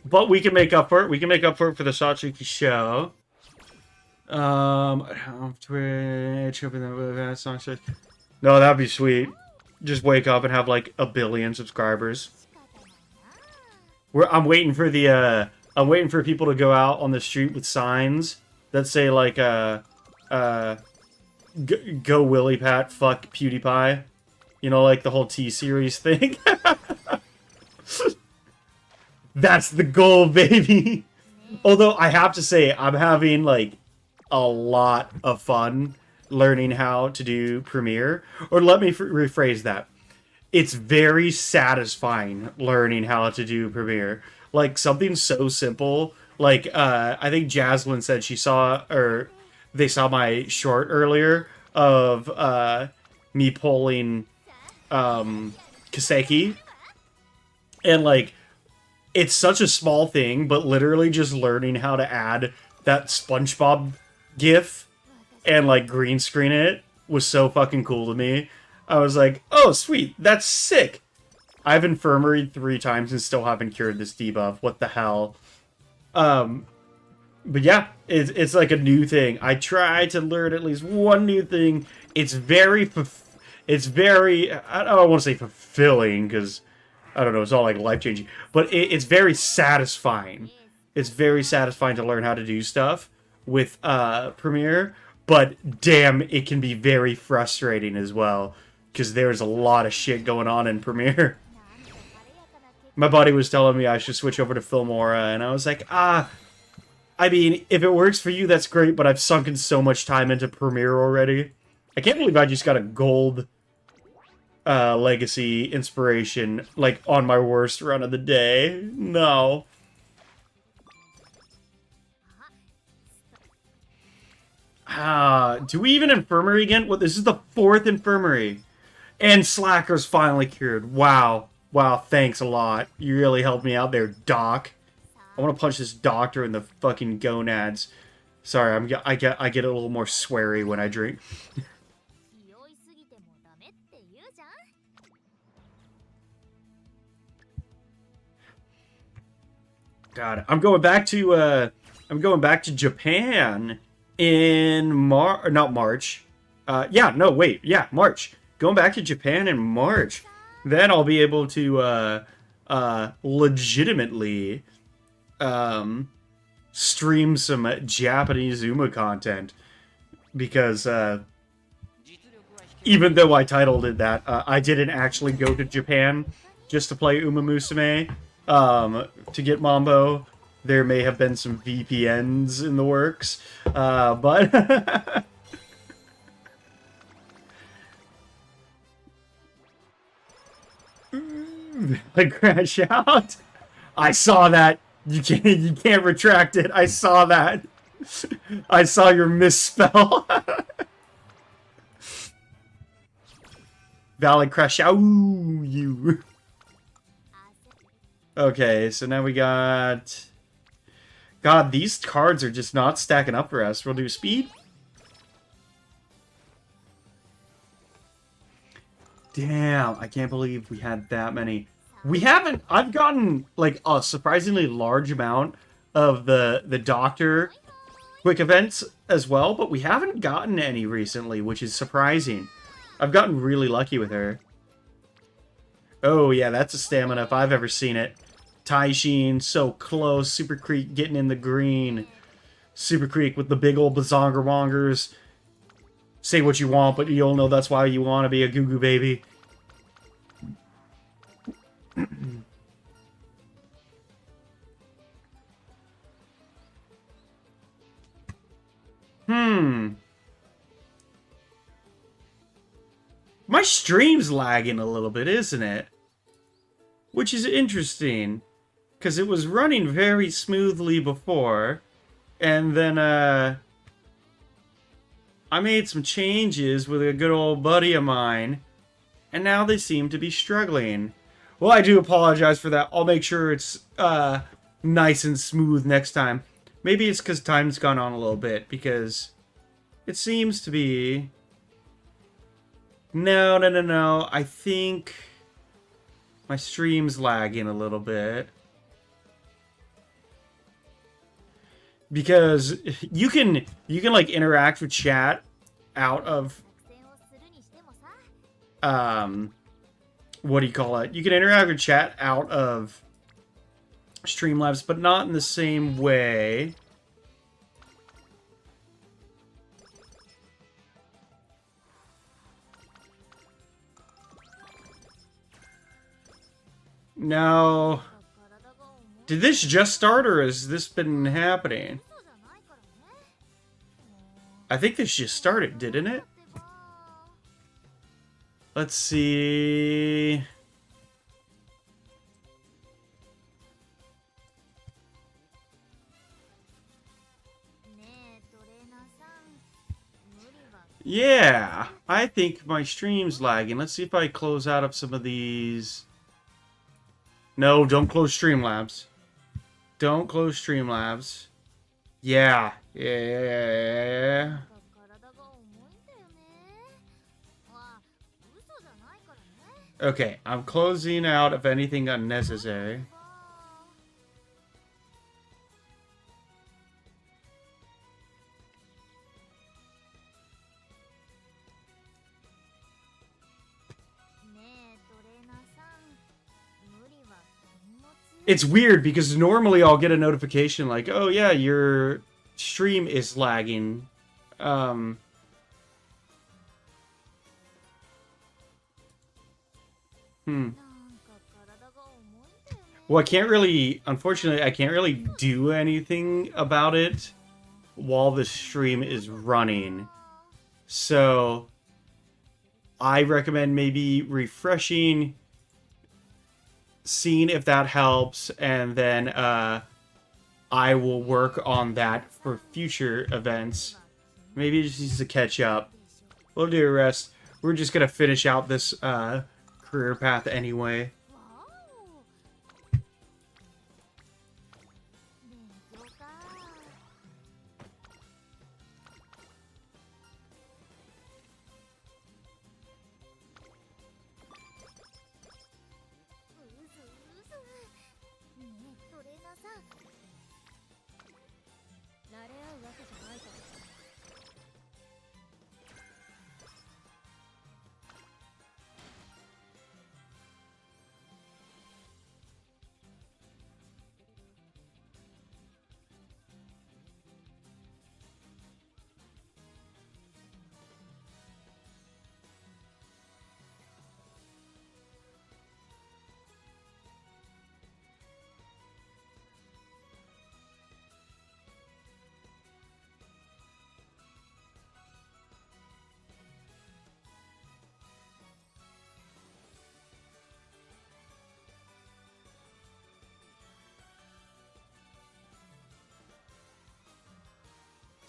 But we can make up for it. We can make up for it for the Satsuki show. Twitch, open the song. No, that'd be sweet. Just wake up and have like 1 billion subscribers. I'm waiting for the I'm waiting for people to go out on the street with signs that say like go Willy Pat, fuck PewDiePie. You know, like the whole T-Series thing. That's the goal, baby. Although I have to say, I'm having like a lot of fun learning how to do Premiere. Or let me rephrase that. It's very satisfying learning how to do Premiere. Like something so simple. Like I think Jaslyn said she saw, or they saw my short earlier of me pulling Kaseki. And like, it's such a small thing, but literally just learning how to add that SpongeBob gif and like green screen it was so fucking cool to me. I was like, oh sweet, that's sick. I've infirmaried 3 times and still haven't cured this debuff. What the hell? But yeah, it's like a new thing. I try to learn at least one new thing. It's very, I don't want to say fulfilling, because I don't know, it's all like life-changing. But it's very satisfying. It's very satisfying to learn how to do stuff with Premiere. But damn, it can be very frustrating as well, because there's a lot of shit going on in Premiere. My buddy was telling me I should switch over to Filmora, and I was like, I mean, if it works for you, that's great, but I've sunken so much time into Premiere already. I can't believe I just got a gold legacy inspiration, like, on my worst run of the day. No. Do we even infirmary again? Well, this is the 4th infirmary. And Slacker's finally cured. Wow. Wow, thanks a lot. You really helped me out there, Doc. I want to punch this doctor in the fucking gonads. Sorry, I get a little more sweary when I drink. God, I'm going back to Japan in March. March. Going back to Japan in March. Then I'll be able to legitimately stream some Japanese Uma content, because even though I titled it that, I didn't actually go to Japan just to play Uma Musume to get Mambo, there may have been some VPNs in the works, but I crash out. I saw that. You can't retract it. I saw that. I saw your misspell. Valid crash out. You. Okay, so now we got. God, these cards are just not stacking up for us. We'll do speed. Damn, I can't believe we had that many. We haven't. I've gotten like a surprisingly large amount of the doctor quick events as well, but we haven't gotten any recently, which is surprising. I've gotten really lucky with her. Oh yeah, that's a stamina if I've ever seen it. Taishin, so close. Super Creek getting in the green. Super Creek with the big old bazonger wongers. Say what you want, but you'll know that's why you want to be a Goo Goo baby. My stream's lagging a little bit, isn't it? Which is interesting, because it was running very smoothly before, and then, I made some changes with a good old buddy of mine, and now they seem to be struggling. Well, I do apologize for that. I'll make sure it's, nice and smooth next time. Maybe it's because time's gone on a little bit, because it seems to be... No. I think my stream's lagging a little bit. Because you can like interact with chat out of what do you call it? You can interact with chat out of Streamlabs, but not in the same way. No. Did this just start, or has this been happening? I think this just started, didn't it? Let's see... Yeah, I think my stream's lagging. Let's see if I close out of some of these... No, don't close Streamlabs. Don't close Streamlabs. Yeah. Okay, I'm closing out of anything unnecessary. It's weird because normally I'll get a notification like, oh yeah, your stream is lagging. Well, I can't really, unfortunately, I can't really do anything about it while the stream is running. So, I recommend maybe refreshing, seeing if that helps, and then I will work on that for future events. Maybe it just needs to catch up. We'll do a rest. We're just gonna finish out this career path anyway.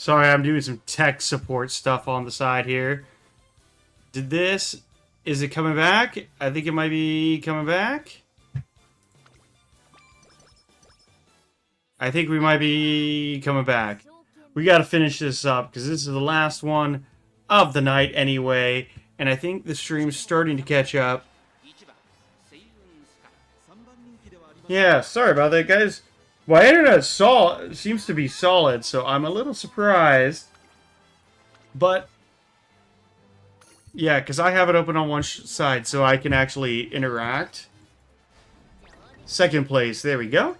Sorry, I'm doing some tech support stuff on the side here. Is it coming back? I think it might be coming back. I think we might be coming back. We got to finish this up because this is the last one of the night anyway. And I think the stream's starting to catch up. Yeah, sorry about that, guys. My internet seems to be solid, so I'm a little surprised. But, yeah, because I have it open on one side so I can actually interact. Second place, there we go.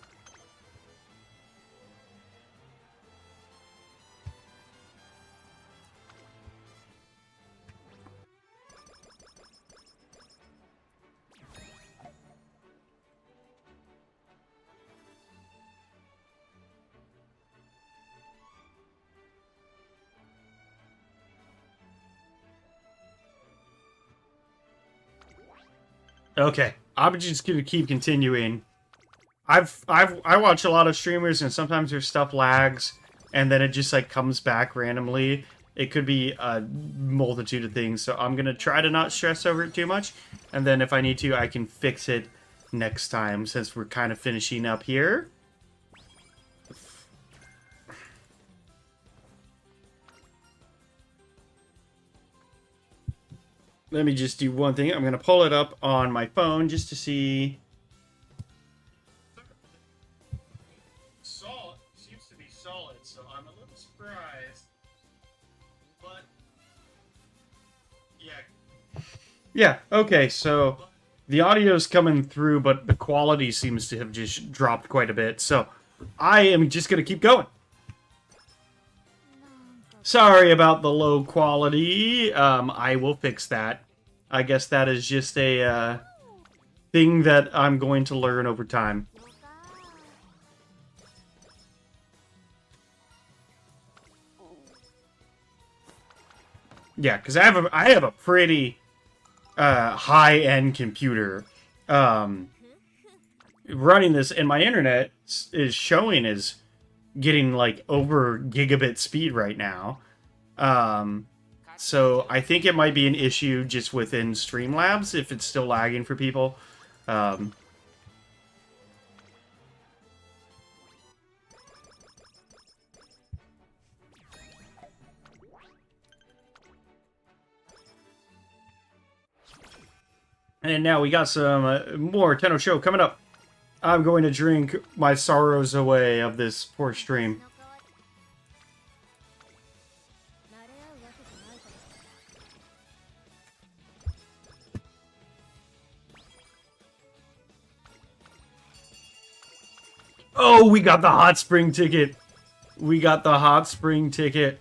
Okay, I'm just gonna keep continuing. I watch a lot of streamers, and sometimes their stuff lags, and then it just like comes back randomly. It could be a multitude of things, so I'm gonna try to not stress over it too much, and then if I need to, I can fix it next time since we're kind of finishing up here. Let me just do one thing. I'm going to pull it up on my phone just to see. Solid. Seems to be solid, so I'm a little surprised. But, yeah. Yeah, okay, so the audio's coming through, but the quality seems to have just dropped quite a bit. So I am just going to keep going. Sorry about the low quality. I will fix that. I guess that is just a thing that I'm going to learn over time. Yeah, because I have a pretty high-end computer running this, and my internet is showing as getting like over gigabit speed right now. So I think it might be an issue just within Streamlabs if it's still lagging for people. And now we got some more Tenno Show coming up. I'm going to drink my sorrows away of this poor stream. Oh, we got the hot spring ticket. We got the hot spring ticket.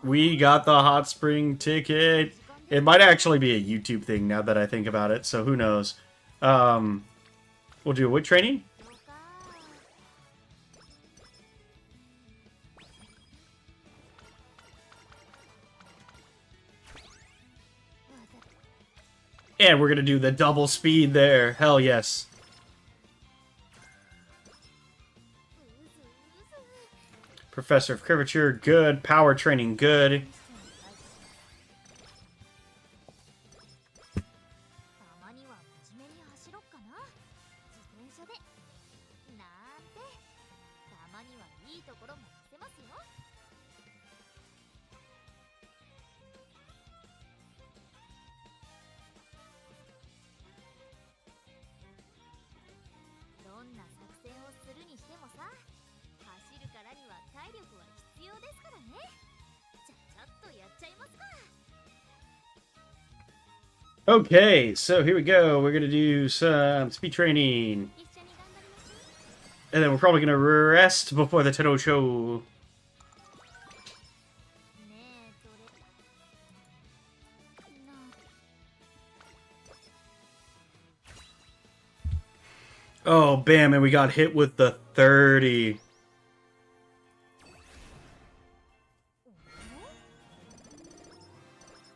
We got the hot spring ticket. It might actually be a YouTube thing now that I think about it, so who knows. We'll do a wood training. And we're going to do the double speed there. Hell yes. Professor of Curvature, good. Power training, good. Okay, so here we go. We're going to do some speed training. And then we're probably going to rest before the Tenno Show. Oh, bam, and we got hit with the 30.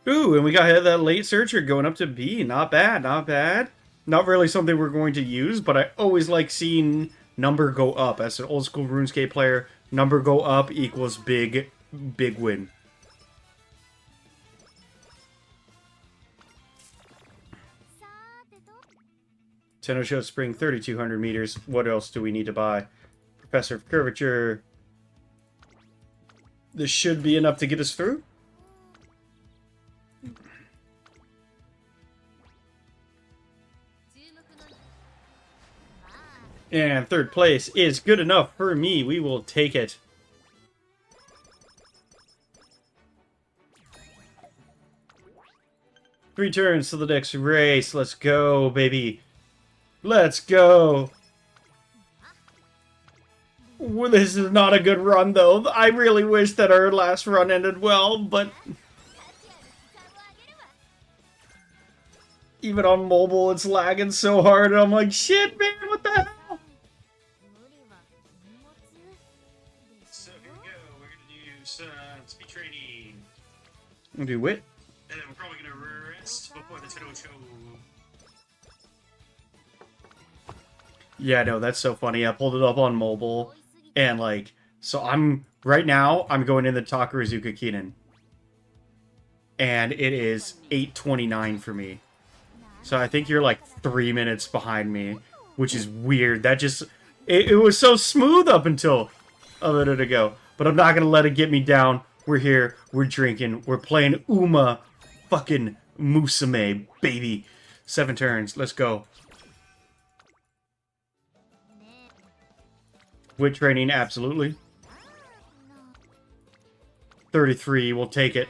Ooh, and we got hit that late searcher going up to B. Not bad, not bad. Not really something we're going to use, but I always like seeing number go up. As an old school RuneScape player, Number go up equals big win. Tenosho Spring, 3,200 meters. What else do we need to buy? Professor of Curvature. This should be enough to get us through. And third place is good enough for me. We will take it. Three turns to the next race. Let's go, baby. Let's go. Well, this is not a good run, though. I really wish that our last run ended well, but... even on mobile, it's lagging so hard, and I'm like, shit, man, what the hell? So here we go. We're going to do some speed training. We'll do wit. And then we're probably going to rest before the Tenno show. Yeah, no, that's so funny. I pulled it up on mobile, and like, so right now, I'm going in the Takarazuka Kinen. And it is 8:29 for me. So I think you're like 3 minutes behind me, which is weird. That just, it was so smooth up until a minute ago. But I'm not going to let it get me down. We're here, we're drinking, we're playing Uma fucking Musume, baby. 7 turns, let's go. Wit training, absolutely. 33, we'll take it.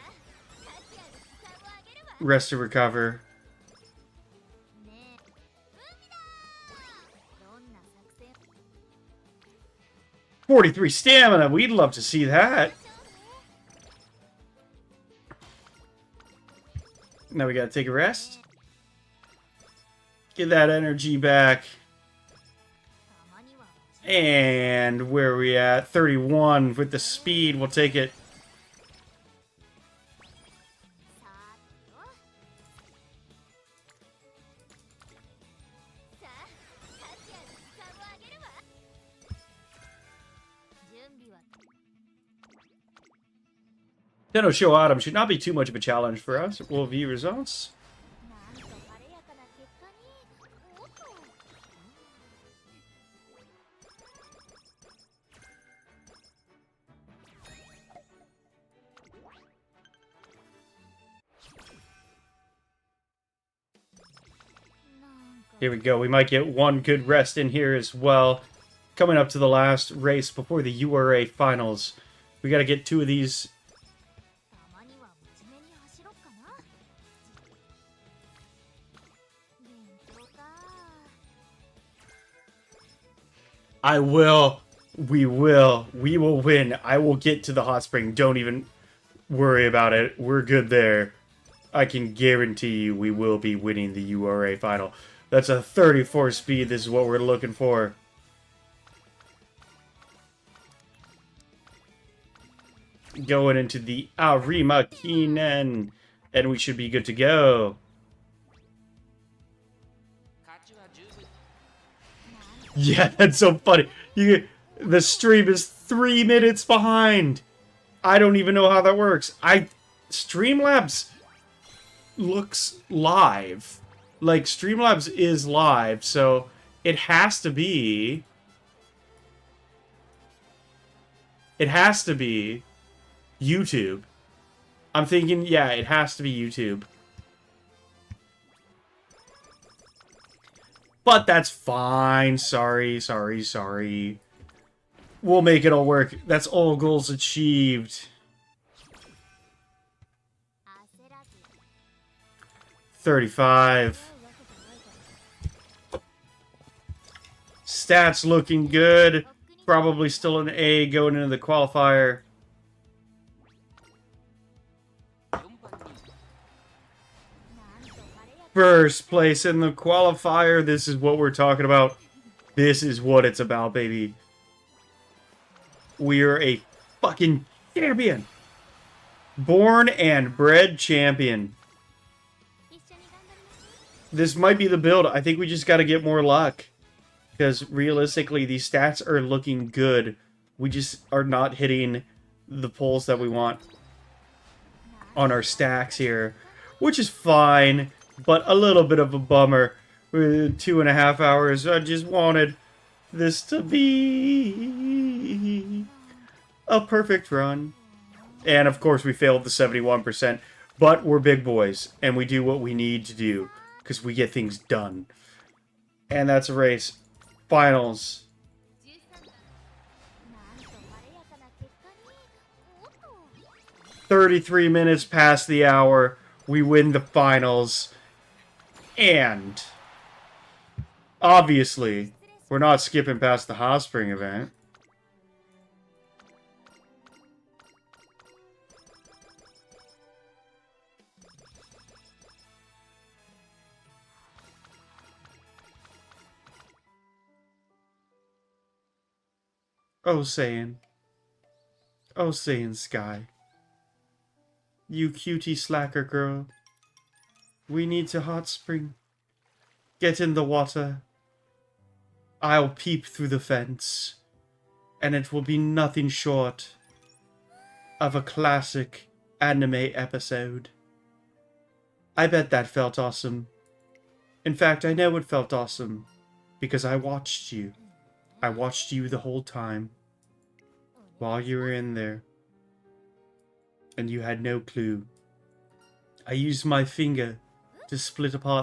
Rest to recover. 43 stamina, we'd love to see that. Now we gotta take a rest. Get that energy back. And where are we at? 31 with the speed, we'll take it. Tenno Show Autumn should not be too much of a challenge for us. We'll view results. Here we go. We might get one good rest in here as well. Coming up to the last race before the URA finals. We got to get 2 of these. I will. We will. We will win. I will get to the hot spring. Don't even worry about it. We're good there. I can guarantee you we will be winning the URA final. That's a 34 speed. This is what we're looking for. Going into the Arima Kinen. And we should be good to go. Yeah, that's so funny. The stream is 3 minutes behind. I don't even know how that works. Streamlabs looks live. Like, Streamlabs is live, so it has to be... It has to be YouTube. I'm thinking, yeah, it has to be YouTube. But that's fine. Sorry. We'll make it all work. That's all goals achieved. 35. Stats looking good. Probably still an A going into the qualifier. First place in the qualifier. This is what we're talking about. This is what it's about, baby. We're a fucking champion. Born and bred champion. This might be the build. I think we just got to get more luck. Because realistically, these stats are looking good We just are not hitting the pulls that we want on our stacks here, which is fine, but a little bit of a bummer. 2.5 hours. I just wanted this to be a perfect run. And of course we failed the 71%, but we're big boys and we do what we need to do because we get things done. And that's a race. Finals. 33 minutes past the hour. We win the finals. And obviously, we're not skipping past the hot spring event. Oh, Seiun. Oh, Seiun Sky. You cutie slacker girl. We need to hot spring. Get in the water. I'll peep through the fence. And it will be nothing short of a classic anime episode. I bet that felt awesome. In fact, I know it felt awesome. Because I watched you. I watched you the whole time. While you were in there. And you had no clue. I used my finger to split apart